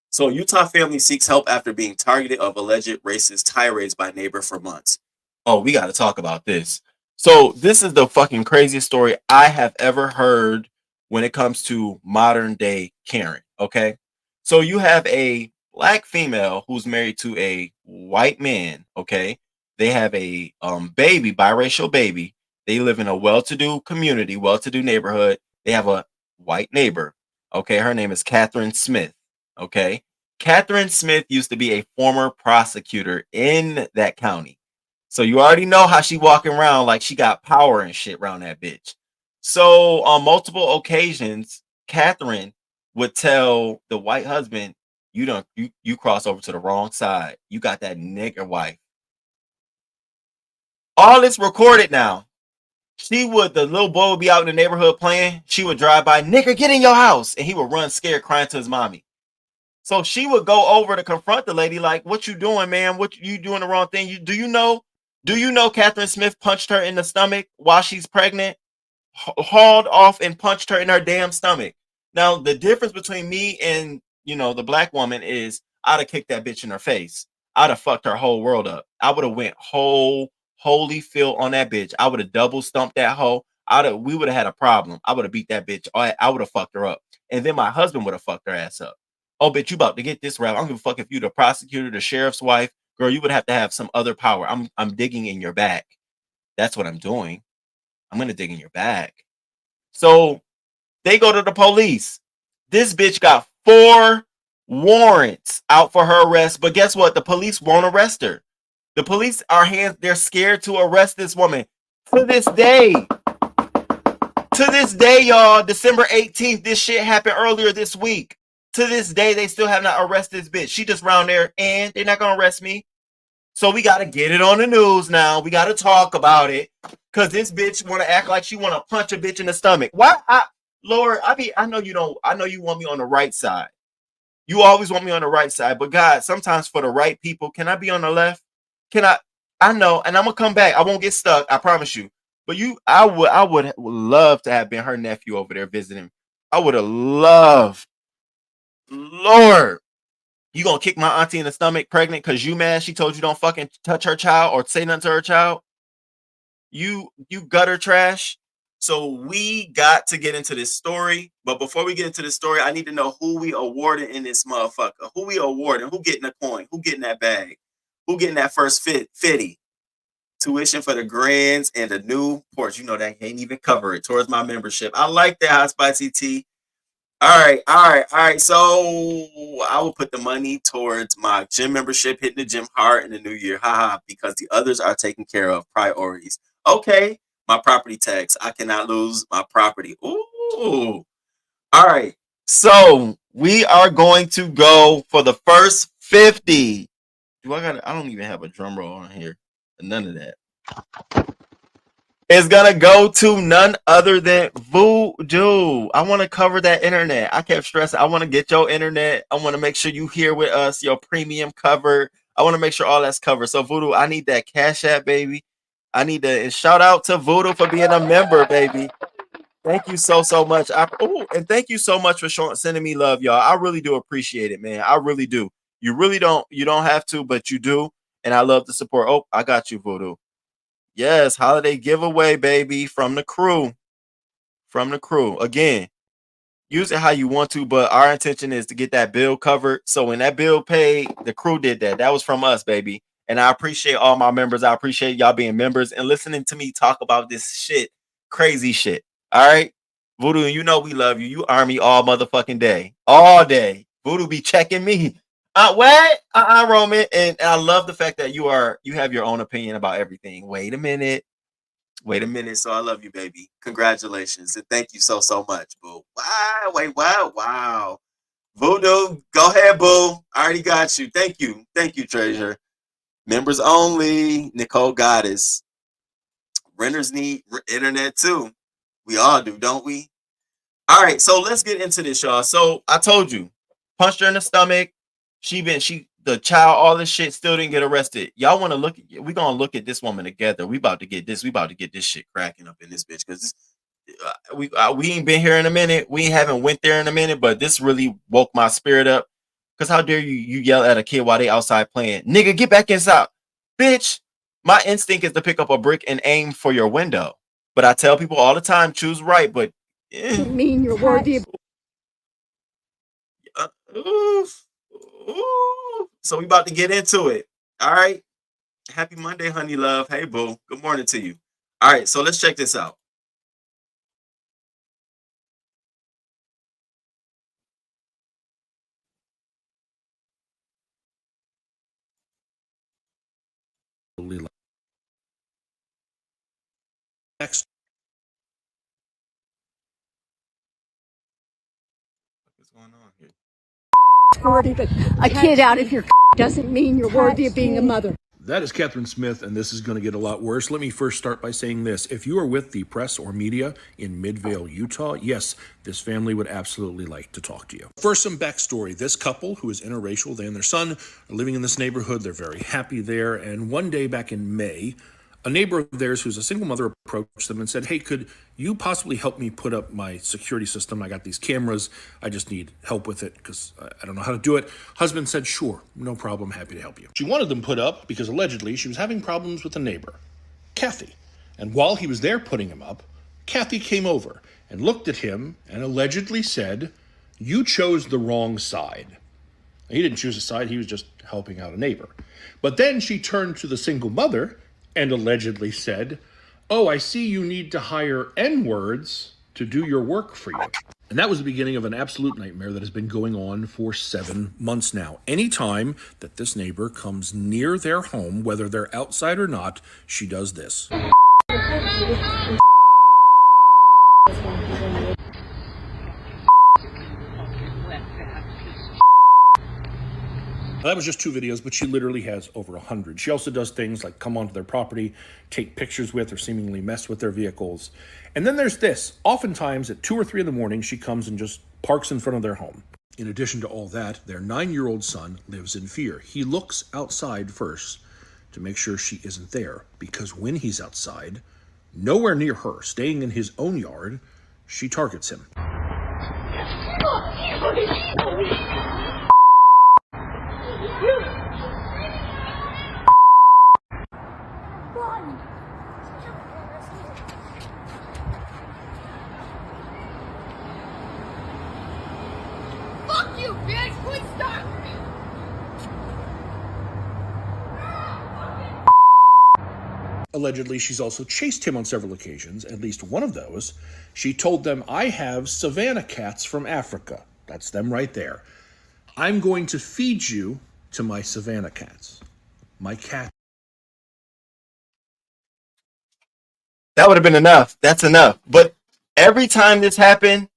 C: So Utah family seeks help after being targeted of alleged racist tirades by neighbor for months. Oh, we got to talk about this. So this is the fucking craziest story I have ever heard when it comes to modern day Karen. Okay. So you have a black female who's married to a white man. Okay. They have a baby, biracial baby. They live in a well-to-do community, well-to-do neighborhood. They have a white neighbor. Okay. Her name is Catherine Smith. Okay. Catherine Smith used to be a former prosecutor in that county. So you already know how she walking around like she got power and shit around that bitch. So on multiple occasions, Catherine would tell the white husband, you cross over to the wrong side. You got that nigger wife. All this recorded now. The little boy would be out in the neighborhood playing. She would drive by, nigger, get in your house. And he would run scared, crying to his mommy. So she would go over to confront the lady, like, what you doing, man? What you doing the wrong thing? Do you know Catherine Smith punched her in the stomach while she's pregnant? Hauled off and punched her in her damn stomach. Now, the difference between me and, the black woman is I'd have kicked that bitch in her face. I'd have fucked her whole world up. I would have went holy fill on that bitch. I would have double stumped that hoe. We would have had a problem. I would have beat that bitch. I would have fucked her up. And then my husband would have fucked her ass up. Oh, bitch, you about to get this rap. I don't give a fuck if you the prosecutor, the sheriff's wife. Girl, you would have to have some other power. I'm digging in your back. That's what I'm doing. I'm going to dig in your back. So they go to the police. This bitch got 4 warrants out for her arrest. But guess what? The police won't arrest her. The police they're scared to arrest this woman. To this day, y'all, December 18th, this shit happened earlier this week. To this day, they still have not arrested this bitch. She just around there, and they're not going to arrest me. So we got to get it on the news now. We got to talk about it. Because this bitch want to act like she want to punch a bitch in the stomach. Why? Lord, I know you don't. I know you want me on the right side. You always want me on the right side. But God, sometimes for the right people, can I be on the left? Can I? I know, and I'm going to come back. I won't get stuck. I promise you. But I would love to have been her nephew over there visiting. I would have loved. Lord, you gonna kick my auntie in the stomach pregnant because you mad she told you don't fucking touch her child or say nothing to her child? You gutter trash. So we got to get into this story. But before we get into this story, I need to know who we awarded in this motherfucker. Who we awarding? Who getting a coin? Who getting that bag? Who getting that first 50? Tuition for the grands and the new porch. You know that can't even cover it towards my membership. I like that hot spicy tea. All right. So I will put the money towards my gym membership, hitting the gym hard in the new year. Haha, because the others are taken care of. Priorities. Okay. My property tax. I cannot lose my property. Ooh. All right. So we are going to go for the first 50. I don't even have a drum roll on here. None of that. It's gonna go to none other than Voodoo. I want to cover that internet. I kept stressing. I want to get your internet. I want to make sure you here with us, your premium covered. I want to make sure all that's covered. So Voodoo, I need that Cash App, baby. I need to and shout out to Voodoo for being a member, baby. Thank you so much. And thank you so much for sending me love, y'all. I really do appreciate it, man. I really do. You don't have to, but you do. And I love the support. Oh, I got you, Voodoo. Yes, holiday giveaway, baby, from the crew. From the crew. Again, use it how you want to, but our intention is to get that bill covered. So when that bill paid, the crew did that. That was from us, baby. And I appreciate all my members. I appreciate y'all being members and listening to me talk about this shit. Crazy shit. All right. Voodoo, you know we love you. You army all motherfucking day. All day. Voodoo be checking me. What? Roman. And I love the fact that you have your own opinion about everything. Wait a minute. Wait a minute. So I love you, baby. Congratulations. And thank you so much, boo. Wow. Wait, wow. Voodoo, go ahead, boo. I already got you. Thank you. Thank you, Treasure. Members only. Nicole Goddess. Renters need internet too. We all do, don't we? All right, so let's get into this, y'all. So I told you, punched her in the stomach. The child, all this shit still didn't get arrested. Y'all want to look at, we gonna look at this woman together. We about to get this shit cracking up in this bitch because we ain't been here in a minute. We haven't went there in a minute, but this really woke my spirit up. Cause how dare you yell at a kid while they outside playing? Nigga, get back inside. Bitch, my instinct is to pick up a brick and aim for your window. But I tell people all the time, choose right, but
K: mean you're worthy of
C: oof. So we about to get into it. All right. Happy Monday, honey love. Hey, boo. Good morning to you. All right. So let's check this out.
L: Next.
C: What's going on here?
K: worthy of a kid out of your doesn't mean you're worthy of being a mother.
L: That is Catherine Smith, and this is going to get a lot worse. Let me first start by saying this. If you are with the press or media in Midvale, Utah, yes, this family would absolutely like to talk to you. First, some backstory. This couple, who is interracial, they and their son are living in this neighborhood. They're very happy there. And one day back in May, a neighbor of theirs who's a single mother approached them and said, hey, could you possibly help me put up my security system? I got these cameras. I just need help with it because I don't know how to do it. Husband said, sure, no problem. Happy to help you. She wanted them put up because allegedly she was having problems with a neighbor, Kathy. And while he was there putting them up, Kathy came over and looked at him and allegedly said, you chose the wrong side. He didn't choose a side. He was just helping out a neighbor. But then she turned to the single mother and allegedly said, oh, I see you need to hire N-words to do your work for you. And that was the beginning of an absolute nightmare that has been going on for 7 months now. Anytime that this neighbor comes near their home, whether they're outside or not, she does this. That was just 2 videos, but she literally has over 100. She also does things like come onto their property, take pictures with or seemingly mess with their vehicles. And then there's this. Oftentimes at 2 or 3 in the morning, she comes and just parks in front of their home. In addition to all that, their 9-year-old son lives in fear. He looks outside first to make sure she isn't there, because when he's outside, nowhere near her, staying in his own yard, she targets him.
K: Fuck you, bitch! Quit stop!
L: Allegedly, she's also chased him on several occasions. At least one of those, she told them, I have savanna cats from Africa. That's them right there. I'm going to feed you to my savanna cats. My cat.
C: That would have been enough. That's enough. But every time this happened,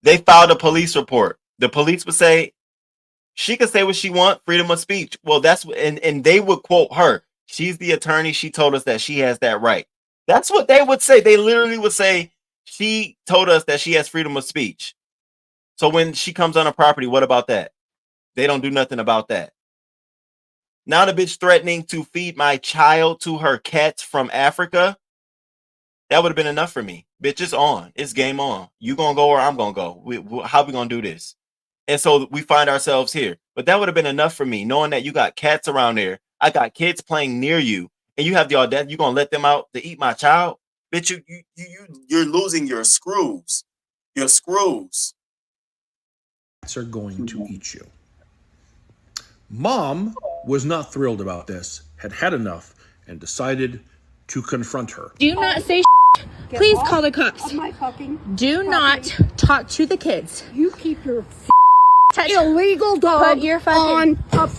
C: they filed a police report. The police would say, she could say what she wants, freedom of speech. Well, that's and they would quote her. She's the attorney. She told us that she has that right. That's what they would say. They literally would say, she told us that she has freedom of speech. So when she comes on a property, what about that? They don't do nothing about that. Now the bitch threatening to feed my child to her cats from Africa. That would have been enough for me. Bitch, it's on. It's game on. You gonna go or I'm gonna go. How we gonna do this? And so we find ourselves here. But that would have been enough for me, knowing that you got cats around there. I got kids playing near you, and you have the audacity. You gonna let them out to eat my child? Bitch, you're losing your screws. Your screws.
L: Cats are going to eat you. Mom was not thrilled about this, had had enough, and decided to confront her.
M: Do not say please call the cops. Do not talk to the kids.
K: You keep your illegal dog
M: Put your fucking
K: on a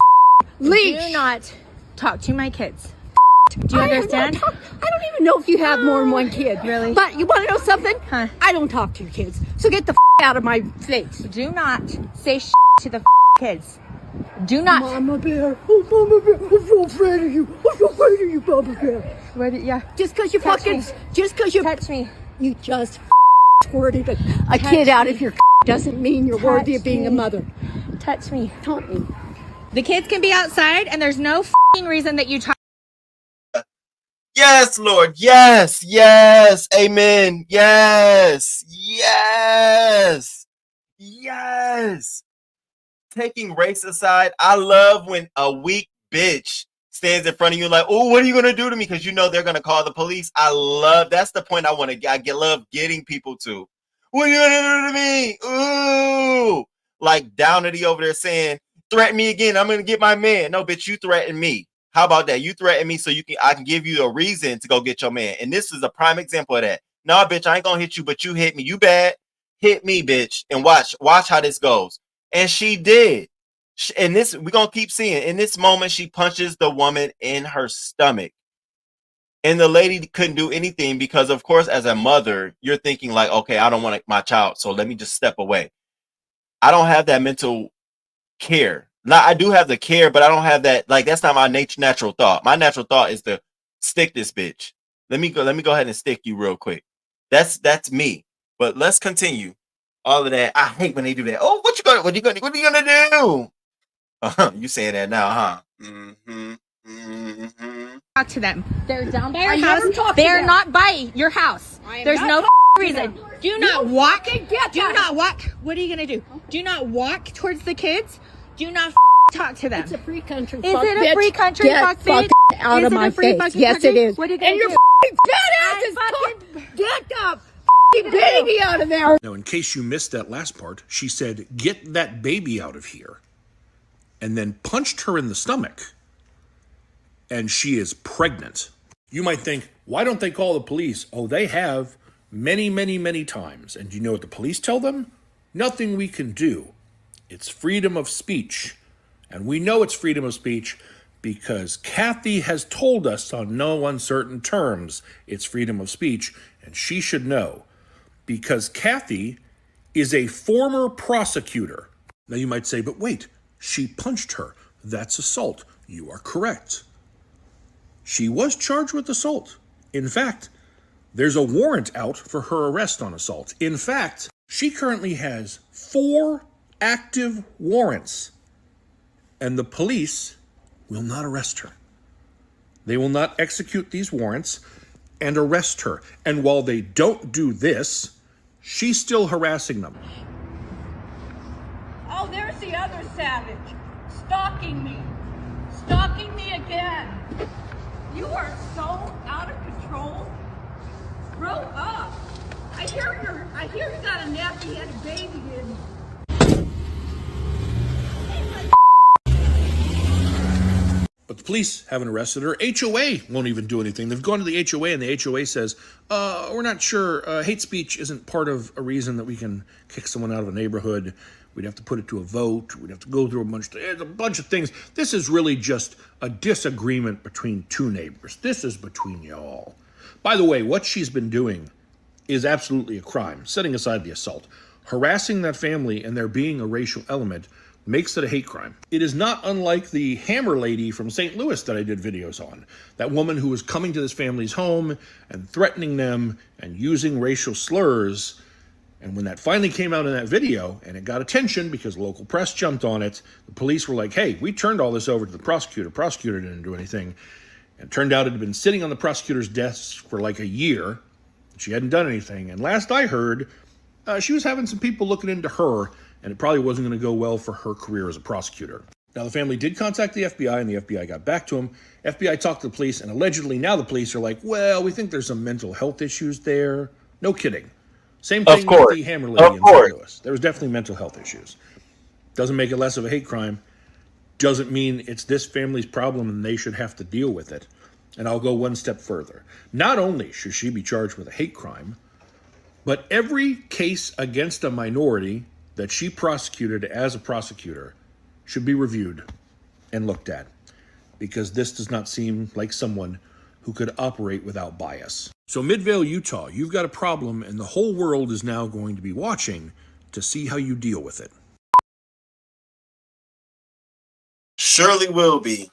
K: leash.
M: Do not talk to my kids. Do you understand?
N: I don't even know if you have more than one kid.
M: Really?
N: But you want to know something?
M: Huh?
N: I don't talk to your kids. So get the out of my face.
M: Do not say to the kids. Do not.
N: Mama bear. Oh, Mama bear. I'm so afraid of you. I'm so afraid of you, Mama bear.
M: Yeah.
N: Just because you
M: Touch
N: fucking,
M: me.
N: just because you
M: Touch me.
N: You just squirted a kid out of your doesn't mean you're worthy of being a mother.
M: Touch me.
N: Taunt me.
M: The kids can be outside, and there's no reason that you talk.
C: Yes, Lord. Yes. Yes. Amen. Yes. Yes. Yes. Taking race aside, I love when a weak bitch stands in front of you like, oh, what are you going to do to me? Because you know they're going to call the police. That's the point I want to, I love getting people to. What are you going to do to me? Ooh. Like Downity over there saying, threaten me again. I'm going to get my man. No, bitch, you threaten me. How about that? You threaten me so I can give you a reason to go get your man. And this is a prime example of that. Nah, bitch, I ain't going to hit you, but you hit me. You bad. Hit me, bitch. And watch how this goes. And she did. And this, we're going to keep seeing. In this moment, she punches the woman in her stomach. And the lady couldn't do anything because, of course, as a mother, you're thinking like, okay, I don't want my child, so let me just step away. I don't have that mental care. Now, I do have the care, but I don't have that. Like, that's not my natural thought. My natural thought is to stick this bitch. Let me go ahead and stick you real quick. That's me. But let's continue. All of that. I hate when they do that. Oh, what you gonna do? You saying that now, huh?
M: Talk to them. They're down by your
N: I
M: house.
N: never talk to
M: They're
N: them.
M: not by your house. There's no reason. Do not walk. Do not walk. What are you gonna do? Do not walk towards the kids. Do not talk to them.
N: It's a free country.
M: Is it a free country?
N: Get fuck out of my face. Yes, it is.
M: What are you
N: And your
M: do?
N: fat ass is get the baby out of there.
L: Now, in case you missed that last part, she said, get that baby out of here, and then punched her in the stomach. And she is pregnant. You might think, why don't they call the police? Oh, they have many, many, many times. And you know what the police tell them? Nothing we can do. It's freedom of speech. And we know it's freedom of speech because Kathy has told us on no uncertain terms it's freedom of speech. And she should know because Kathy is a former prosecutor. Now you might say, but wait, she punched her. That's assault. You are correct. She was charged with assault. In fact, there's a warrant out for her arrest on assault. In fact, she currently has 4 active warrants, and the police will not arrest her. They will not execute these warrants and arrest her. And while they don't do this, she's still harassing them.
J: Oh, there's the other savage. Stalking me. Stalking me again. You are so out of control. Grow up. I hear you got a nappy-headed baby in you.
L: But the police haven't arrested her. HOA won't even do anything. They've gone to the HOA, and the HOA says, we're not sure. Hate speech isn't part of a reason that we can kick someone out of a neighborhood. We'd have to put it to a vote. We'd have to go through a bunch of things. This is really just a disagreement between 2 neighbors. This is between y'all. By the way, what she's been doing is absolutely a crime, setting aside the assault. Harassing that family and there being a racial element makes it a hate crime. It is not unlike the Hammer lady from St. Louis that I did videos on. That woman who was coming to this family's home and threatening them and using racial slurs. And when that finally came out in that video, and it got attention because local press jumped on it, the police were like, hey, we turned all this over to the prosecutor. Prosecutor didn't do anything. And it turned out it had been sitting on the prosecutor's desk for like a year. She hadn't done anything. And last I heard, she was having some people looking into her, and it probably wasn't going to go well for her career as a prosecutor. Now, the family did contact the FBI, and the FBI got back to them. FBI talked to the police, and allegedly now the police are like, well, we think there's some mental health issues there. No kidding. Same thing with the Hammer lady in St. Louis. There was definitely mental health issues. Doesn't make it less of a hate crime. Doesn't mean it's this family's problem and they should have to deal with it. And I'll go one step further. Not only should she be charged with a hate crime, but every case against a minority that she prosecuted as a prosecutor should be reviewed and looked at. Because this does not seem like someone who could operate without bias. So Midvale, Utah, you've got a problem, and the whole world is now going to be watching to see how you deal with it.
C: Surely will be.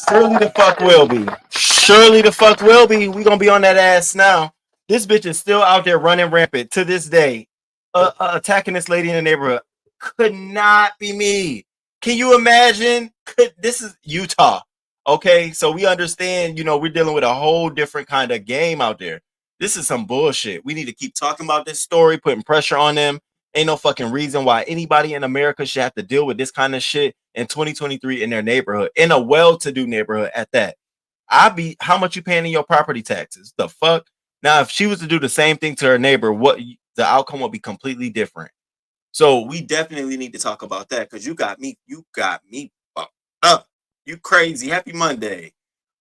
C: Surely the fuck will be. Surely the fuck will be. We gonna be on that ass now. This bitch is still out there running rampant to this day, attacking this lady in the neighborhood. Could not be me. Can you imagine? This is Utah. Okay, so we understand, we're dealing with a whole different kind of game out there. This is some bullshit. We need to keep talking about this story, putting pressure on them. Ain't no fucking reason why anybody in America should have to deal with this kind of shit in 2023 in their neighborhood, in a well-to-do neighborhood at that. How much you paying in your property taxes? The fuck? Now, if she was to do the same thing to her neighbor, the outcome would be completely different. So we definitely need to talk about that, because you got me fucked up. You crazy. Happy Monday.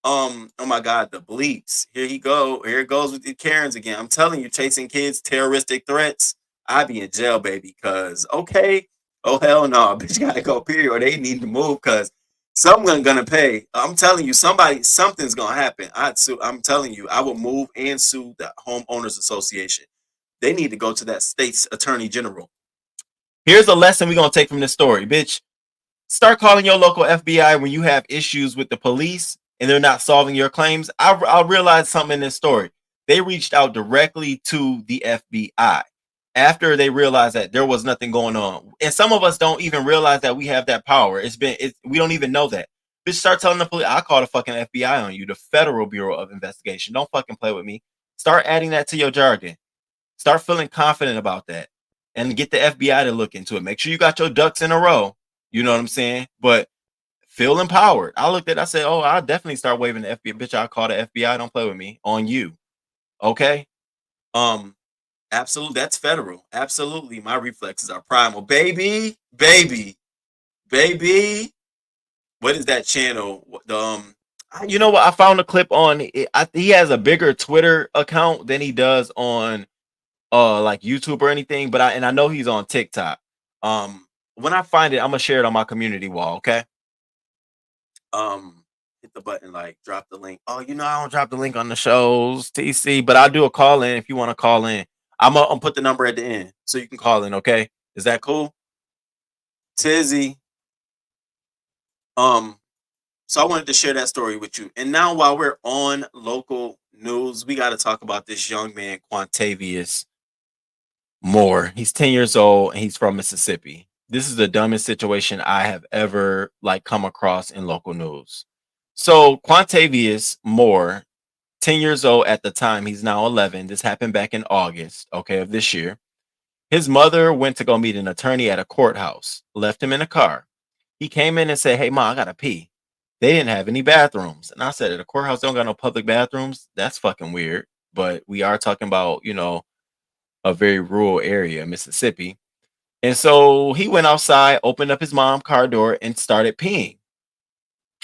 C: Oh my God, the bleeps. Here it goes with the Karens again. I'm telling you, chasing kids, terroristic threats. I be in jail, baby. Cause okay, oh hell no, bitch gotta go, period. Or they need to move, cause someone gonna pay. I'm telling you, something's gonna happen. I'm telling you, I will move and sue the homeowners association. They need to go to that state's attorney general. Here's a lesson we're gonna take from this story, bitch. Start calling your local FBI when you have issues with the police and they're not solving your claims. I realized something in this story. They reached out directly to the FBI after they realized that there was nothing going on. And some of us don't even realize that we have that power. We don't even know that. Bitch, start telling the police. I call the fucking FBI on you, the Federal Bureau of Investigation. Don't fucking play with me. Start adding that to your jargon. Start feeling confident about that and get the FBI to look into it. Make sure you got your ducks in a row. You know what I'm saying? But feel empowered. I said, oh, I'll definitely start waving the FBI. Bitch, I'll call the FBI. Don't play with me on you. Okay? Absolutely. That's federal. Absolutely. My reflexes are primal. Baby. What is that channel? You know what? I found a clip on it. He has a bigger Twitter account than he does on like YouTube or anything, but I know he's on TikTok. When I find it, I'm gonna share it on my community wall, okay? Hit the button, like drop the link. Oh, I don't drop the link on the shows, TC, but I'll do a call in if you want to call in. I'm gonna put the number at the end so you can call in, okay? Is that cool? Tizzy. So I wanted to share that story with you. And now while we're on local news, we got to talk about this young man, Quantavious Moore. He's 10 years old and he's from Mississippi. This is the dumbest situation I have ever come across in local news. So Quantavious Moore, 10 years old at the time, he's now 11. This happened back in August, of this year. His mother went to go meet an attorney at a courthouse, left him in a car. He came in and said, hey, Ma, I got to pee. They didn't have any bathrooms. And I said, at a courthouse, don't got no public bathrooms? That's fucking weird. But we are talking about, a very rural area, Mississippi. And so he went outside, opened up his mom's car door and started peeing.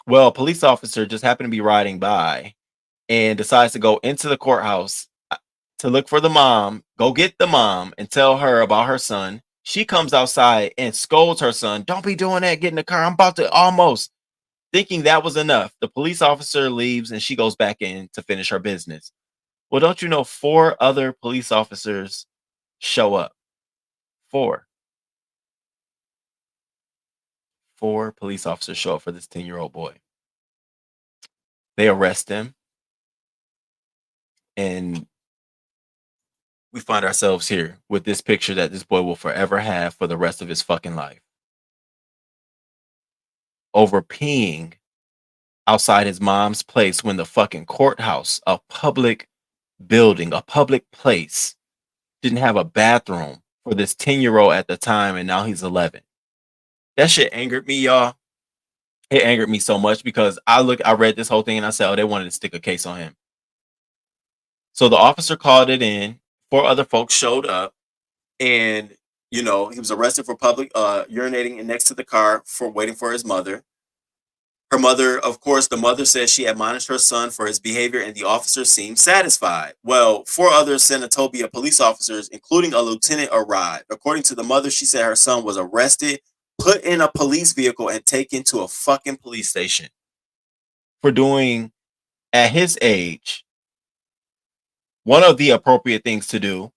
C: Well, a police officer just happened to be riding by and decides to go into the courthouse to look for the mom, go get the mom and tell her about her son. She comes outside and scolds her son. Don't be doing that. Get in the car. I'm about to almost. Thinking that was enough, the police officer leaves and she goes back in to finish her business. Well, don't you know 4 other police officers show up? 4 police officers show up for this 10-year-old boy. They arrest him. And we find ourselves here with this picture that this boy will forever have for the rest of his fucking life. Over peeing outside his mom's place when the fucking courthouse, a public building, a public place, didn't have a bathroom for this 10-year-old at the time, and now he's 11. That shit angered me, y'all. It angered me so much because I read this whole thing and I said, oh, they wanted to stick a case on him. So the officer called it in. 4 other folks showed up, and he was arrested for public urinating next to the car for waiting for his mother. Her mother, of course, the mother says she admonished her son for his behavior and the officer seemed satisfied. Well, 4 other Senatobia police officers, including a lieutenant, arrived. According to the mother, she said her son was arrested, put in a police vehicle, and taken to a fucking police station for doing at his age, one of the appropriate things to do,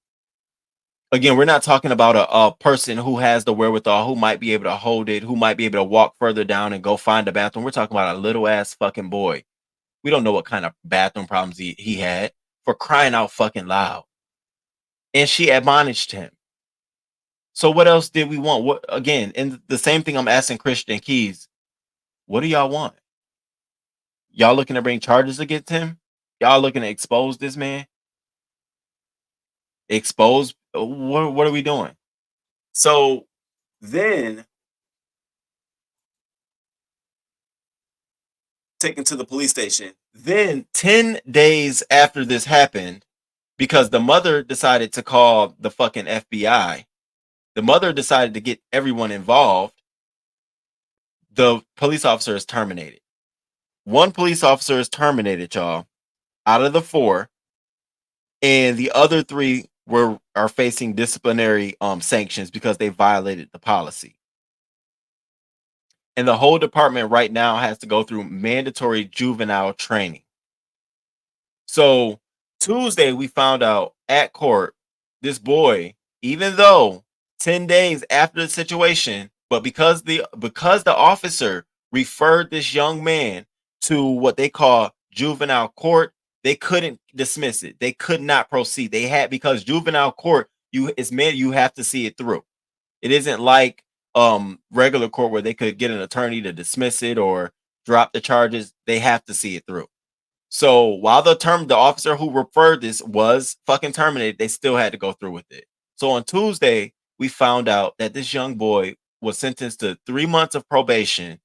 C: again, we're not talking about a person who has the wherewithal, who might be able to hold it, who might be able to walk further down and go find a bathroom. We're talking about a little ass fucking boy. We don't know what kind of bathroom problems he had, for crying out fucking loud. And she admonished him. So what else did we want? What, again, and the same thing I'm asking Christian Keys, what do y'all want? Y'all looking to bring charges against him? Y'all looking to expose this man? Expose? What are we doing? So then, taken to the police station. Then 10 days after this happened, because the mother decided to call the fucking FBI, the mother decided to get everyone involved, the police officer is terminated. One police officer is terminated, y'all, out of the 4, and the other 3 are facing disciplinary sanctions because they violated the policy. And the whole department right now has to go through mandatory juvenile training. So Tuesday, we found out at court, this boy, even though 10 days after the situation, but because the officer referred this young man to what they call juvenile court, they couldn't dismiss it. They could not proceed. They had, because juvenile court, you have to see it through. It isn't like regular court where they could get an attorney to dismiss it or drop the charges. They have to see it through. So while the officer who referred this was fucking terminated, they still had to go through with it. So on Tuesday, we found out that this young boy was sentenced to 3 months of probation.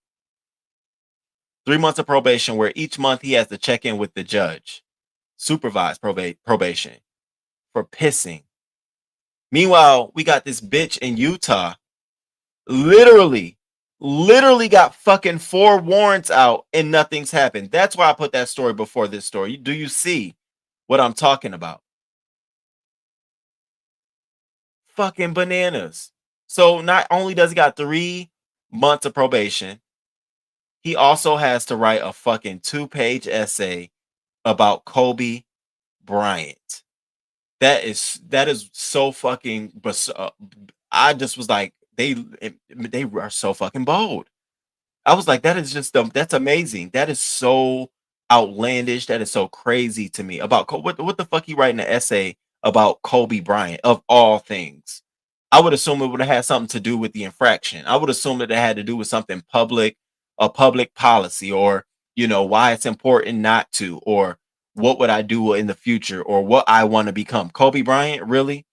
C: 3 months of probation, where each month he has to check in with the judge, supervised probation, for pissing. Meanwhile, we got this bitch in Utah, literally got fucking 4 warrants out and nothing's happened. That's why I put that story before this story. Do you see what I'm talking about? Fucking bananas. So not only does he got 3 months of probation, he also has to write a fucking 2-page essay about Kobe Bryant. That is so fucking. I just was like, they are so fucking bold. I was like, that is just that's amazing. That is so outlandish. That is so crazy to me. About what the fuck you writing an essay about Kobe Bryant, of all things? I would assume it would have had something to do with the infraction. I would assume that it had to do with something public, a public policy, or why it's important not to, or what would I do in the future, or what I want to become. Kobe Bryant, really?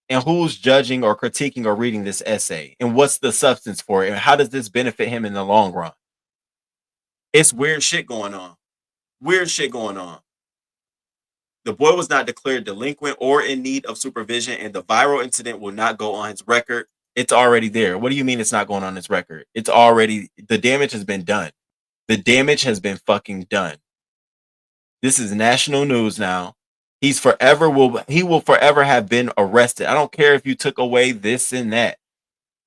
C: And who's judging or critiquing or reading this essay? And what's the substance for it? And how does this benefit him in the long run? It's weird shit going on. Weird shit going on. The boy was not declared delinquent or in need of supervision, and the viral incident will not go on his record. It's already there. What do you mean it's not going on his record? It's already, the damage has been done. The damage has been fucking done. This is national news now. He will forever have been arrested. I don't care if you took away this and that.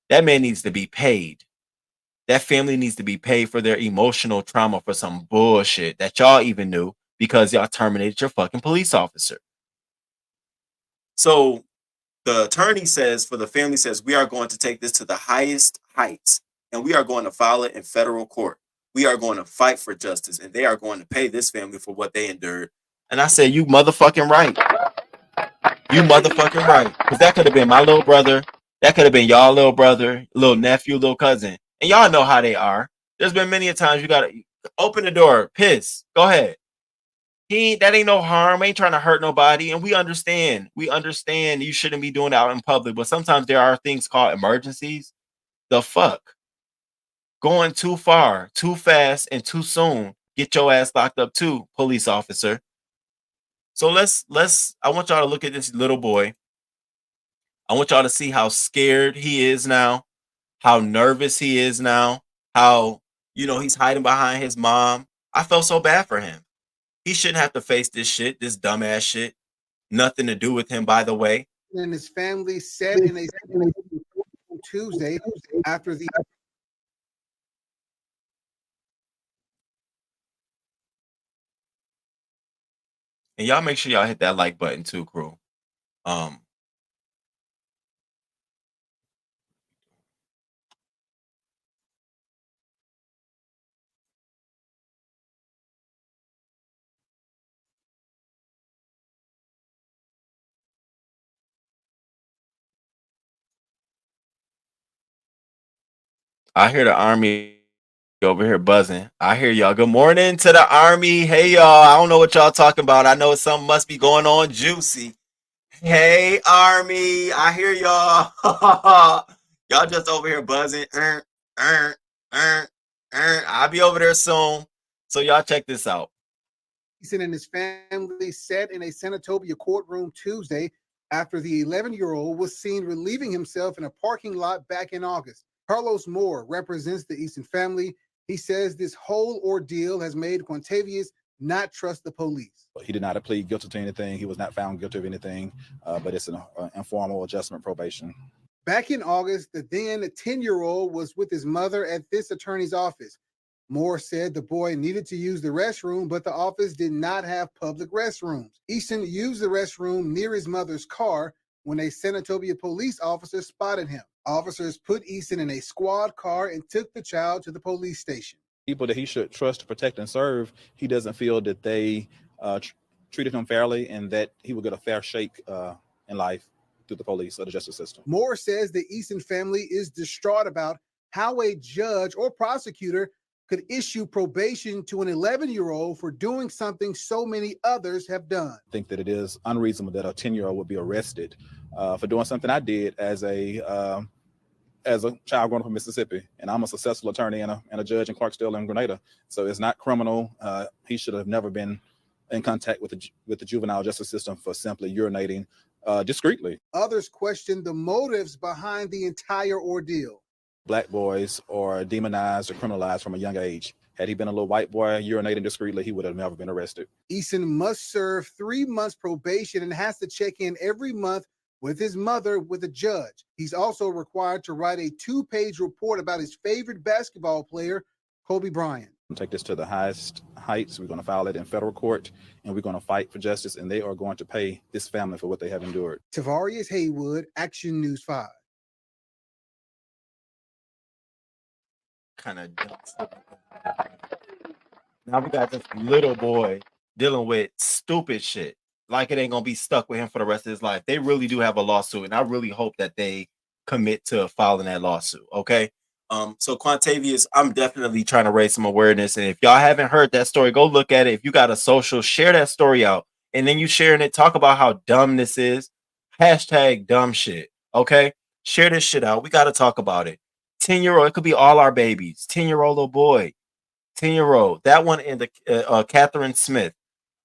C: That man needs to be paid. That family needs to be paid for their emotional trauma for some bullshit that y'all even knew because y'all terminated your fucking police officer. So the attorney says, for the family, says, we are going to take this to the highest heights and we are going to file it in federal court. We are going to fight for justice and they are going to pay this family for what they endured. And I said, you motherfucking right. You motherfucking right. Because that could have been my little brother. That could have been y'all little brother, little nephew, little cousin. And y'all know how they are. There's been many a times you got to open the door, piss, go ahead. That ain't no harm. Ain't trying to hurt nobody. And we understand. We understand you shouldn't be doing it out in public. But sometimes there are things called emergencies. The fuck? Going too far, too fast, and too soon. Get your ass locked up too, police officer. So I want y'all to look at this little boy. I want y'all to see how scared he is now, how nervous he is now, how, he's hiding behind his mom. I felt so bad for him. He shouldn't have to face this shit, this dumbass shit. Nothing to do with him, by the way.
O: And his family said in a Tuesday after the
C: And y'all make sure y'all hit that like button too, crew. I hear the army over here buzzing. I hear y'all. Good morning to the army. Hey y'all. I don't know what y'all talking about. I know something must be going on juicy. Hey army. I hear y'all. Y'all just over here buzzing. I'll be over there soon. So y'all check this out.
O: Eason and his family sat in a Senatobia courtroom Tuesday after the 11-year-old was seen relieving himself in a parking lot back in August. Carlos Moore represents the Eason family. He says this whole ordeal has made Quantavious not trust the police.
P: He did not plead guilty to anything. He was not found guilty of anything, but it's an informal adjustment probation.
O: Back in August, the then 10-year-old was with his mother at this attorney's office. Moore said the boy needed to use the restroom, but the office did not have public restrooms. Eason used the restroom near his mother's car when a Senatobia police officer spotted him. Officers put Eason in a squad car and took the child to the police station.
P: People that he should trust, protect, and serve, he doesn't feel that they treated him fairly and that he would get a fair shake in life through the police or the justice system.
O: Moore says the Eason family is distraught about how a judge or prosecutor could issue probation to an 11-year-old for doing something so many others have done.
P: I think that it is unreasonable that a 10-year-old would be arrested for doing something I did as a child growing up in Mississippi, and I'm a successful attorney and a judge in Clarksdale and Grenada. So it's not criminal. He should have never been in contact with the juvenile justice system for simply urinating discreetly.
O: Others question the motives behind the entire ordeal.
P: Black boys are demonized or criminalized from a young age. Had he been a little white boy urinating discreetly, he would have never been arrested.
O: Eason must serve 3 months probation and has to check in every month with his mother with a judge. He's also required to write a 2-page report about his favorite basketball player, Kobe Bryant.
P: We'll take this to the highest heights. We're going to file it in federal court, and we're going to fight for justice, and they are going to pay this family for what they have endured.
O: Tavarius Haywood, Action News 5.
C: Kind of now we got this little boy dealing with stupid shit. Like it ain't gonna be stuck with him for the rest of his life. They really do have a lawsuit, and I really hope that they commit to filing that lawsuit. Okay. So Quantavious, I'm definitely trying to raise some awareness. And if y'all haven't heard that story, go look at it. If you got a social, share that story out. And then you sharing it, talk about how dumb this is. Hashtag dumb shit. Okay. Share this shit out. We got to talk about it. 10-year-old, it could be all our babies. 10-year-old little boy. 10-year-old. That one in the Catherine Smith,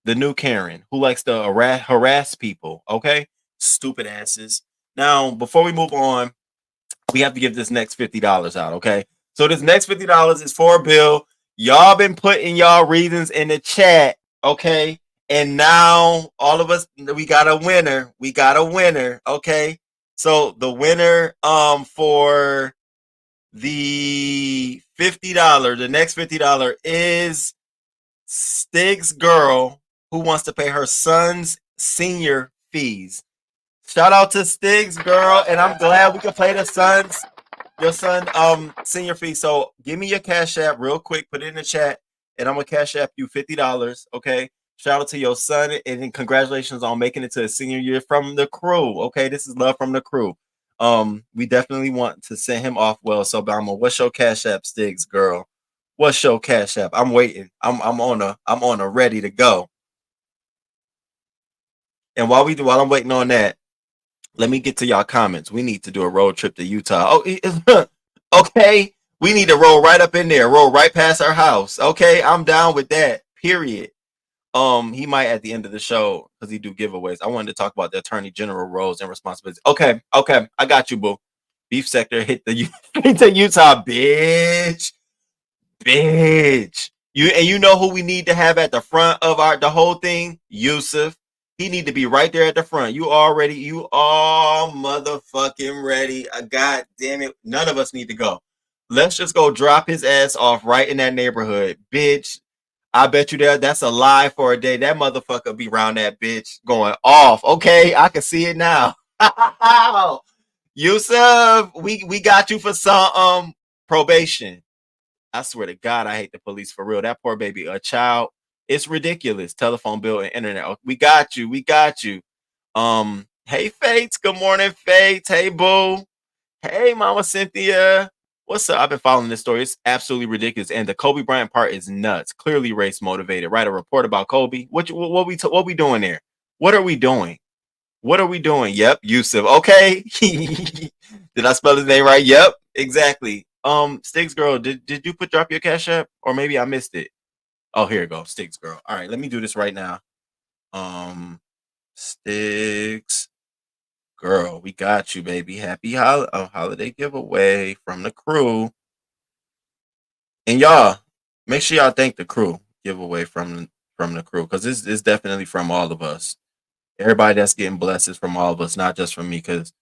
C: the new Karen, who likes to harass people. Okay. Stupid asses. Now, before we move on, we have to give this next $50 out, okay? So this next $50 is for a bill. Y'all been putting y'all reasons in the chat, okay? And now all of us, we got a winner. We got a winner, okay? So the winner for the $50, the next $50 is Stig's girl who wants to pay her son's senior fees. Shout out to Stig's girl, and I'm glad we can play your son senior fee. So give me your Cash App real quick, put it in the chat, and I'm gonna Cash App you $50. Okay. Shout out to your son, and congratulations on making it to a senior year from the crew. Okay, this is love from the crew. We definitely want to send him off well. So Bama, what's your Cash App, Stig's girl? What's your Cash App? I'm waiting. I'm on a ready to go. And while I'm waiting on that, let me get to y'all comments. We need to do a road trip to Utah. Oh, okay. We need to roll right up in there, roll right past our house. Okay, I'm down with that. Period. He might at the end of the show because he do giveaways. I wanted to talk about the attorney general roles and responsibilities. Okay, I got you, boo. Beef sector hit the Utah, bitch. You know who we need to have at the front of the whole thing? Yusuf. He need to be right there at the front. You all motherfucking ready. God damn it. None of us need to go. Let's just go drop his ass off right in that neighborhood. Bitch, I bet you that's a lie for a day. That motherfucker be around that bitch going off. Okay, I can see it now. Yusuf, we got you for some probation. I swear to God, I hate the police for real. That poor baby, a child. It's ridiculous. Telephone bill and internet. Oh, we got you. We got you. Hey Fates. Good morning, Fates. Hey Boo. Hey Mama Cynthia. What's up? I've been following this story. It's absolutely ridiculous. And the Kobe Bryant part is nuts. Clearly race motivated. Write a report about Kobe. What we doing there? What are we doing? What are we doing? Yep, Yusuf. Okay. Did I spell his name right? Yep, exactly. Sticks girl, did you drop your cash app? Or maybe I missed it. Oh, here it goes. Sticks girl. All right, let me do this right now. Sticks girl, we got you, baby. Happy holiday giveaway from the crew. And y'all, make sure y'all thank the crew giveaway from the crew, because it's definitely from all of us. Everybody that's getting blessed is from all of us, not just from me, because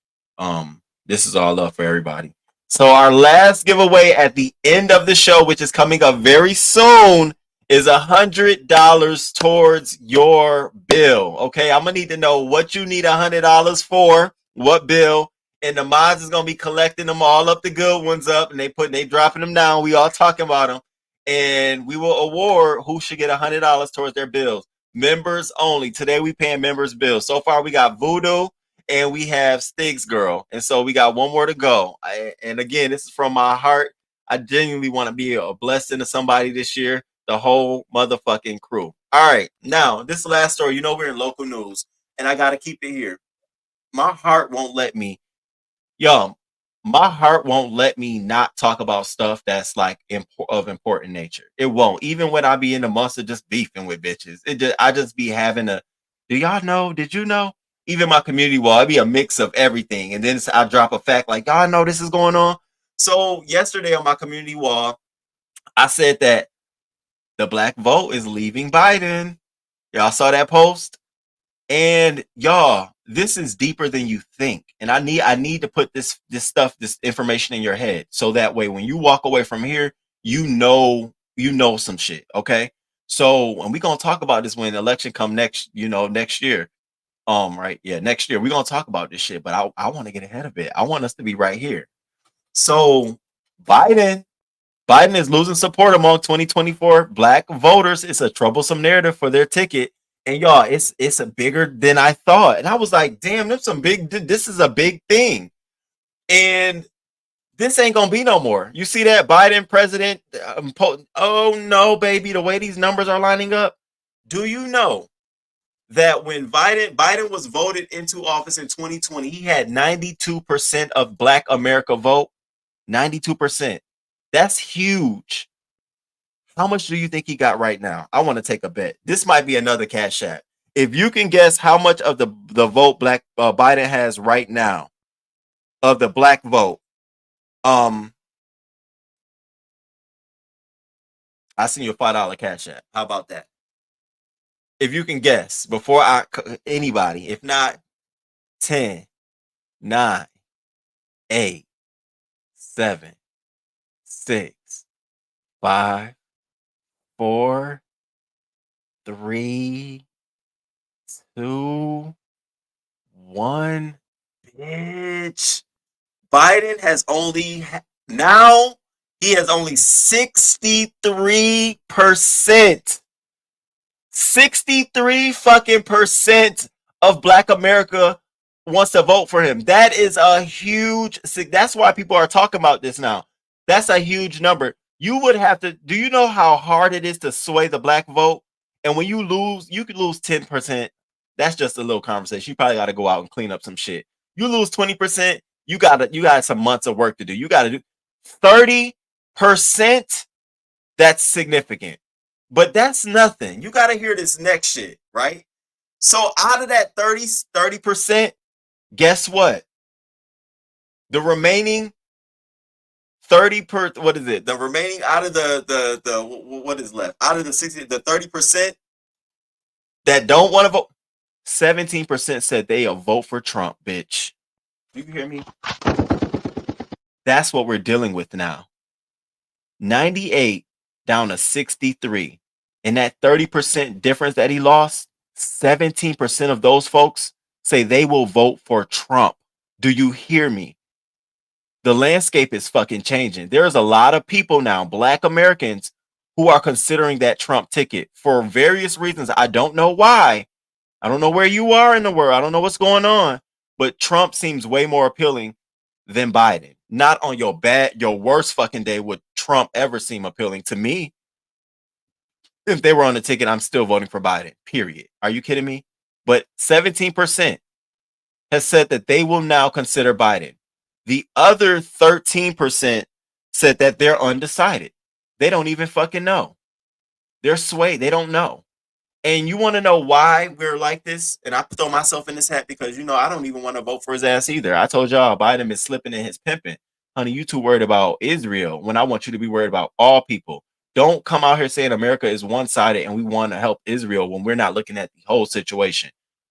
C: this is all up for everybody. So our last giveaway at the end of the show, which is coming up very soon, is $100 towards your bill. Okay, I'm gonna need to know what you need $100 for, what bill, and the mods is gonna be collecting them all up, the good ones up, and they dropping them down. We all talking about them, and we will award who should get $100 towards their bills. Members only. Today we paying members bills. So far we got Voodoo and we have Stiggs Girl, and so we got one more to go. And again, this is from my heart. I genuinely want to be a blessing to somebody this year. The whole motherfucking crew. All right, now this last story. You know we're in local news, and I gotta keep it here. My heart won't let me. Yo, my heart won't let me not talk about stuff that's like of important nature. It won't. Even when I be in the months of just beefing with bitches, I just be having a. Do y'all know? Did you know? Even my community wall, it be a mix of everything, and then I drop a fact like y'all know this is going on. So yesterday on my community wall, I said that the black vote is leaving Biden. Y'all saw that post? And y'all, this is deeper than you think. And I need to put this information in your head, so that way when you walk away from here, you know some shit. Okay. So, and we're gonna talk about this when the election come next year. Right. Yeah, next year. We're gonna talk about this shit, but I want to get ahead of it. I want us to be right here. So Biden is losing support among 2024 black voters. It's a troublesome narrative for their ticket. And y'all, it's a bigger than I thought. And I was like, damn, this is a big thing. And this ain't gonna be no more. You see that Biden president? Oh no, baby, the way these numbers are lining up. Do you know that when Biden was voted into office in 2020, he had 92% of black America vote? 92%. That's huge. How much do you think he got right now? I want to take a bet. This might be another cash app. If you can guess how much of the vote black Biden has right now, of the black vote, I send you a $5 cash app. How about that? If you can guess before anybody, if not 10, 9, 8, 7, 6, 5, 4, 3, 2, 1. Bitch. Biden has only 63%. 63 fucking percent of black America wants to vote for him. That is a huge, that's why people are talking about this now. That's a huge number. You would have to, do you know how hard it is to sway the black vote? And when you lose, you could lose 10%. That's just a little conversation. You probably got to go out and clean up some shit. You lose 20%, you got some months of work to do. You got to do 30%. That's significant. But that's nothing. You got to hear this next shit, right? So out of that 30%, guess what? The remaining 30%, what is it? The remaining out of the what is left? Out of the 60, the 30% that don't want to vote, 17% said they'll vote for Trump, bitch. You hear me? That's what we're dealing with now. 98 down to 63. And that 30% difference that he lost, 17% of those folks say they will vote for Trump. Do you hear me? The landscape is fucking changing. There's a lot of people now, Black Americans, who are considering that Trump ticket for various reasons. I don't know why. I don't know where you are in the world. I don't know what's going on. But Trump seems way more appealing than Biden. Not on your worst fucking day would Trump ever seem appealing to me. If they were on the ticket, I'm still voting for Biden, period. Are you kidding me? But 17% has said that they will now consider Biden. The other 13% said that they're undecided. They don't even fucking know. They're swayed. They don't know. And you want to know why we're like this? And I throw myself in this hat because, I don't even want to vote for his ass either. I told y'all Biden is slipping in his pimping. Honey, you too worried about Israel when I want you to be worried about all people. Don't come out here saying America is one-sided and we want to help Israel when we're not looking at the whole situation.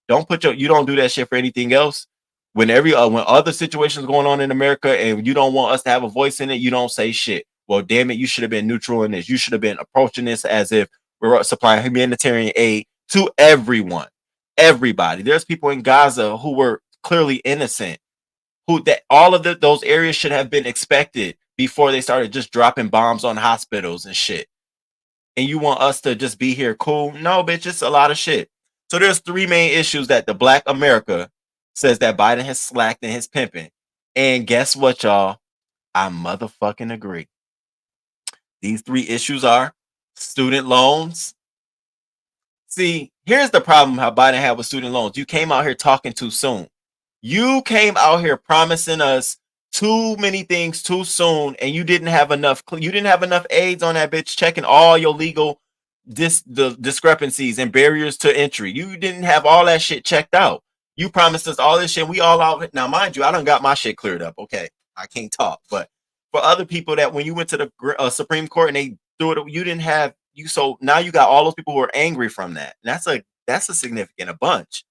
C: You don't do that shit for anything else. When other situations going on in America and you don't want us to have a voice in it, you don't say shit. Well, damn it, you should have been neutral in this. You should have been approaching this as if we're supplying humanitarian aid to everyone, everybody. There's people in Gaza who were clearly innocent, all of those areas should have been expected before they started just dropping bombs on hospitals and shit. And you want us to just be here cool? No, bitch, it's a lot of shit. So there's three main issues that the Black America says that Biden has slacked in his pimping. And guess what, y'all? I motherfucking agree. These three issues are student loans. See, here's the problem how Biden had with student loans. You came out here talking too soon. You came out here promising us too many things too soon, and you didn't have enough. You didn't have enough aides on that bitch checking all your legal the discrepancies and barriers to entry. You didn't have all that shit checked out. You promised us all this shit. We all out now, mind you. I done got my shit cleared up. Okay, I can't talk, but for other people that when you went to the Supreme Court and they threw it, you didn't have you. So now you got all those people who are angry from that. And that's a significant bunch.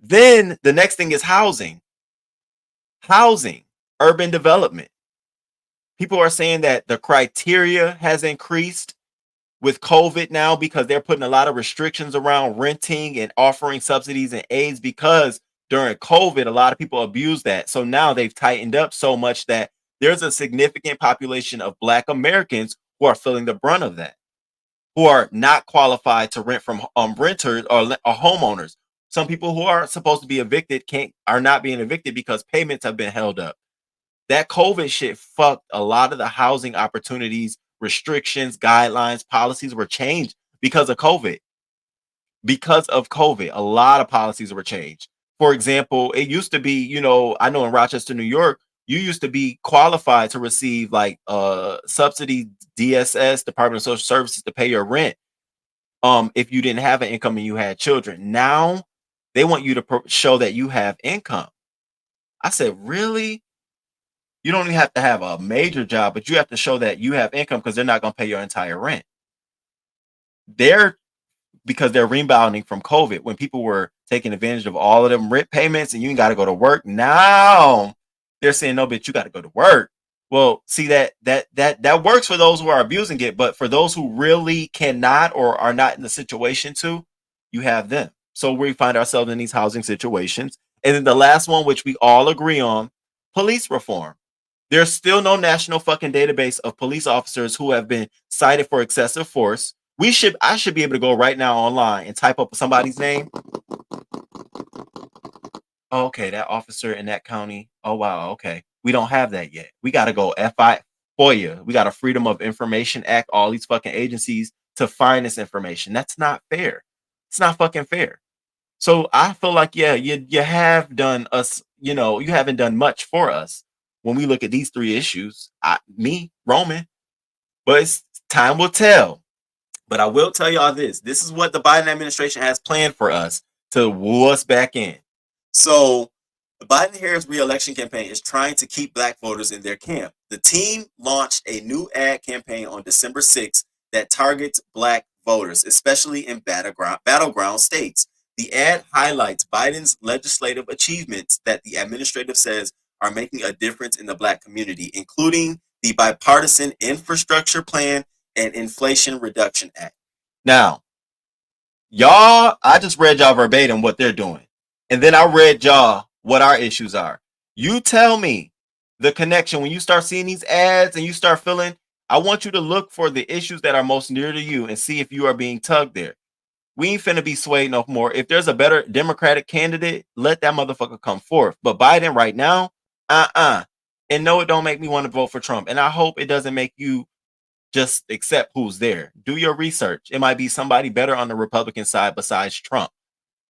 C: Then the next thing is housing, urban development. People are saying that the criteria has increased with COVID now because they're putting a lot of restrictions around renting and offering subsidies and aids because during COVID, a lot of people abused that. So now they've tightened up so much that there's a significant population of Black Americans who are feeling the brunt of that, who are not qualified to rent from renters or homeowners. Some people who are supposed to be evicted are not being evicted because payments have been held up. That COVID shit fucked a lot of the housing opportunities, restrictions, guidelines, policies were changed because of COVID. Because of COVID, a lot of policies were changed. For example, it used to be, I know in Rochester, New York, you used to be qualified to receive like subsidy, DSS, Department of Social Services, to pay your rent. If you didn't have an income and you had children. Now they want you to show that you have income. I said, really? You don't even have to have a major job, but you have to show that you have income because they're not going to pay your entire rent. Because they're rebounding from COVID when people were taking advantage of all of them rent payments and you ain't got to go to work. Now they're saying, no, bitch, you got to go to work. Well, see that works for those who are abusing it, but for those who really cannot or are not in the situation to, you have them. So we find ourselves in these housing situations. And then the last one, which we all agree on, police reform. There's still no national fucking database of police officers who have been cited for excessive force. I should be able to go right now online and type up somebody's name. Oh, okay, that officer in that county. Oh wow, okay. We don't have that yet. We got to go FOIA. We got a Freedom of Information Act, all these fucking agencies to find this information. That's not fair. It's not fucking fair. So I feel like, yeah, you have done us, you haven't done much for us when we look at these three issues. Roman, but time will tell. But I will tell y'all this. This is what the Biden administration has planned for us to woo us back in. So the Biden-Harris re-election campaign is trying to keep Black voters in their camp. The team launched a new ad campaign on December 6th that targets Black voters, especially in battleground states. The ad highlights Biden's legislative achievements that the administrative says are making a difference in the Black community, including the bipartisan infrastructure plan and Inflation Reduction Act. Now, y'all, I just read y'all verbatim what they're doing. And then I read y'all what our issues are. You tell me the connection when you start seeing these ads and you start feeling, I want you to look for the issues that are most near to you and see if you are being tugged there. We ain't finna be swayed no more. If there's a better Democratic candidate, let that motherfucker come forth. But Biden right now, And no, it don't make me want to vote for Trump. And I hope it doesn't make you just accept who's there. Do your research. It might be somebody better on the Republican side besides Trump.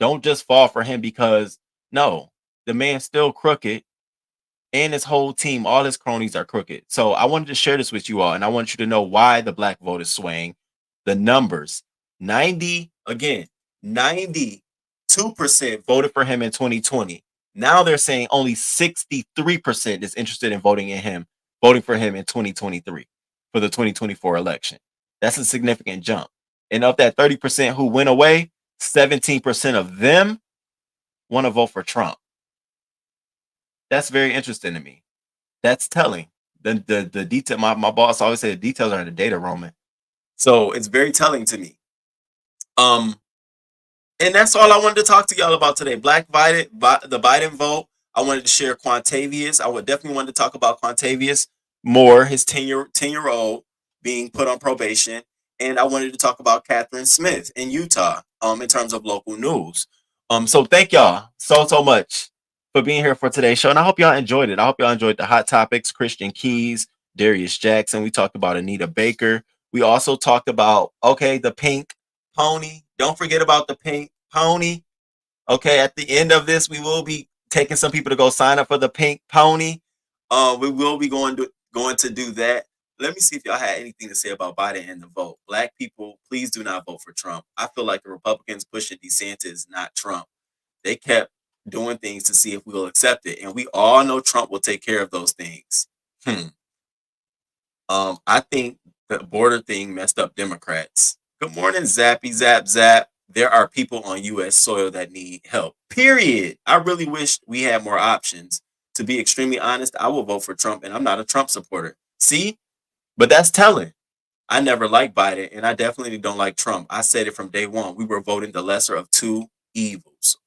C: Don't just fall for him because no, the man's still crooked and his whole team, all his cronies are crooked. So I wanted to share this with you all, and I want you to know why the black vote is swaying. The numbers 92% voted for him in 2020. Now they're saying only 63% is interested in voting for him in 2023 for the 2024 election. That's a significant jump. And of that 30% who went away, 17% of them want to vote for Trump. That's very interesting to me. That's telling. The detail. My boss always said the details are in the data, Roman. So it's very telling to me. And that's all I wanted to talk to y'all about today. The Biden vote. I wanted to share Quantavious. I would definitely want to talk about Quantavious more, his 10-year-old being put on probation. And I wanted to talk about Catherine Smith in Utah, in terms of local news. So thank y'all so much for being here for today's show. And I hope y'all enjoyed it. I hope y'all enjoyed the hot topics, Christian Keys, Darius Jackson. We talked about Anita Baker. We also talked about, the pink pony. Don't forget about the pink pony. Okay, at the end of this, we will be taking some people to go sign up for the pink pony. We will be going to do that. Let me see if y'all had anything to say about Biden and the vote. Black people, please do not vote for Trump. I feel like the Republicans pushing DeSantis, not Trump. They kept doing things to see if we will accept it, and we all know Trump will take care of those things. I think the border thing messed up Democrats. Good morning, Zappy Zap Zap. There are people on U.S. soil that need help. Period. I really wish we had more options. To be extremely honest, I will vote for Trump, and I'm not a Trump supporter. See? But that's telling. I never liked Biden, and I definitely don't like Trump. I said it from day one. We were voting the lesser of two evils.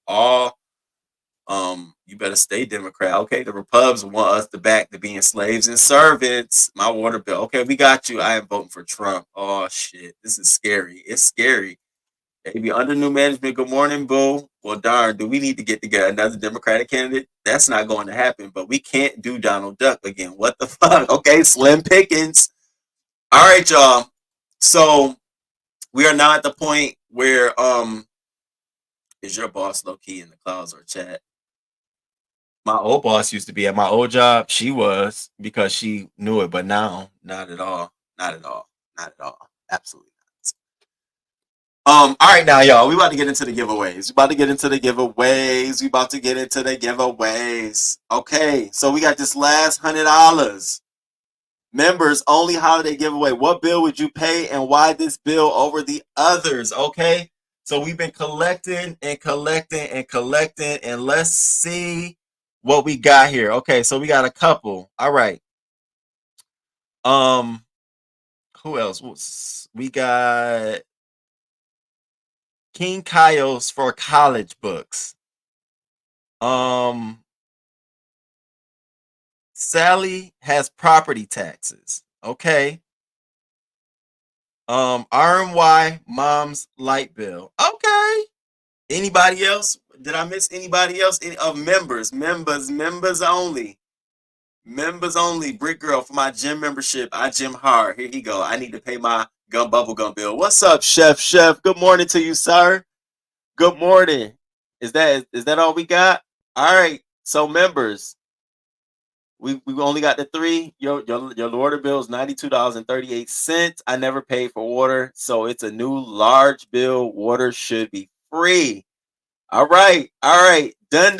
C: You better stay Democrat. Okay, the Repubs want us to back to being slaves and servants. My water bill. Okay, we got you. I am voting for Trump. Oh shit, this is scary. It's scary. Maybe under new management. Good morning, boo. Well, darn, do we need to get together another Democratic candidate? That's not going to happen. But we can't do Donald Duck again. What the fuck? Okay, slim pickings. All right, y'all. So we are now at the point where is your boss low key in the clouds or chat? My old boss used to be at my old job. She was, because she knew it, but now not at all. Not at all. Not at all. Absolutely not. All right, now y'all, we about to get into the giveaways. Okay, so we got this last $100. Members only holiday giveaway. What bill would you pay and why this bill over the others? Okay, so we've been collecting, and let's see what we got here. Okay, so we got a couple. All right. Who else? We got King Kyle's for college books. Sally has property taxes. Okay. RMY mom's light bill. Okay. Anybody else? Did I miss anybody else? Any of members only. Members only. Brick Girl for my gym membership. I gym hard. Here you go. I need to pay my bubble gum bill. What's up, Chef? Good morning to you, sir. Good morning. Is that all we got? All right. So members, we only got the three. Your water bill is $92.38. I never paid for water, so it's a new large bill. Water should be free. All right. Dun.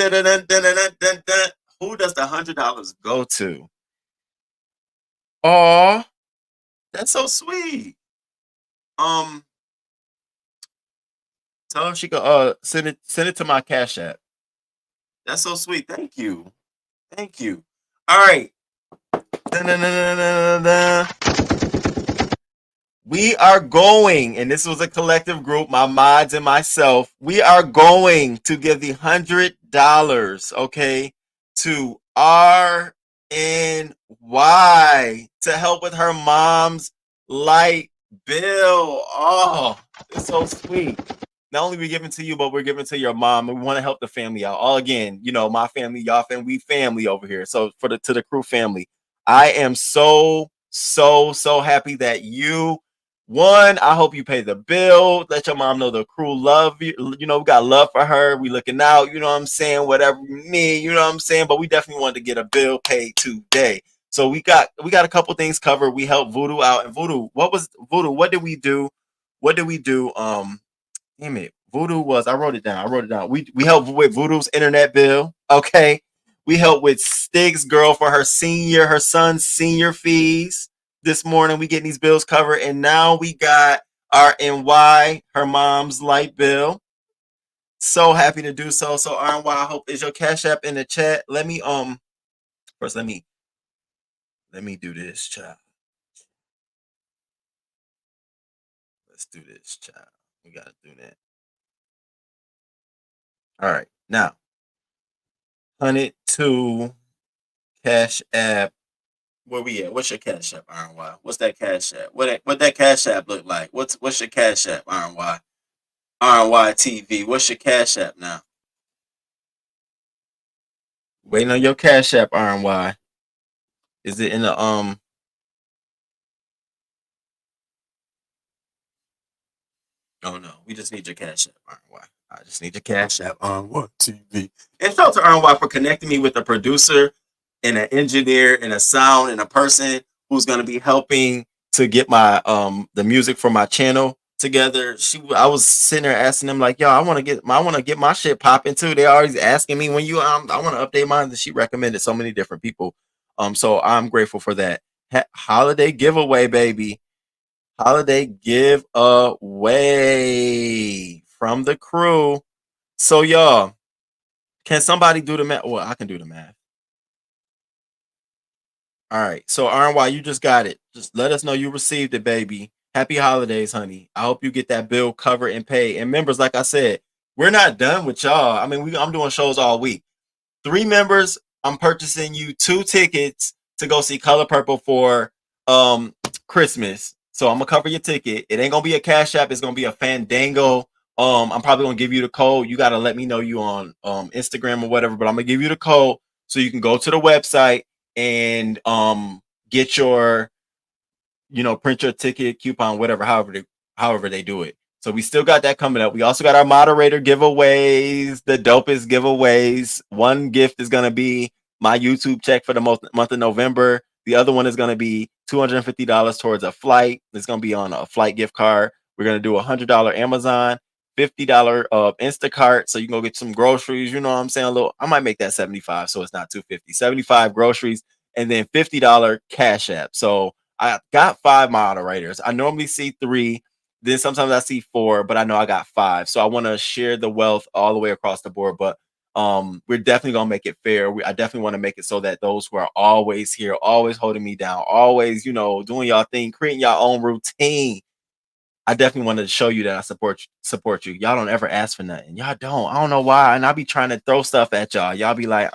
C: Who does the $100 go to? Oh, that's so sweet. Tell her she could send it to my Cash App. That's so sweet. Thank you. All right. we are going, and this was a collective group, my mods and myself, we are going to give the $100, okay, to RNY to help with her mom's light bill. Oh, it's so sweet. Not only we giving to you, but we're giving to your mom, and we want to help the family out. All again, you know, my family, y'all family, we family over here. So for the to the crew family, I am so happy that you one. I hope you pay the bill. Let your mom know the crew love you. You know, we got love for her. We looking out. You know what I'm saying? Whatever you need. You know what I'm saying? But we definitely wanted to get a bill paid today. So we got a couple things covered. We helped Voodoo out. And Voodoo, what was Voodoo? What did we do? What did we do? Damn it. Voodoo was, I wrote it down. We helped with Voodoo's internet bill. Okay. We helped with Stig's girl for her son's senior fees. This morning we getting these bills covered. And now we got our NY, her mom's light bill. So happy to do so. So RNY, I hope is your Cash App in the chat. Let me first let me do this, child. Let's do this, child. We gotta do that. All right. Now, 102 Cash App. Where we at? What's your Cash App, RNY? What's that Cash App? What that Cash App look like? What's your Cash App, RNY? RNY TV. What's your Cash App now? Waiting on your Cash App, RNY. Is it in the Oh no, we just need your Cash App, RNY. I just need your Cash App on what TV. And shout out to RNY for connecting me with a producer and an engineer and a sound and a person who's gonna be helping to get my the music for my channel together. I was sitting there asking them like, yo, I want to get my shit popping too. They always asking me when you I want to update mine. And she recommended so many different people. So I'm grateful for that. Holiday giveaway, baby. Holiday giveaway from the crew. So y'all, can somebody do the math? Well, I can do the math. All right. So RNY, you just got it. Just let us know you received it, baby. Happy holidays, honey. I hope you get that bill covered and paid. And members, like I said, we're not done with y'all. I mean, I'm doing shows all week. 3 members, I'm purchasing you 2 tickets to go see Color Purple for Christmas. So I'm gonna cover your ticket. It ain't gonna be a Cash App, it's gonna be a Fandango. I'm probably gonna give you the code. You gotta let me know you on Instagram or whatever, but I'm gonna give you the code so you can go to the website and get your, print your ticket, coupon, whatever, however they do it. So we still got that coming up. We also got our moderator giveaways, the dopest giveaways. One gift is going to be my YouTube check for the month of November. The other one is going to be $250 towards a flight. It's going to be on a flight gift card. We're going to do $100 Amazon, $50 Instacart. So you can go get some groceries. You know what I'm saying? I might make that 75. So it's not 250, 75 groceries, and then $50 Cash App. So I got 5 moderators. I normally see 3. Then sometimes I see 4, but I know I got 5. So I want to share the wealth all the way across the board. But we're definitely gonna make it fair. I definitely want to make it so that those who are always here, always holding me down, always, doing y'all thing, creating y'all own routine. I definitely wanted to show you that I support you. Y'all don't ever ask for nothing. Y'all don't. I don't know why. And I'll be trying to throw stuff at y'all. Y'all be like,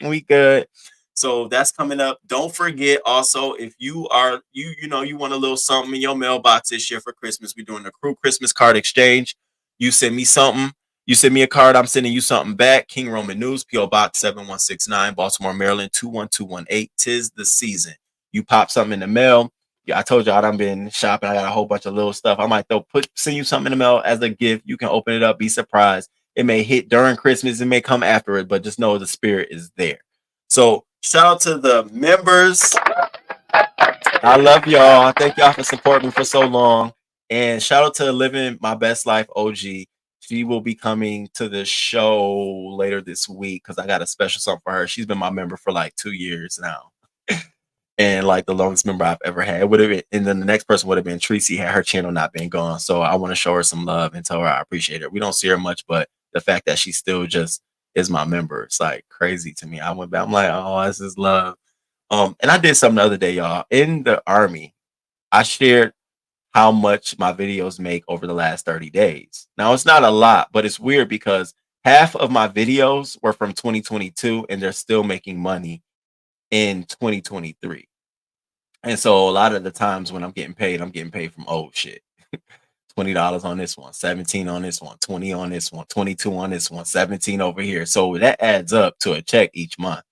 C: we good. So that's coming up. Don't forget also, if you are you want a little something in your mailbox this year for Christmas, we're doing the crew Christmas card exchange. You send me something, you send me a card, I'm sending you something back. King Roman News, P.O. Box 7169, Baltimore, Maryland 21218. Tis the season. You pop something in the mail. Yeah, I told you I've been shopping. I got a whole bunch of little stuff. I might send you something in the mail as a gift. You can open it up, be surprised. It may hit during Christmas, it may come after it, but just know the spirit is there. So shout out to the members. I love y'all. Thank y'all for supporting me for so long. And shout out to Living My Best Life OG. She will be coming to the show later this week because I got a special song for her. She's been my member for like 2 years now. And like the longest member I've ever had. It would have been, and then the next person would have been Tracy, had her channel not been gone. So I want to show her some love and tell her I appreciate her. We don't see her much, but the fact that she still just is my member, it's like crazy to me. I went back, I'm like, oh, this is love. And I did something the other day, y'all. In the Army, I shared how much my videos make over the last 30 days. Now, it's not a lot, but it's weird because half of my videos were from 2022 and they're still making money in 2023. And so a lot of the times when I'm getting paid from old shit. $20 on this one, 17 on this one, 20 on this one, 22 on this one, 17 over here. So that adds up to a check each month.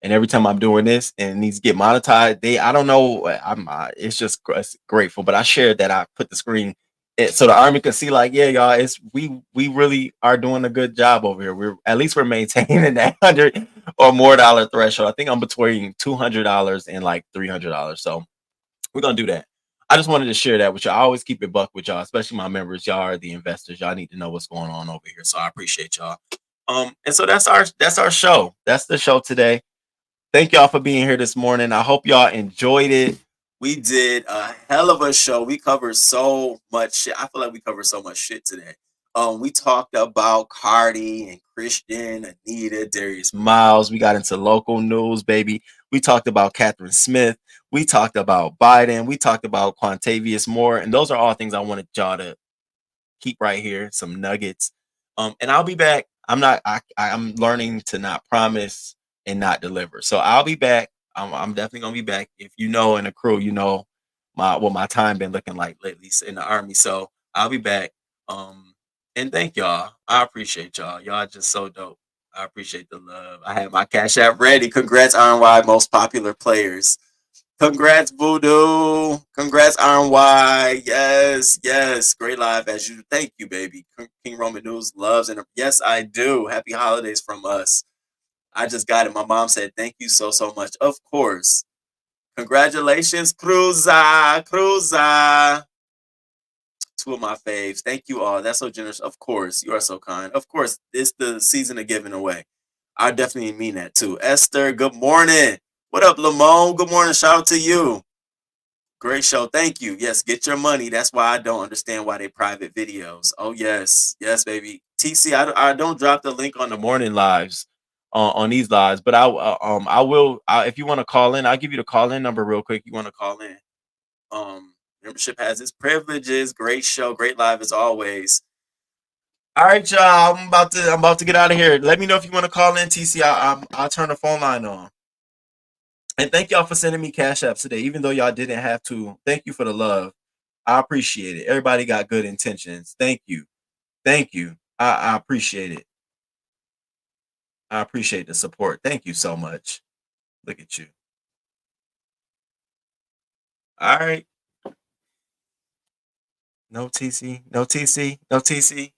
C: And every time I'm doing this and these get monetized, I don't know, it's just grateful. But I shared that I put the screen so the army could see, like, yeah, y'all, we really are doing a good job over here. We're maintaining that $100 or more threshold. I think I'm between $200 and like $300. So we're gonna do that. I just wanted to share that with y'all. I always keep it buck with y'all, especially my members. Y'all are the investors. Y'all need to know what's going on over here. So I appreciate y'all. And so that's our show. That's the show today. Thank y'all for being here this morning. I hope y'all enjoyed it. We did a hell of a show. We covered so much shit. I feel like we covered so much shit today. We talked about Cardi and Christian, Anita, Darius Miles. We got into local news, baby. We talked about Catherine Smith. We talked about Biden. We talked about Quantavious Moore. And those are all things I wanted y'all to keep right here. Some nuggets. And I'll be back. I'm learning to not promise and not deliver. So I'll be back. I'm definitely gonna be back. If you know in the crew, you know what my time been looking like lately in the army. So I'll be back. And thank y'all. I appreciate y'all. Y'all just so dope. I appreciate the love. I have my Cash App ready. Congrats, RNY most popular players. Congrats, Voodoo. Congrats, RNY. Yes, yes. Great live as you. Thank you, baby. King Roman News loves and yes, I do. Happy holidays from us. I just got it. My mom said, thank you so, so much. Of course. Congratulations, Cruza. Cruza. Two of my faves. Thank you all. That's so generous. Of course. You are so kind. Of course. It's the season of giving away. I definitely mean that too. Esther, good morning. What up, Lamone? Good morning. Shout out to you. Great show. Thank you. Yes, get your money. That's why I don't understand why they private videos. Oh, yes. Yes, baby. TC, I don't drop the link on the morning lives on these lives, but I will. If you want to call in, I'll give you the call in number real quick. You want to call in. Membership has its privileges. Great show. Great live as always. All right, y'all. I'm about to get out of here. Let me know if you want to call in, TC. I'll turn the phone line on. And thank y'all for sending me Cash Apps today, even though y'all didn't have to. Thank you for the love. I appreciate it. Everybody got good intentions. Thank you. Thank you. I appreciate it. I appreciate the support. Thank you so much. Look at you. All right. No TC. No TC. No TC.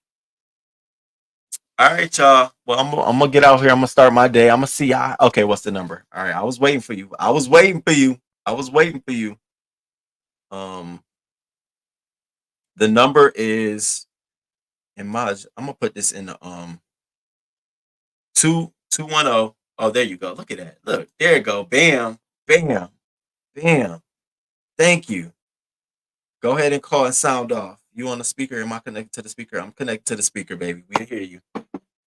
C: All right, y'all. Well, I'm gonna get out here. I'm gonna start my day. I'm gonna see y'all. Okay, what's the number? All right. I was waiting for you. I was waiting for you. I was waiting for you. The number is in Maj. I'm gonna put this in the 210. Oh, there you go. Look at that. Look, there you go. Bam, bam, bam. Thank you. Go ahead and call and sound off. You on the speaker? Am I connected to the speaker? I'm connected to the speaker, baby. We hear you.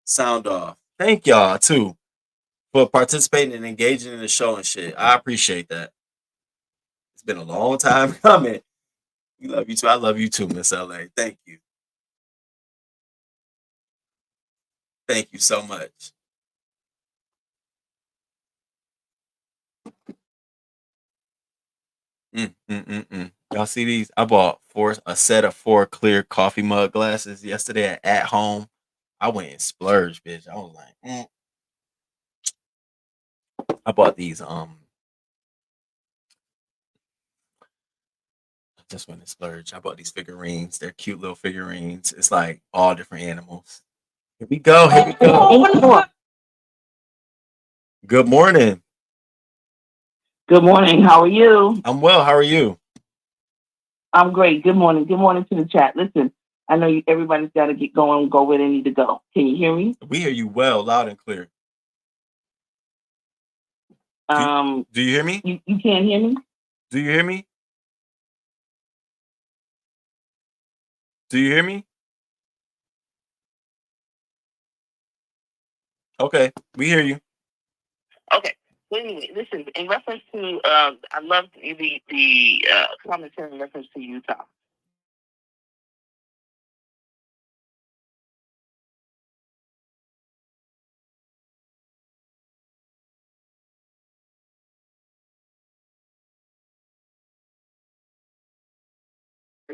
C: Sound off. Thank y'all too for participating and engaging in the show and shit. I appreciate that. It's been a long time coming. We love you too. I love you too, Miss LA. Thank you. Thank you so much. Y'all see these? I bought a set of 4 clear coffee mug glasses yesterday at home. I went and splurged, bitch. I was like, I bought these. Just went and splurged. I bought these figurines. They're cute little figurines. It's like all different animals. Here we go. Here we go. Good morning.
Q: Good morning. How are you?
C: I'm well. How are you?
Q: I'm great. Good morning. Good morning to the chat. Listen, I know everybody's got to get going and go where they need to go. Can you hear me?
C: We hear you well, loud and clear. Do you hear me?
Q: You can't hear me?
C: Do you hear me? Do you hear me? Okay, we hear you.
Q: Okay. Well, anyway, listen, in reference to, I love the commentary in reference to Utah.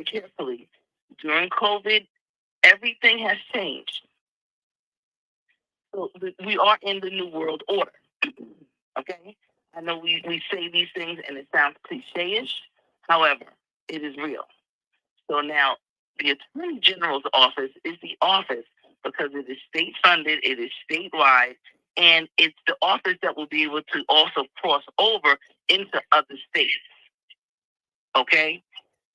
Q: very carefully. During COVID, everything has changed. So we are in the new world order. Okay? I know we say these things and it sounds cliche-ish. However, it is real. So now the Attorney General's office is the office because it is state funded, it is statewide, and it's the office that will be able to also cross over into other states. Okay?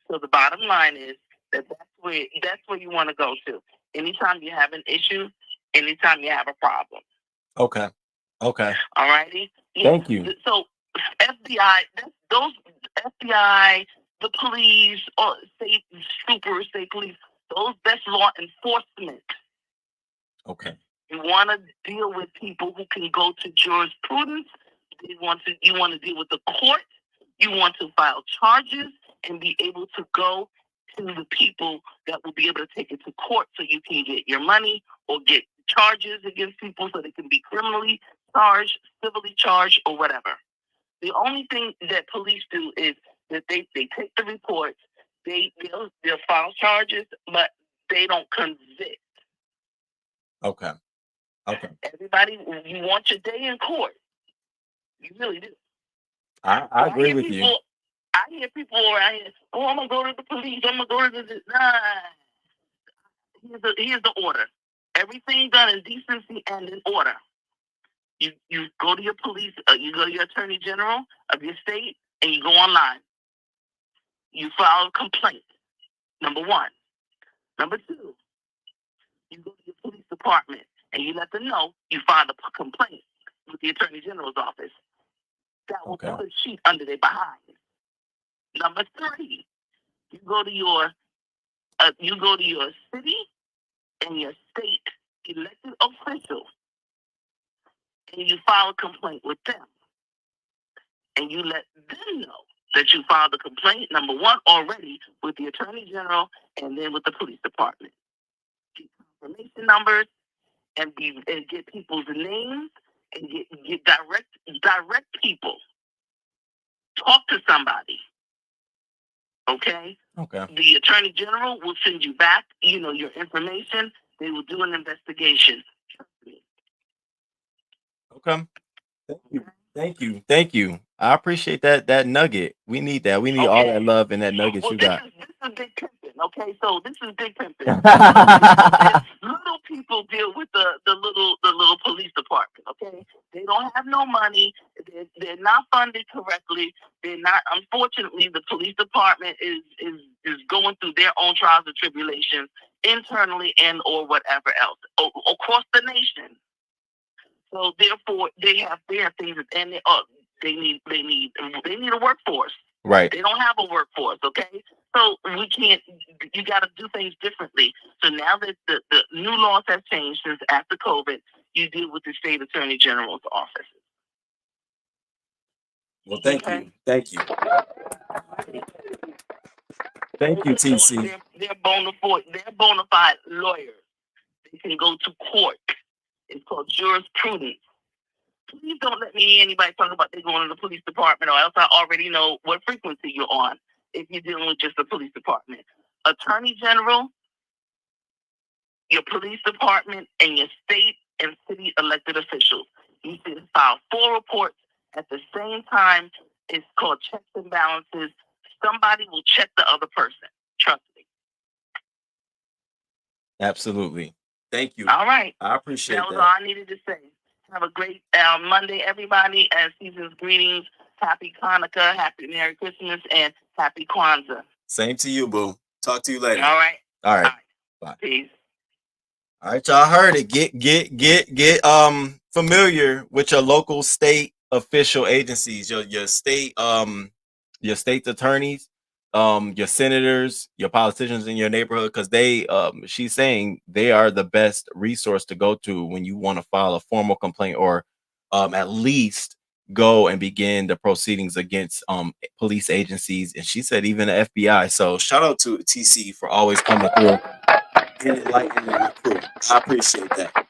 Q: So the bottom line is that's where you want to go to. Anytime you have an issue, anytime you have a problem.
C: Okay. Okay.
Q: All righty.
C: Thank you.
Q: So FBI, those FBI, the police, or state troopers, state police, that's law enforcement.
C: Okay.
Q: You want to deal with people who can go to jurisprudence. You want to deal with the court. You want to file charges and be able to go to the people that will be able to take it to court so you can get your money or get charges against people so they can be criminally charged, civilly charged, or whatever. The only thing that police do is that they take the reports, they'll file charges, but they don't convict.
C: Okay. Okay.
Q: Everybody, you want your day in court. You really do.
C: I agree with you.
Q: I hear people around here, oh, I'm going to go to the police. I'm going to go to the... Nah. Here's the order. Everything done in decency and in order. You go to your police, you go to your attorney general of your state, and you go online. You file a complaint, number one. Number two, you go to your police department, and you let them know you filed a complaint with the attorney general's office. That will put a sheet under their behind. Number three, you go to your city and your state elected official, and you file a complaint with them, and you let them know that you filed a complaint, number one, already with the attorney general and then with the police department. Get confirmation numbers and get people's names and get direct people. Talk to somebody. Okay?
C: Okay.
Q: The attorney general will send you back, your information. They will do an investigation. Trust me.
C: Okay. Thank you. I appreciate that nugget. We need that. We need all that love and that nugget you got.
Q: This is big pimping, okay? So this is big pimping. Little people deal with the little police department, okay? They don't have no money. They're not funded correctly. They're not. Unfortunately, the police department is going through their own trials and tribulations internally and or whatever else across the nation. So therefore, they have things, and they need a workforce.
C: Right.
Q: They don't have a workforce. Okay. So we can't. You got to do things differently. So now that the new laws have changed since after COVID, you deal with the state attorney general's office.
C: Well, thank you. Thank you, TC.
Q: They're bona fide lawyers. They can go to court. It's called jurisprudence. Please don't let me hear anybody talk about they going to the police department, or else I already know what frequency you're on if you're dealing with just the police department. Attorney General, your police department, and your state and city elected officials. You should file 4 reports at the same time. It's called checks and balances. Somebody will check the other person. Trust me.
C: Absolutely. Thank you.
Q: All right.
C: I appreciate that.
Q: That was all I needed to say. Have a great Monday, everybody, and season's greetings. Happy Hanukkah, happy Merry Christmas, and happy Kwanzaa.
C: Same to you, boo. Talk to you later.
Q: All right.
C: All right. Bye.
Q: Peace.
C: All right, y'all heard it. Get familiar with your local state official agencies, your state attorneys, your senators, your politicians in your neighborhood, because she's saying they are the best resource to go to when you want to file a formal complaint, or at least go and begin the proceedings against police agencies. And she said even the FBI. So shout out to TC for always coming through and enlightening the crew. I appreciate that.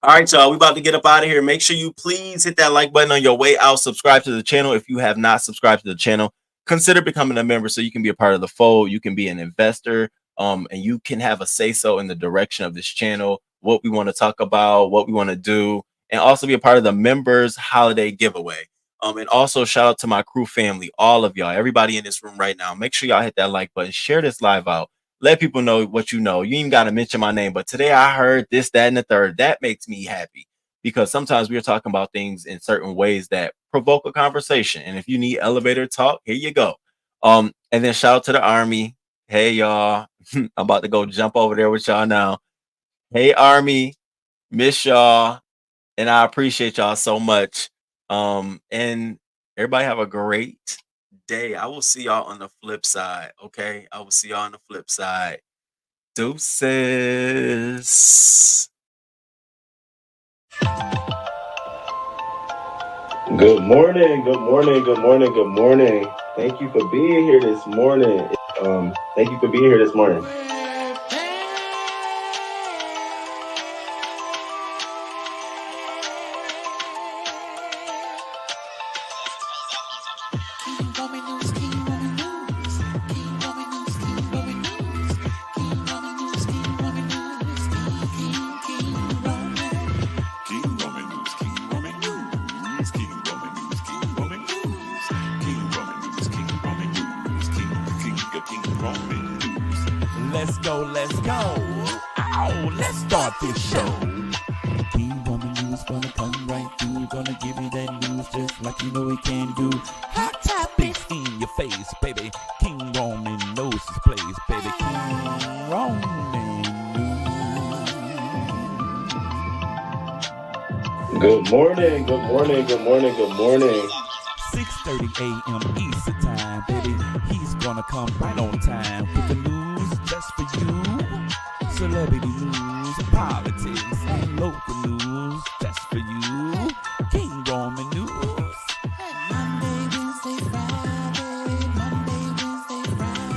C: All right, y'all, we about to get up out of here. Make sure you please hit that like button on your way out. Subscribe to the channel if you have not subscribed to the channel. consider becoming a member so you can be a part of the fold. You can be an investor, and you can have a say so in the direction of this channel, what we want to talk about, what we want to do, and also be a part of the members holiday giveaway. And also shout out to my crew family, all of y'all, everybody in this room right now. Make sure y'all hit that like button, share this live out, let people know what you know. You ain't got to mention my name, but today I heard this, that, and the third. That makes me happy, because sometimes we're talking about things in certain ways that provoke a conversation. And if you need elevator talk, here you go. And then shout out to the Army. Hey, y'all. I'm about to go jump over there with y'all now. Hey, Army. Miss y'all. And I appreciate y'all so much. And everybody have a great day. I will see y'all on the flip side. Okay. I will see y'all on the flip side. Deuces.
A: Good morning, good morning, good morning, good morning. Thank you for being here this morning. Thank you for being here this morning.
B: Let's go, let's go. Oh, let's start this show. King Roman news gonna come right through, gonna give you that news just like you know he can do. Hot topics in your face, baby. King Roman knows his place, baby. King Roman news.
A: Good morning, good morning, good morning, good morning.
B: 6:30 a.m. Eastern time, baby. He's gonna come right on time with the news just for you. Celebrity news, politics, and local news just for you. King Roman news. Monday, Wednesday, Friday. Monday, Wednesday, Friday.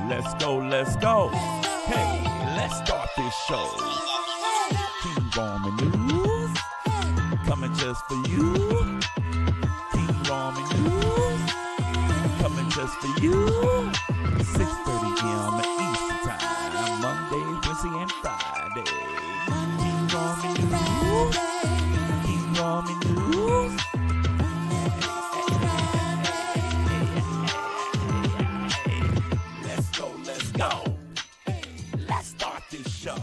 B: Let's go, let's go. Hey, let's start this show. King Roman news, coming just for you. King Roman news, coming just for you. 6:30 a.m. Eastern time, Monday, Wednesday, and Friday. King Roman news, King Roman news. Let's go. Let's start this show.